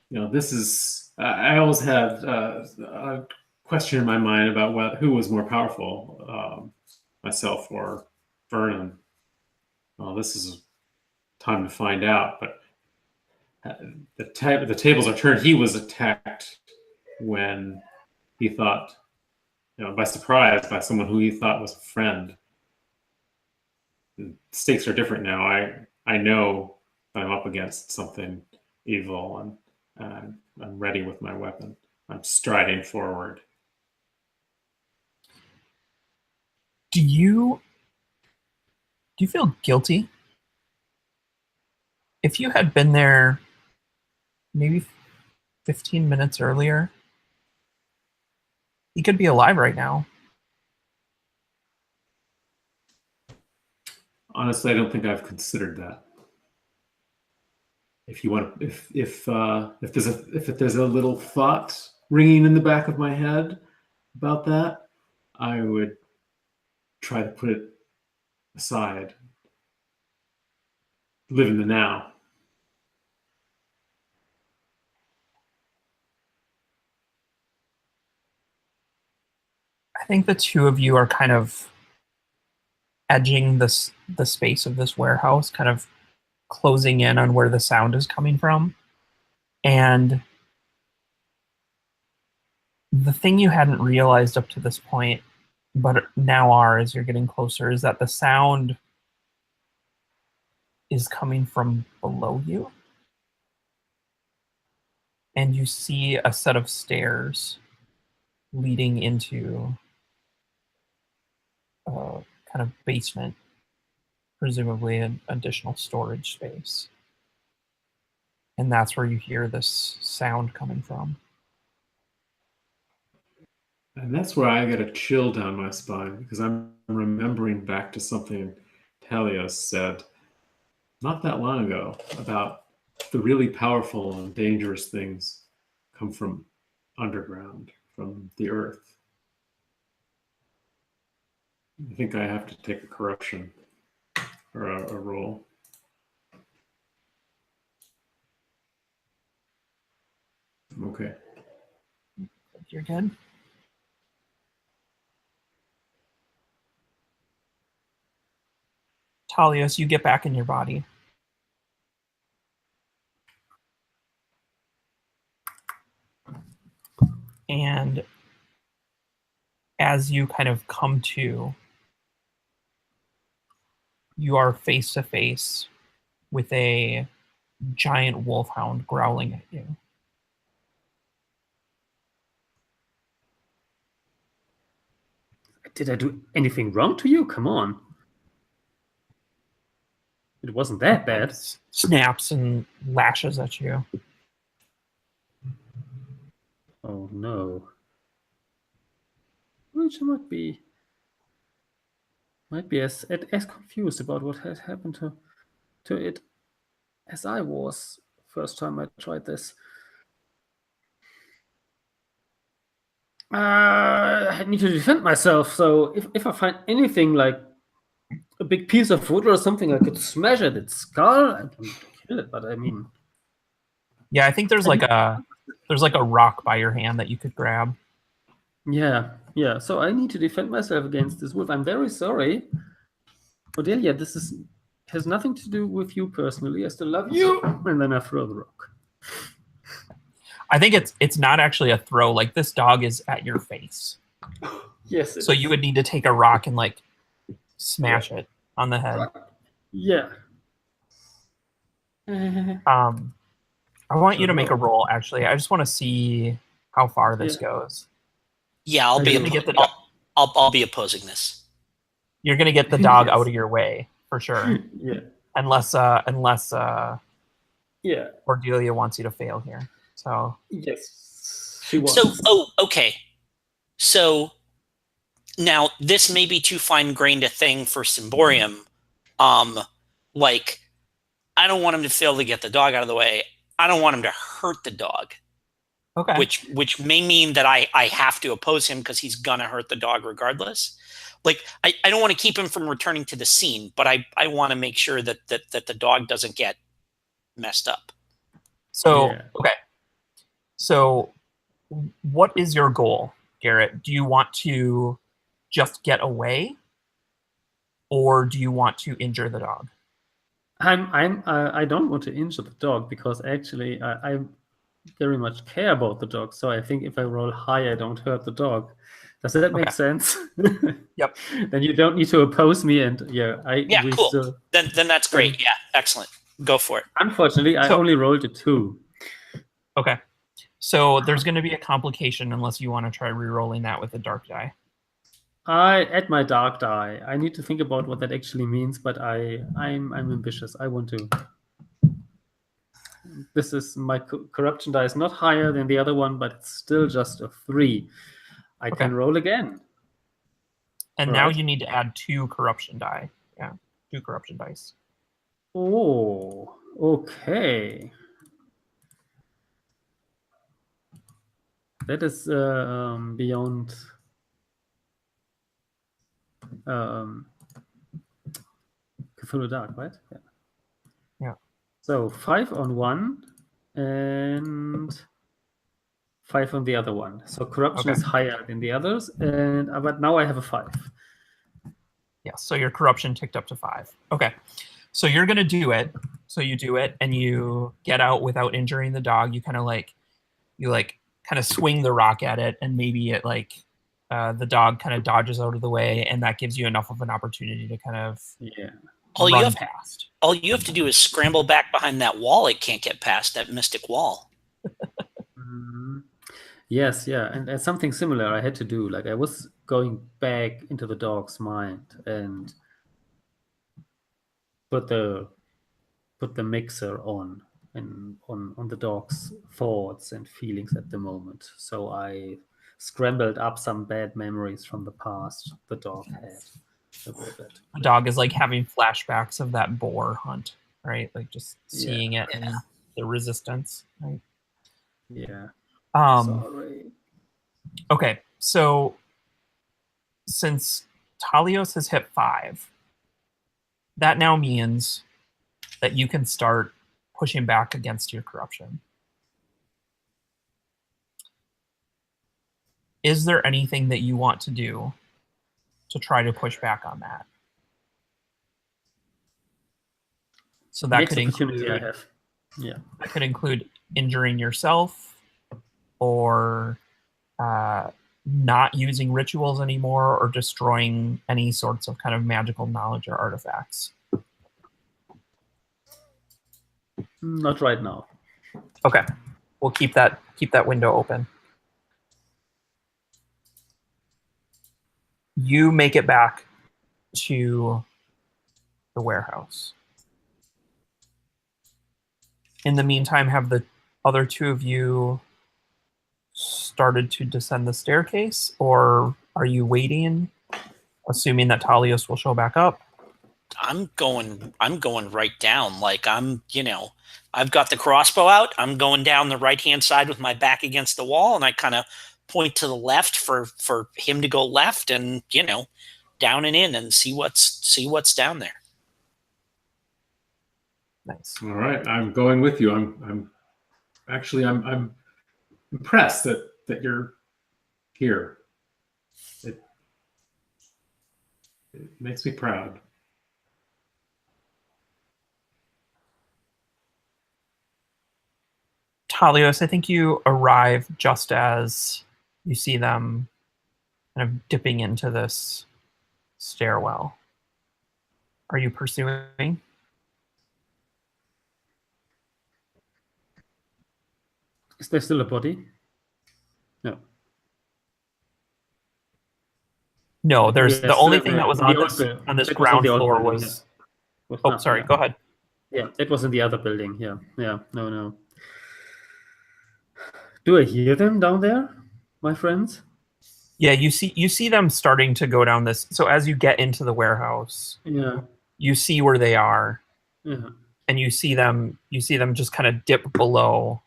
this is. I always had a question in my mind about who was more powerful, myself or Vernon. Well, this is time to find out. But the tables are turned. He was attacked when he thought, by surprise, by someone who he thought was a friend. The stakes are different now. I know I'm up against something evil, and I'm ready with my weapon. I'm striding forward. Do you feel guilty? If you had been there maybe 15 minutes earlier, he could be alive right now. Honestly, I don't think I've considered that. If you want, if there's a little thought ringing in the back of my head about that, I would try to put it aside. Live in the now. I think the two of you are kind of edging the space of this warehouse, kind of closing in on where the sound is coming from. And the thing you hadn't realized up to this point, but now are as you're getting closer, is that the sound is coming from below you. And you see a set of stairs leading into a kind of basement, presumably an additional storage space. And that's where you hear this sound coming from. And that's where I get a chill down my spine, because I'm remembering back to something Talia said not that long ago about the really powerful and dangerous things come from underground, from the earth. I think I have to take a corruption or a roll. Okay. You're good. Talios, you get back in your body. And as you kind of come to, you are face to face with a giant wolfhound growling at you. Did I do anything wrong to you? Come on. It wasn't that bad. Snaps and lashes at you. Oh no. Which might be as confused about what had happened to it as I was first time I tried this. I need to defend myself, so if I find anything like a big piece of wood or something, I could smash at its skull and kill it, but I mean... Yeah, I think there's like a rock by your hand that you could grab. Yeah, so I need to defend myself against this wolf. I'm very sorry. Cordelia, this has nothing to do with you personally. I still love you. And then I throw the rock. I think it's not actually a throw. Like, this dog is at your face. Yes. So you would need to take a rock and like smash it on the head. Yeah. I want you to make a roll. Actually, I just want to see how far this goes. Yeah, I'll be opposing this. You're gonna get the dog out of your way for sure. Yeah. Unless Cordelia wants you to fail here. So yes, she wants. So okay. So now this may be too fine-grained a thing for Symbaroum. Like, I don't want him to fail to get the dog out of the way. I don't want him to hurt the dog. Okay. Which may mean that I have to oppose him because he's gonna hurt the dog regardless. Like, I don't want to keep him from returning to the scene, but I want to make sure that the dog doesn't get messed up. So okay. So what is your goal, Gerrit? Do you want to just get away, or do you want to injure the dog? I don't want to injure the dog because actually I very much care about the dog. So I think if I roll high, I don't hurt the dog. Does that make sense? Yep. Then you don't need to oppose me, and cool. Still, then that's great. Yeah, excellent. Go for it. Unfortunately, I only rolled a 2. Okay. So there's going to be a complication unless you want to try re-rolling that with a dark die. I add my dark die. I need to think about what that actually means, but I'm ambitious. I want to. This is my corruption die is not higher than the other one, but it's still just a 3. I can roll again. And now you need to add 2 corruption die. Yeah, 2 corruption dice. Oh, okay. That is beyond Cthulhu Dark, right? Yeah. So 5 on 1 and 5 on the other one. So corruption Okay. is higher than the others, and but now I have a 5. Yeah, so your corruption ticked up to 5. Okay. So you're going to do it. So you do it, and you get out without injuring the dog. You kind of swing the rock at it, and maybe it the dog kind of dodges out of the way, and that gives you enough of an opportunity to kind of run past. All you have to do is scramble back behind that wall. It can't get past that mystic wall. Yes, yeah, and something similar I had to do. Like I was going back into the dog's mind and put the mixer on and on the dog's thoughts and feelings at the moment. So I scrambled up some bad memories from the past the dog had about it. The dog is like having flashbacks of that boar hunt, right? Like just seeing it and the resistance, right? Yeah. Sorry. Okay, so since Talios has hit 5, that now means that you can start pushing back against your corruption. Is there anything that you want to do to try to push back on that? So that could include, that could include injuring yourself, or not using rituals anymore, or destroying any sorts of kind of magical knowledge or artifacts. Not right now. Okay, we'll keep that window open. You make it back to the warehouse. In the meantime, have the other two of you started to descend the staircase, or are you waiting, assuming that Talios will show back up? I'm going right down. Like I've got the crossbow out. I'm going down the right-hand side with my back against the wall, and I kind of point to the left for him to go left, and down and in and see what's down there. Nice. All right, I'm going with you. I'm impressed that you're here. It makes me proud. Talios, I think you arrive just as you see them kind of dipping into this stairwell. Are you pursuing? Is there still a body? No. No, there's the only thing that was on this ground floor was. Oh, sorry. Go ahead. Yeah, it was in the other building. Yeah. No. Do I hear them down there, my friends? Yeah, you see them starting to go down this. So as you get into the warehouse, you see where they are, and you see them just kind of dip below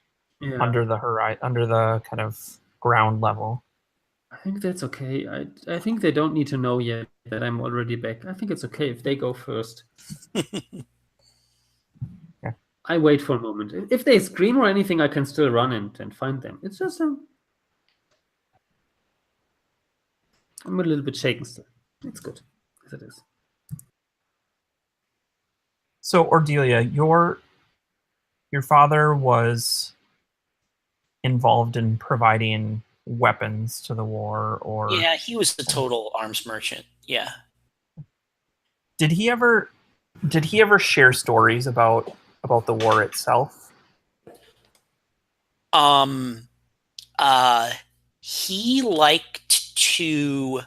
under the horizon, under the kind of ground level. I think that's okay. I think they don't need to know yet that I'm already back. I think it's okay if they go first. I wait for a moment. If they scream or anything, I can still run and find them. It's just I'm a little bit shaken still. It's good as it is. So, Cordelia, your father was involved in providing weapons to the war, or he was the total arms merchant. Yeah. Did he ever share stories about the war itself? He liked to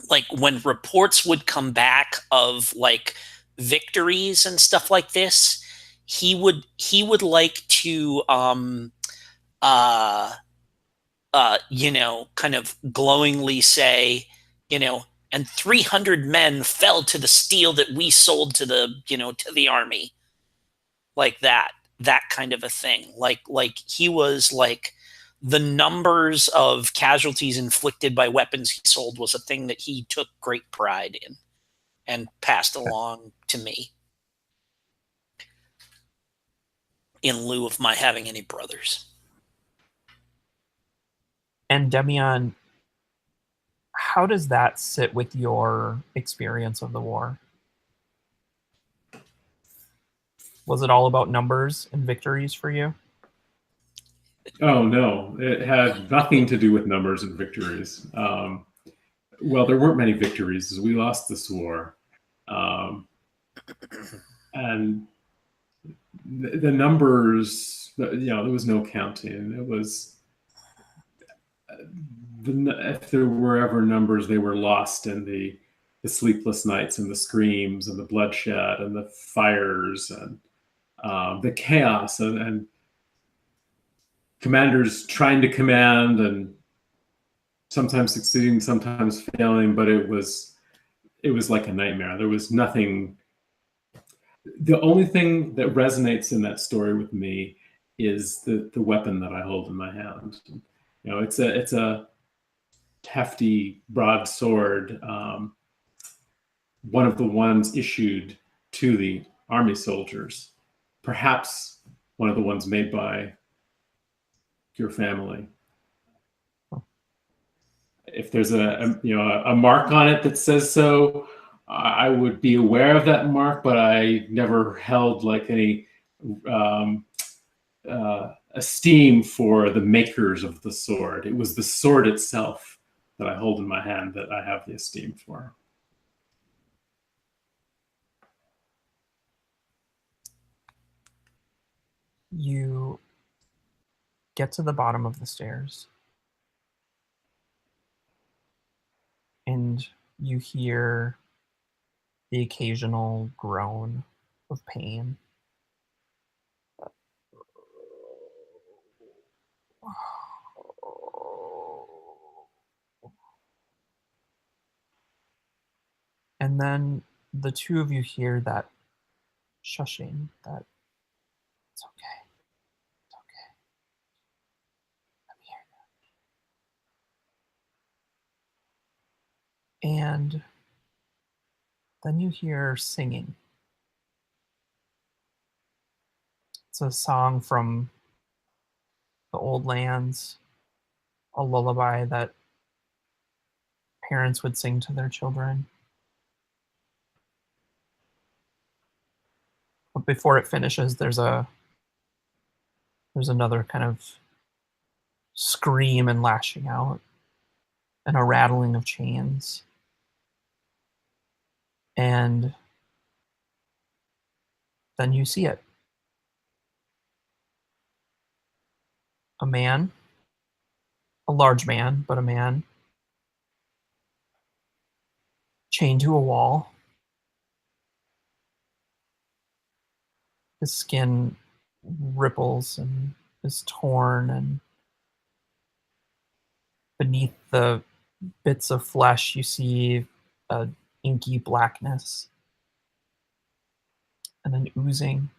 like when reports would come back of like victories and stuff like this, he would like to kind of glowingly say, and 300 men fell to the steel that we sold to the to the army, like that kind of a thing. Like he was like, the numbers of casualties inflicted by weapons he sold was a thing that he took great pride in and passed along to me in lieu of my having any brothers. And Demian, how does that sit with your experience of the war? Was it all about numbers and victories for you? Oh, no. It had nothing to do with numbers and victories. Well, there weren't many victories as we lost this war. And the numbers, there was no counting. It was, if there were ever numbers, they were lost in the sleepless nights and the screams and the bloodshed and the fires and the chaos and commanders trying to command and sometimes succeeding, sometimes failing, but it was like a nightmare. There was nothing. The only thing that resonates in that story with me is the weapon that I hold in my hand. It's a hefty broadsword, one of the ones issued to the army soldiers, perhaps one of the ones made by your family. If there's a mark on it that says so, I would be aware of that mark, but I never held like any esteem for the makers of the sword. It was the sword itself that I hold in my hand that I have the esteem for. You get to the bottom of the stairs and you hear the occasional groan of pain. And then the two of you hear that shushing, that it's okay, it's okay, I'm here. And then you hear singing. It's a song from the old lands, a lullaby that parents would sing to their children. But before it finishes, there's another kind of scream and lashing out and a rattling of chains. And then you see it. A man, a large man, but a man, chained to a wall. His skin ripples and is torn, and beneath the bits of flesh you see a inky blackness and an oozing.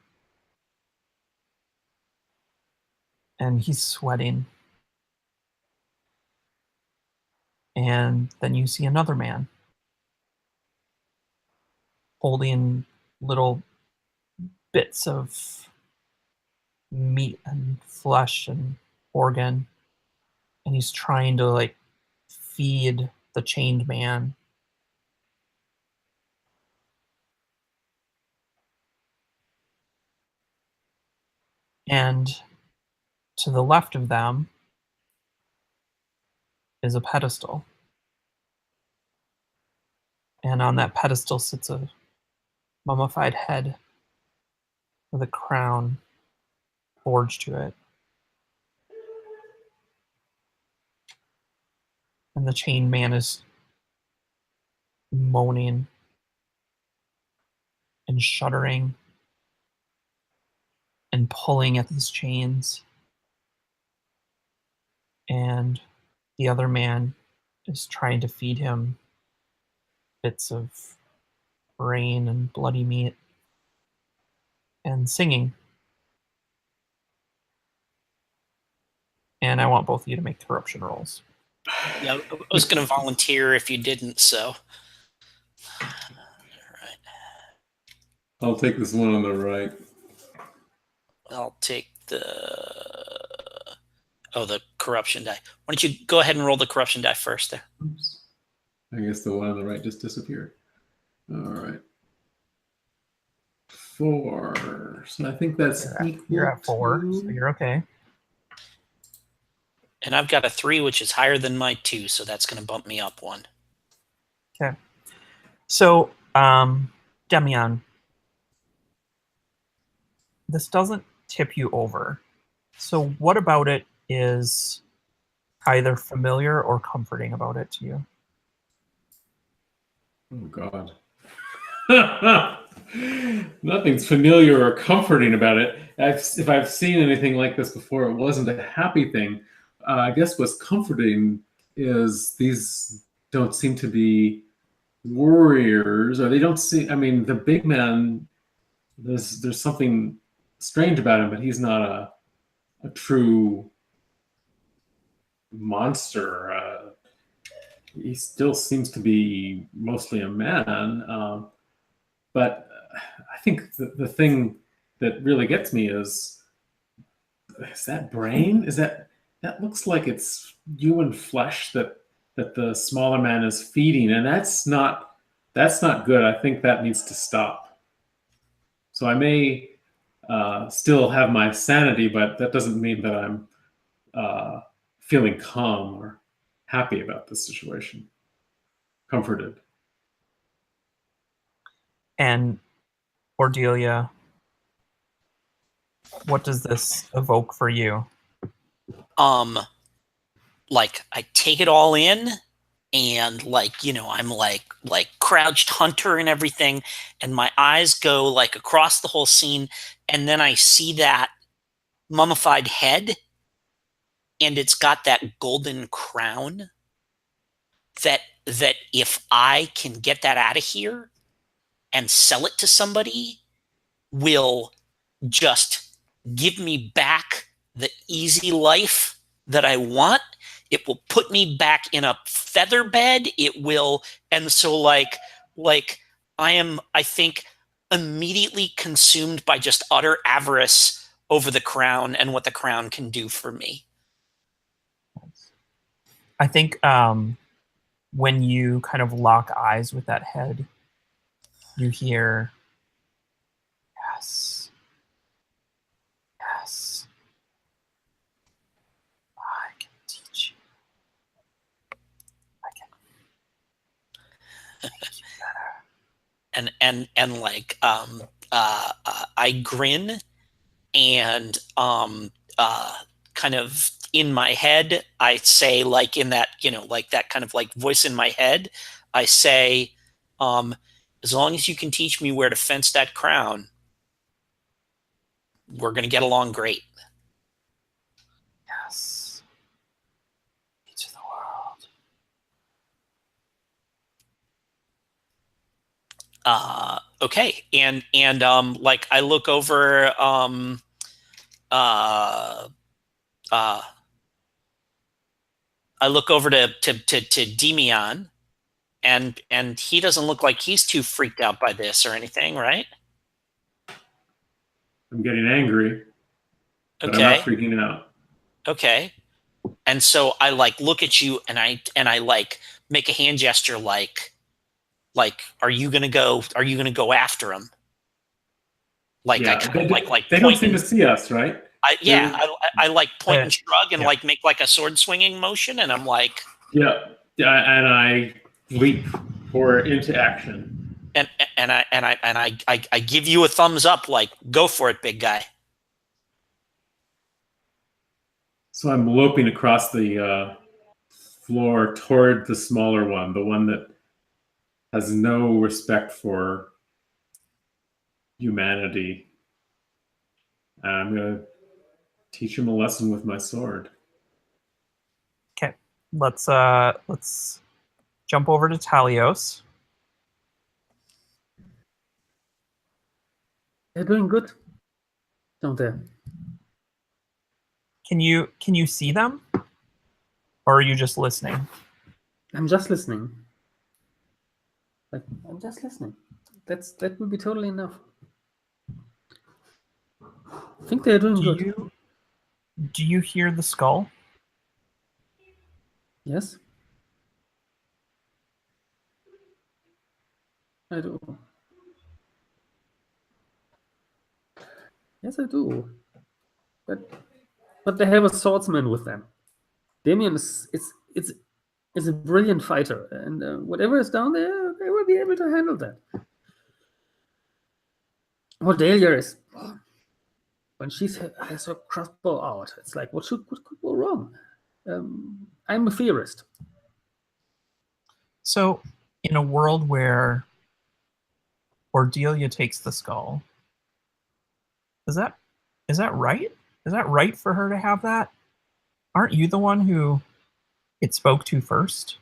And he's sweating. And then you see another man holding little bits of meat and flesh and organ, and he's trying to like feed the chained man. And to the left of them is a pedestal, and on that pedestal sits a mummified head with a crown forged to it. And the chained man is moaning and shuddering and pulling at his chains. And the other man is trying to feed him bits of brain and bloody meat and singing. And I want both of you to make corruption rolls. Yeah, I was going to volunteer if you didn't, so. All right. I'll take this one on the right. I'll take the... Oh, the corruption die. Why don't you go ahead and roll the corruption die first there? Oops. I guess the one on the right just disappeared. All right. 4. So I think that's equal. You're at 4, to... so you're okay. And I've got a 3, which is higher than my 2, so that's going to bump me up 1. Okay. So, Demian, this doesn't tip you over. So what about it is either familiar or comforting about it to you? Oh, God. Nothing's familiar or comforting about it. If I've seen anything like this before, it wasn't a happy thing. I guess what's comforting is these don't seem to be warriors, or they don't seem. I mean, the big man. There's something strange about him, but he's not a true monster. He still seems to be mostly a man. But I think the thing that really gets me is that brain? That looks like it's human flesh that the smaller man is feeding, and that's not good. I think that needs to stop. So I may still have my sanity, but that doesn't mean that I'm feeling calm or happy about this situation. Comforted. And Cordelia, what does this evoke for you? Like I take it all in, and like, you know, I'm like crouched hunter and everything, and my eyes go like across the whole scene, and then I see that mummified head, and it's got that golden crown that if I can get that out of here and sell it to somebody, will just give me back the easy life that I want. It will put me back in a feather bed. It will, and so like I am, I think, immediately consumed by just utter avarice over the crown and what the crown can do for me. I think when you kind of lock eyes with that head, you hear, yes, yes, I can teach you. I can make you better. And like I grin, and kind of in my head I say, like in that, you know, like that kind of like voice in my head, I say, as long as you can teach me where to fence that crown, we're going to get along great. Yes. To the world. Okay. And like I look over, I look over to Demian, and he doesn't look like he's too freaked out by this or anything, right? I'm getting angry, but Okay. I'm not freaking out. Okay. And so I like look at you, and I like make a hand gesture, like are you gonna go after him? Like Yeah, I kind of like they don't seem to see us, right? I like point and shrug and like make like a sword swinging motion, and I'm like, yeah, and I leap into action. and I give you a thumbs up, like go for it, big guy. So I'm loping across the floor toward the smaller one, the one that has no respect for humanity. And I'm gonna teach him a lesson with my sword. Okay, let's jump over to Talios. They're doing good, don't they? Can you see them, or are you just listening? I'm just listening. Like, I'm just listening. That would be totally enough. I think they're doing good. Do you hear the skull? Yes? I do. Yes, I do. But they have a swordsman with them. Damien is a brilliant fighter, and whatever is down there, they will be able to handle that. Well, Dahlia is when she has her crossbow out. It's like what could go wrong? I'm a theorist. So, in a world where Cordelia takes the skull, is that right? Is that right for her to have that? Aren't you the one who it spoke to first?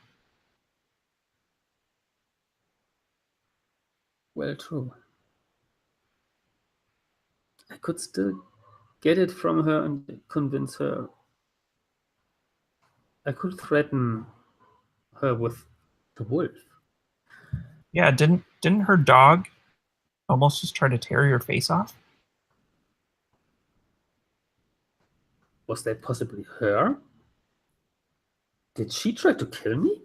Well, true. I could still get it from her and convince her. I could threaten her with the wolf. Yeah, didn't her dog almost just try to tear your face off? Was that possibly her? Did she try to kill me?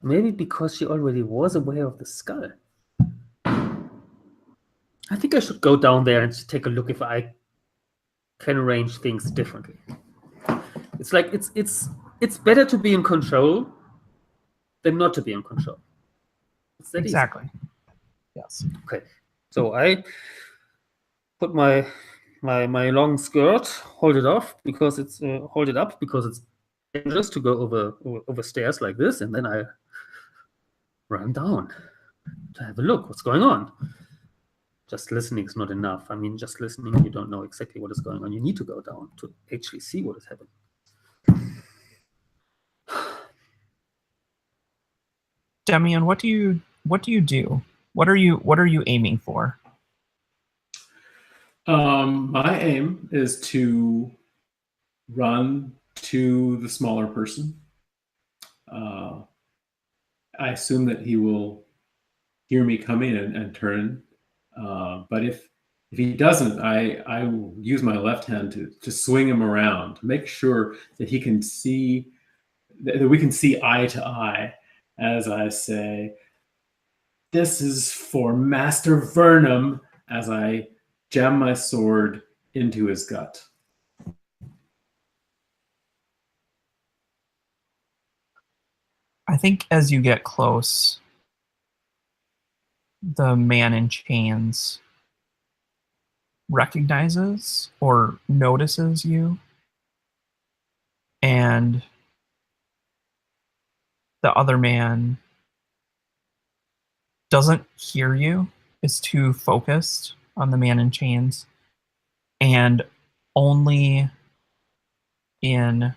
Maybe because she already was aware of the skull. I think I should go down there and take a look if I can arrange things differently. It's like it's better to be in control than not to be in control. It's that Exactly. easy. Yes. Okay. So I put my long skirt, hold it up because it's dangerous to go over stairs like this, and then I run down to have a look. What's going on? Just listening is not enough. I mean, just listening, you don't know exactly what is going on. You need to go down to actually see what is happening. Demian, what do you do? What are you aiming for? My aim is to run to the smaller person. I assume that he will hear me coming and turn. But if he doesn't, I will use my left hand to swing him around to make sure that he can see, that we can see eye to eye as I say, "This is for Master Vernum," as I jam my sword into his gut. I think as you get close, the man in chains recognizes or notices you, and the other man doesn't hear you, is too focused on the man in chains, and only in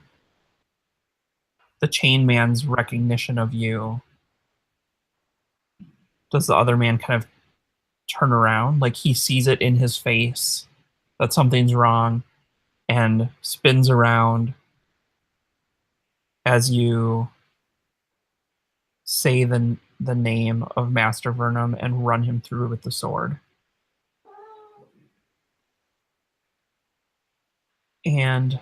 the chain man's recognition of you does the other man kind of turn around. Like he sees it in his face that something's wrong and spins around as you say the name of Master Vernum and run him through with the sword. And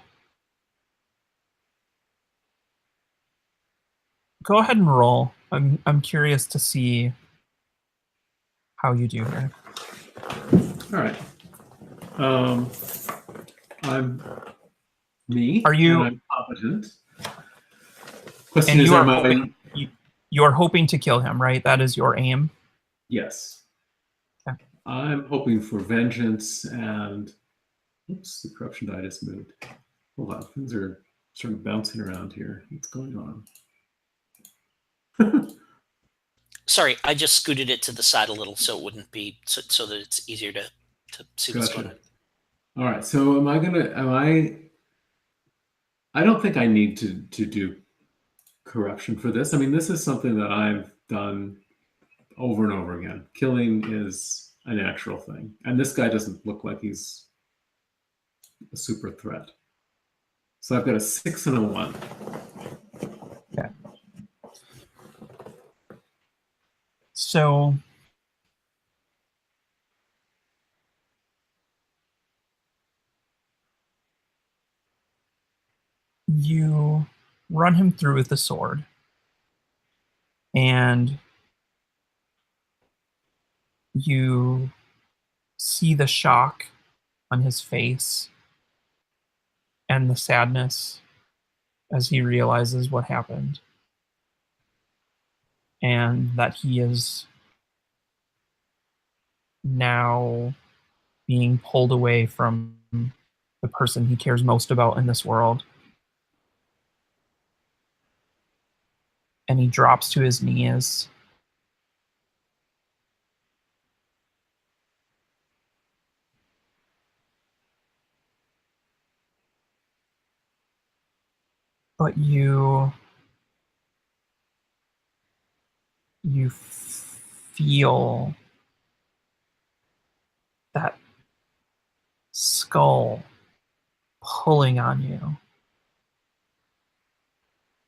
go ahead and roll. I'm curious to see how you do here. All right. I'm me. Are you? And I'm competent. Question And is, you are am I? hoping, you are hoping to kill him, right? That is your aim. Yes. Okay. I'm hoping for vengeance and. Oops, the corruption die just moved. Hold on, things are sort of bouncing around here. What's going on? Sorry, I just scooted it to the side a little so it wouldn't be so that it's easier to see what's going on. All right, so I don't think I need to do corruption for this. I mean, this is something that I've done over and over again. Killing is a natural thing. And this guy doesn't look like he's a super threat. So I've got a 6 and a 1. Okay. So You run him through with the sword, and you see the shock on his face and the sadness as he realizes what happened, and that he is now being pulled away from the person he cares most about in this world. And he drops to his knees. But you feel that skull pulling on you.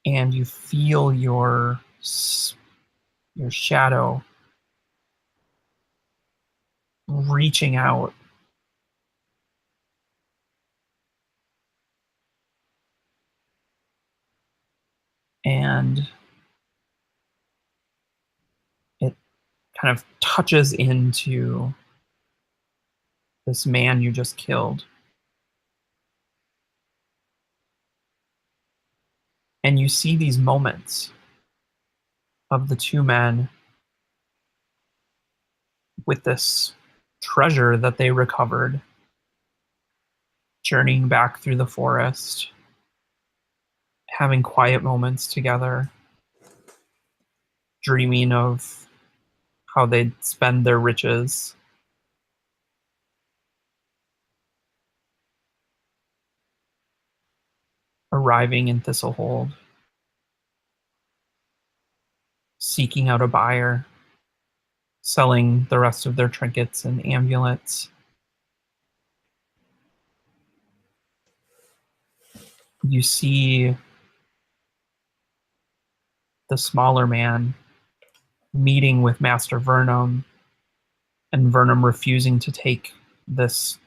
And you feel your shadow reaching out. And it kind of touches into this man you just killed. And you see these moments of the two men with this treasure that they recovered, journeying back through the forest, having quiet moments together, dreaming of how they'd spend their riches. Arriving in Thistle Hold, seeking out a buyer, selling the rest of their trinkets and amulets. You see the smaller man meeting with Master Vernum, and Vernum refusing to take this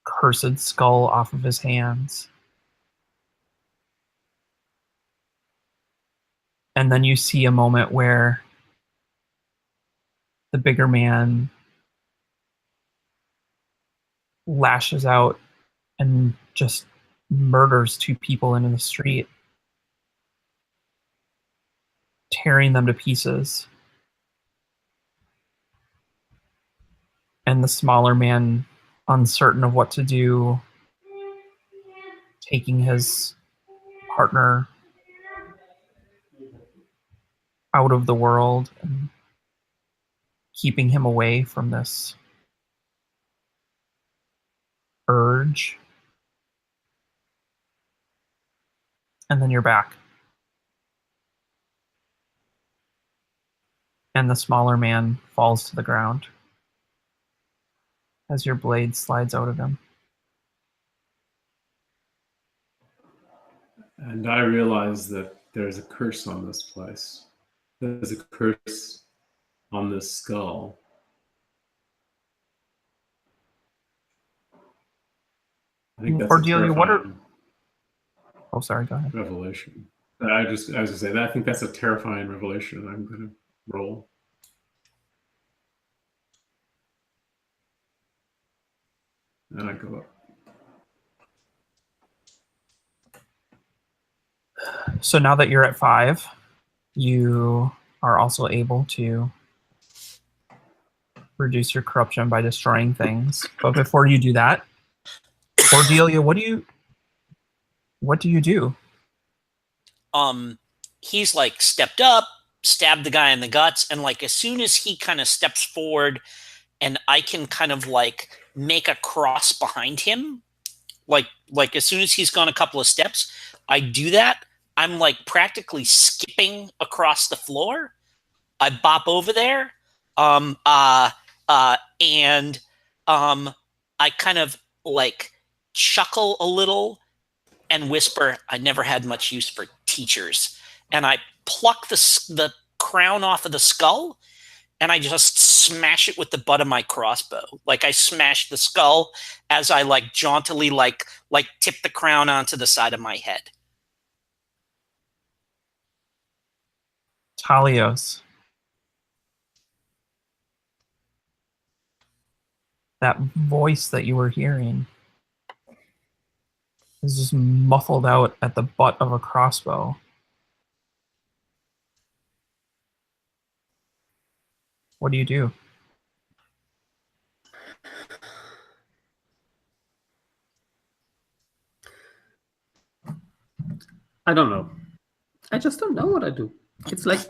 cursed skull off of his hands. And then you see a moment where the bigger man lashes out and just murders two people in the street, tearing them to pieces. And the smaller man, uncertain of what to do, taking his partner out of the world and keeping him away from this urge. And then you're back. And the smaller man falls to the ground as your blade slides out of him. And I realize that there's a curse on this place. There's a curse on this skull. I think that's Cordelia, a terrifying Oh, sorry, go ahead. revelation. I was going to say that I think that's a terrifying revelation. I'm going to roll. And I go up. So now that you're at 5, you are also able to reduce your corruption by destroying things. But before you do that, Cordelia, what do you do? He's like stepped up, stabbed the guy in the guts, and like as soon as he kind of steps forward and I can kind of like make a cross behind him, like as soon as he's gone a couple of steps, I do that. I'm like practically skipping across the floor. I bop over there, and I kind of like chuckle a little and whisper, "I never had much use for teachers." And I pluck the crown off of the skull, and I just smash it with the butt of my crossbow. Like I smash the skull as I like jauntily like tip the crown onto the side of my head. Talios. That voice that you were hearing is just muffled out at the butt of a crossbow. What do you do? I don't know. I just don't know what I do. It's like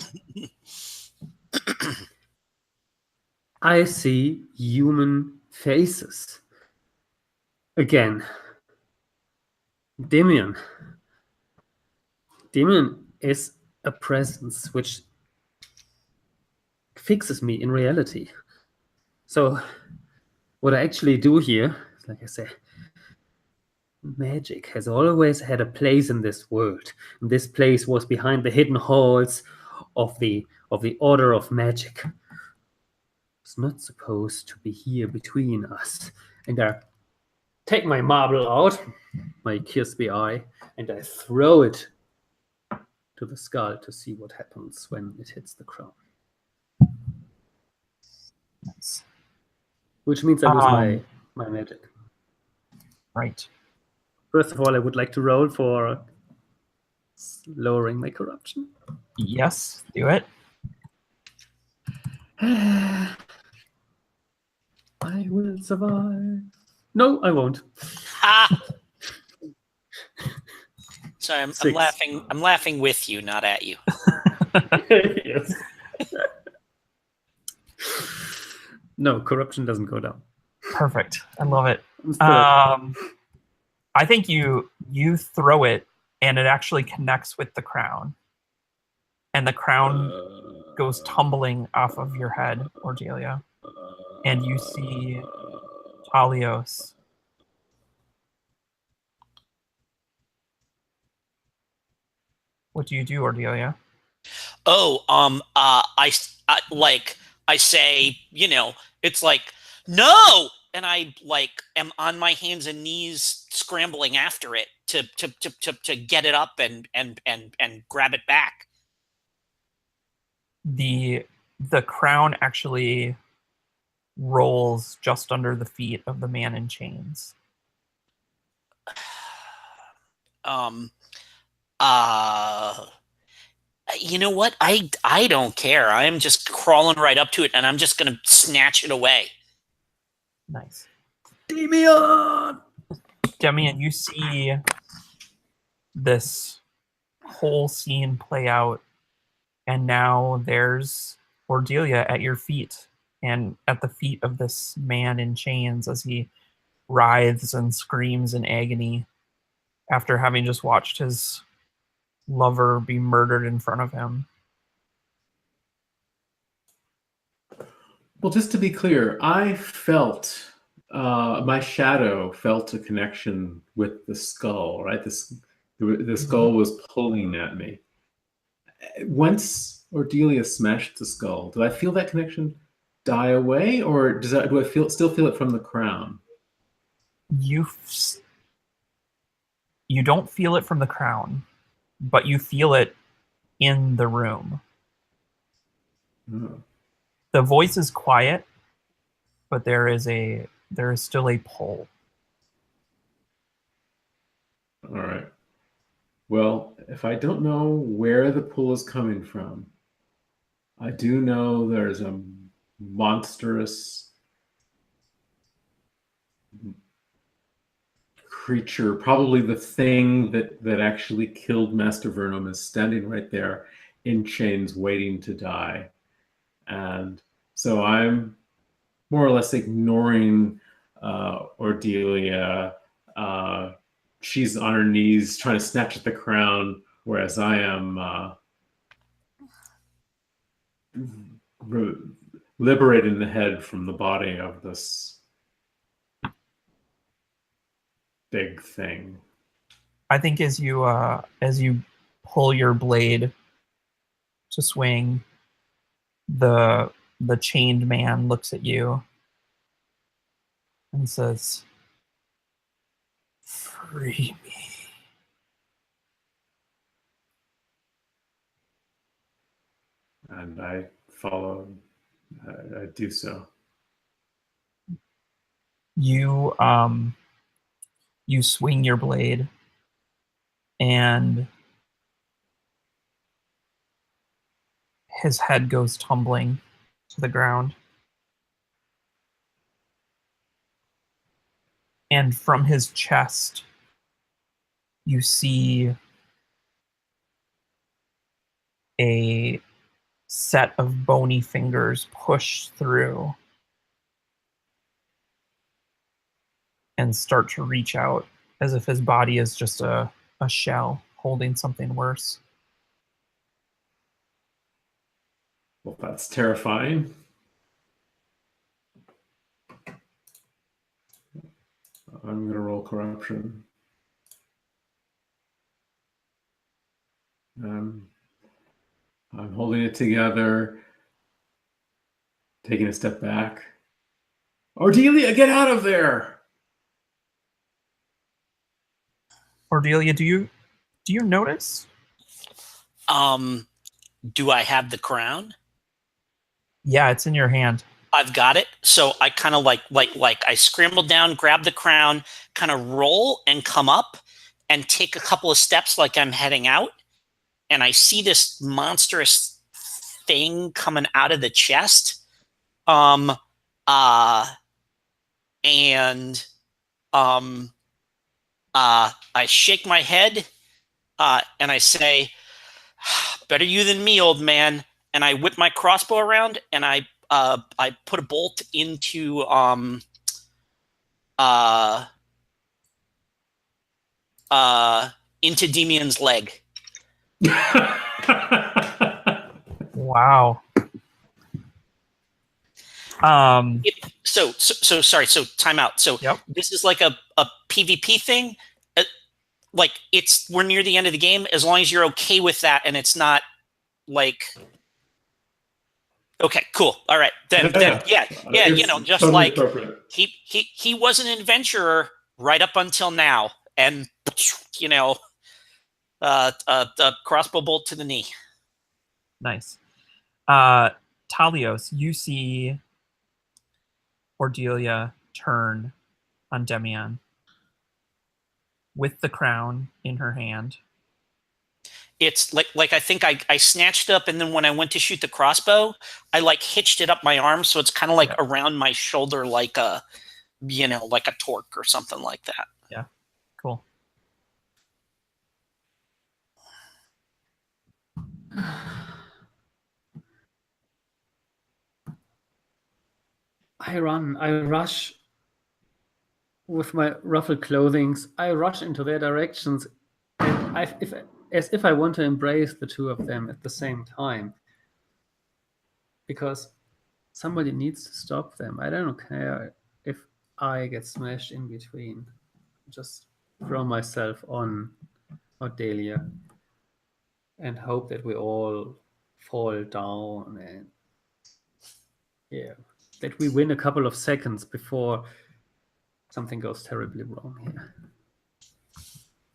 I see human faces. Again. Demian. Demian is a presence which fixes me in reality. So what I actually do here, like I say, magic has always had a place in this world. And this place was behind the hidden halls of the Order of Magic. It's not supposed to be here between us. And I take my marble out, my Kirsby eye, and I throw it to the skull to see what happens when it hits the crown. Nice. Which means I lose my magic. Right. First of all, I would like to roll for lowering my corruption. Yes, do it. I will survive. No, I won't. Ha! Sorry, I'm 6. laughing. I'm laughing with you, not at you. Yes. No, corruption doesn't go down. Perfect. I love it. I'm I think you throw it and it actually connects with the crown. And the crown goes tumbling off of your head, Ordelia. And you see Talios. What do you do, Ordelia? Oh, I say, you know, it's like, no! And I like am on my hands and knees scrambling after it to get it up and grab it back. The crown actually rolls just under the feet of the man in chains. You know what? I don't care. I'm just crawling right up to it and I'm just gonna snatch it away. Nice. Demian! Demian, you see this whole scene play out, and now there's Ordelia at your feet and at the feet of this man in chains as he writhes and screams in agony after having just watched his lover be murdered in front of him. Well, just to be clear, I felt my shadow felt a connection with the skull, right? The skull was pulling at me. Once Ordelia smashed the skull, did I feel that connection die away, or do I still feel it from the crown? You don't feel it from the crown, but you feel it in the room. Oh. The voice is quiet, but there is still a pull. All right. Well, if I don't know where the pull is coming from, I do know there's a monstrous creature, probably the thing that actually killed Master Vernum, is standing right there in chains waiting to die. And so I'm more or less ignoring Ordelia. She's on her knees trying to snatch at the crown, whereas I am liberating the head from the body of this big thing. I think as you pull your blade to swing, the the chained man looks at you and says, "Free me." And I follow. I do so. You you swing your blade, and his head goes tumbling to the ground. And from his chest, you see a set of bony fingers push through and start to reach out as if his body is just a shell holding something worse. Well, that's terrifying. I'm going to roll corruption. I'm holding it together, taking a step back. Ardelia, get out of there! Ardelia, do you notice? Do I have the crown? Yeah, it's in your hand. I've got it. So I kind of like I scramble down, grab the crown, kind of roll and come up and take a couple of steps like I'm heading out. And I see this monstrous thing coming out of the chest. I shake my head and I say, "Better you than me, old man." And I whip my crossbow around and I put a bolt into Demian's leg. Wow. So sorry. So time out. So Yep. This is like a PvP thing. Like we're near the end of the game. As long as you're okay with that, and it's not like. Okay, cool. All right, then yeah. You know, just totally like he was an adventurer right up until now, and you know, the crossbow bolt to the knee. Nice. Talios, you see Cordelia turn on Demian with the crown in her hand. It's like I think I snatched up, and then when I went to shoot the crossbow, I like hitched it up my arm, so it's kind of like around my shoulder, like a torque or something like that. Yeah, cool. I rush with my ruffled clothing. I rush into their directions, and as if I want to embrace the two of them at the same time. Because somebody needs to stop them. I don't care if I get smashed in between. Just throw myself on Ardelia and hope that we all fall down and that we win a couple of seconds before something goes terribly wrong here.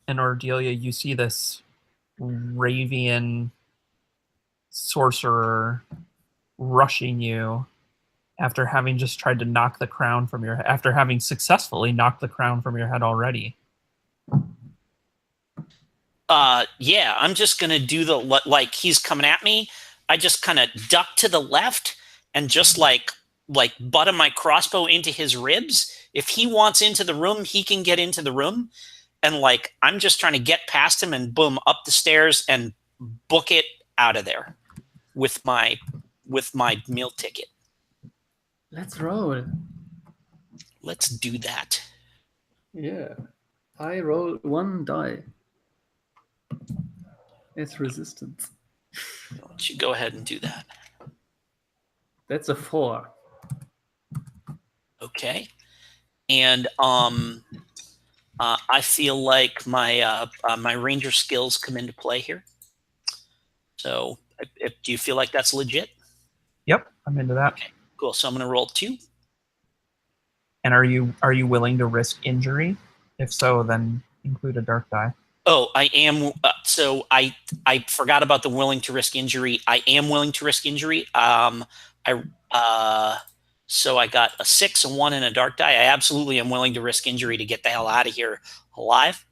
And Ardelia, you see this Ravian sorcerer rushing you after having just tried to knock the crown from your head, after having successfully knocked the crown from your head already. Yeah, I'm just gonna do like he's coming at me. I just kind of duck to the left and just like butt my crossbow into his ribs. If he wants into the room, he can get into the room. And like I'm just trying to get past him and boom up the stairs and book it out of there with my meal ticket. Let's roll. Let's do that. Yeah. I roll one die. It's resistance. Why don't you go ahead and do that? That's a 4. Okay. And I feel like my my ranger skills come into play here. So do you feel like that's legit? Yep, I'm into that. Okay, cool. So I'm going to roll 2. And are you willing to risk injury? If so, then include a dark die. Oh, I am. So I forgot about the willing to risk injury. I am willing to risk injury. So I got a 6, a 1, and a dark die. I absolutely am willing to risk injury to get the hell out of here alive.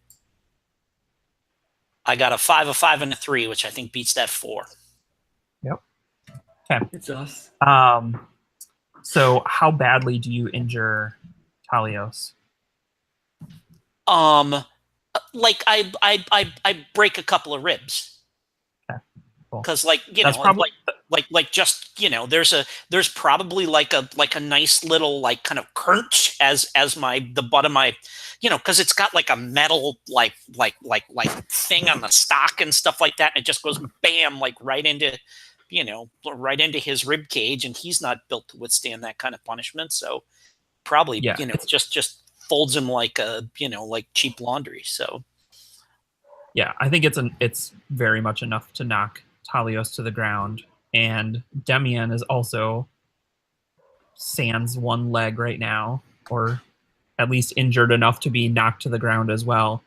I got a 5, a 5, and a 3, which I think beats that 4. Yep. Okay. It's us. So how badly do you injure Talios? Like I break a couple of ribs. Okay, cool. Because That's probably there's probably like a nice little like kind of crunch as the butt of my, because it's got like a metal like thing on the stock and stuff like that, and it just goes bam like right into his rib cage, and he's not built to withstand that kind of punishment, so probably just folds him like like cheap laundry. So yeah, I think it's very much enough to knock Talios to the ground, and Demian is also sans one leg right now, or at least injured enough to be knocked to the ground as well.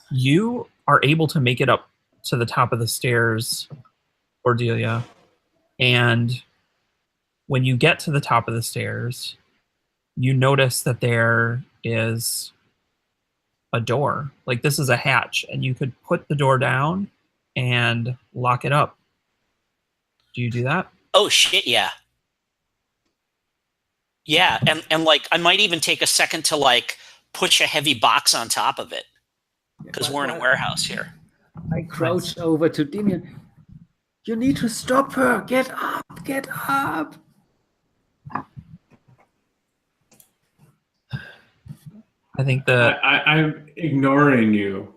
You are able to make it up to the top of the stairs, Cordelia, and when you get to the top of the stairs, you notice that there is a door. Like, this is a hatch, and you could put the door down and lock it up. Do you do that? oh shit, yeah. Yeah, and like I might even take a second to like push a heavy box on top of it, because we're in a warehouse here. I crouch over to Demian. You need to stop her. Get up. Get up. I think I'm ignoring you.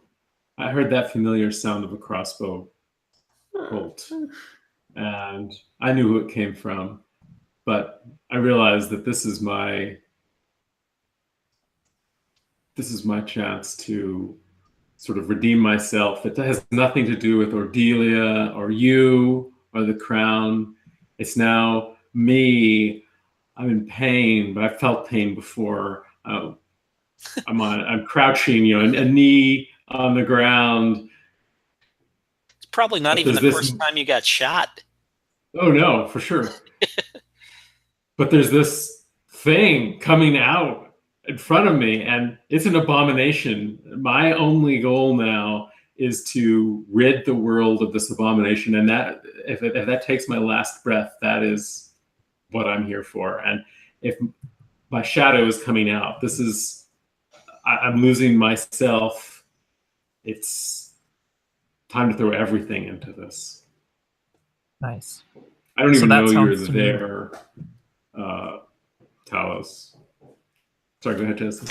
I heard that familiar sound of a crossbow bolt, and I knew who it came from, but I realized that this is my chance to sort of redeem myself. It has nothing to do with Ordelia or you or the crown. It's now me. I'm in pain, but I've felt pain before. I'm crouching, a knee on the ground. It's probably not even the first time you got shot. Oh no, for sure. But there's this thing coming out in front of me, and it's an abomination. My only goal now is to rid the world of this abomination, and that if that takes my last breath, that is what I'm here for. And if my shadow is coming out, I'm losing myself. It's time to throw everything into this. nice. I don't even know you're sounds to there, Talos. Sorry, go ahead, Jesse.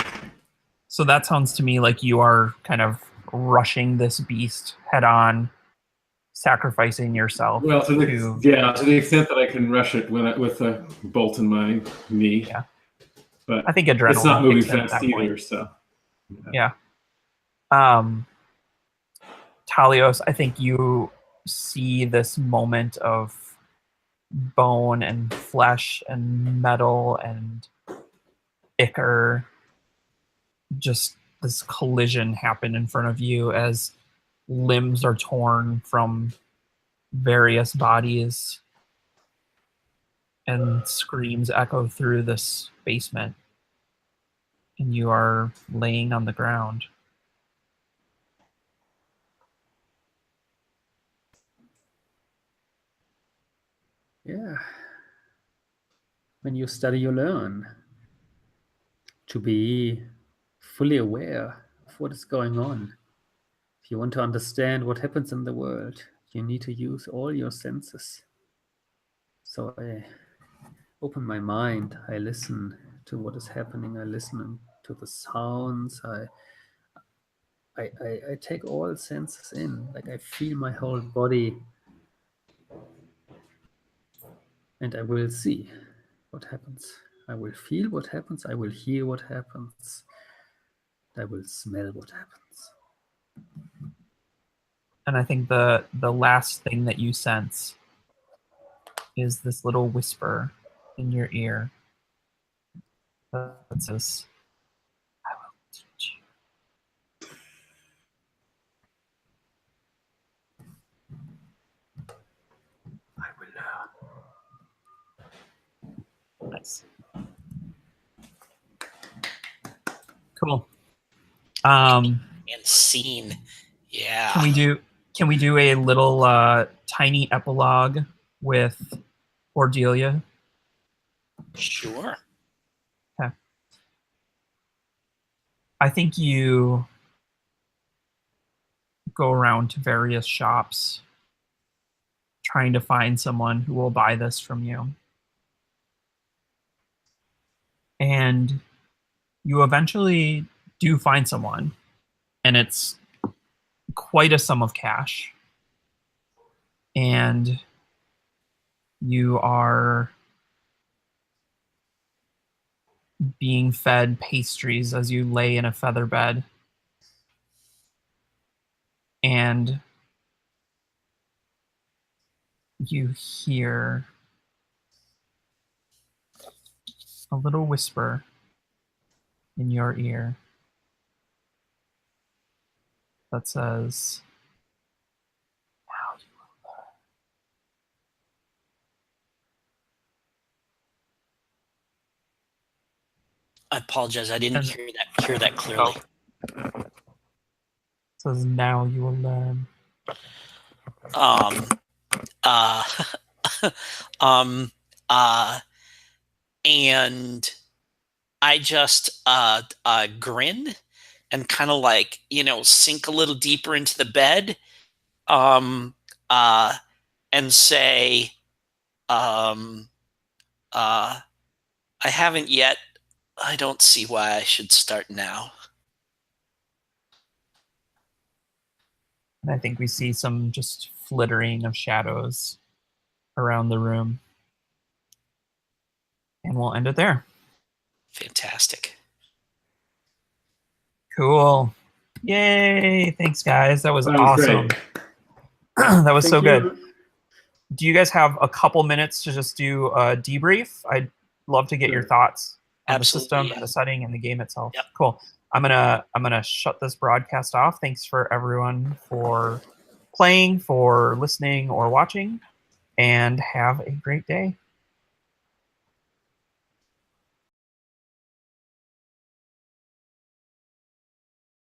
So that sounds to me like you are kind of rushing this beast head on, sacrificing yourself. Well, to the extent that I can rush it with a bolt in my knee. Yeah. But I think adrenaline. it's not moving kicks in at fast that either, point. so. Yeah. Talios, I think you see this moment of bone and flesh and metal and ichor, just this collision happen in front of you as limbs are torn from various bodies and screams echo through this basement, and you are laying on the ground. Yeah. When you study, you learn to be fully aware of what is going on. If you want to understand what happens in the world, you need to use all your senses. So I open my mind, I listen to what is happening, I listen to the sounds, I take all senses in, like I feel my whole body, and I will see what happens. I will feel what happens, I will hear what happens, I will smell what happens. And I think the last thing that you sense is this little whisper in your ear that says, "I will teach you." I will learn. Nice. Cool. And scene. Yeah. Can we do a little tiny epilogue with Cordelia? Sure. Okay. I think you go around to various shops trying to find someone who will buy this from you. And you eventually do find someone, and it's quite a sum of cash. And you are being fed pastries as you lay in a feather bed. And you hear a little whisper in your ear that says, "Now you will learn." I apologize. I didn't hear that clearly. It says, "Now you will learn." And I just grin and kind of like, sink a little deeper into the bed, and say, I haven't yet. I don't see why I should start now. And I think we see some just flittering of shadows around the room. And we'll end it there. Fantastic. Cool. Yay. Thanks, guys. That was That was awesome. great. That was so Thank good. you. Do you guys have a couple minutes to just do a debrief? I'd love to get your Sure. thoughts on the Absolutely, system yeah. and the setting and the game itself. Yep. Cool. I'm gonna shut this broadcast off. Thanks for everyone for playing, for listening or watching, and have a great day.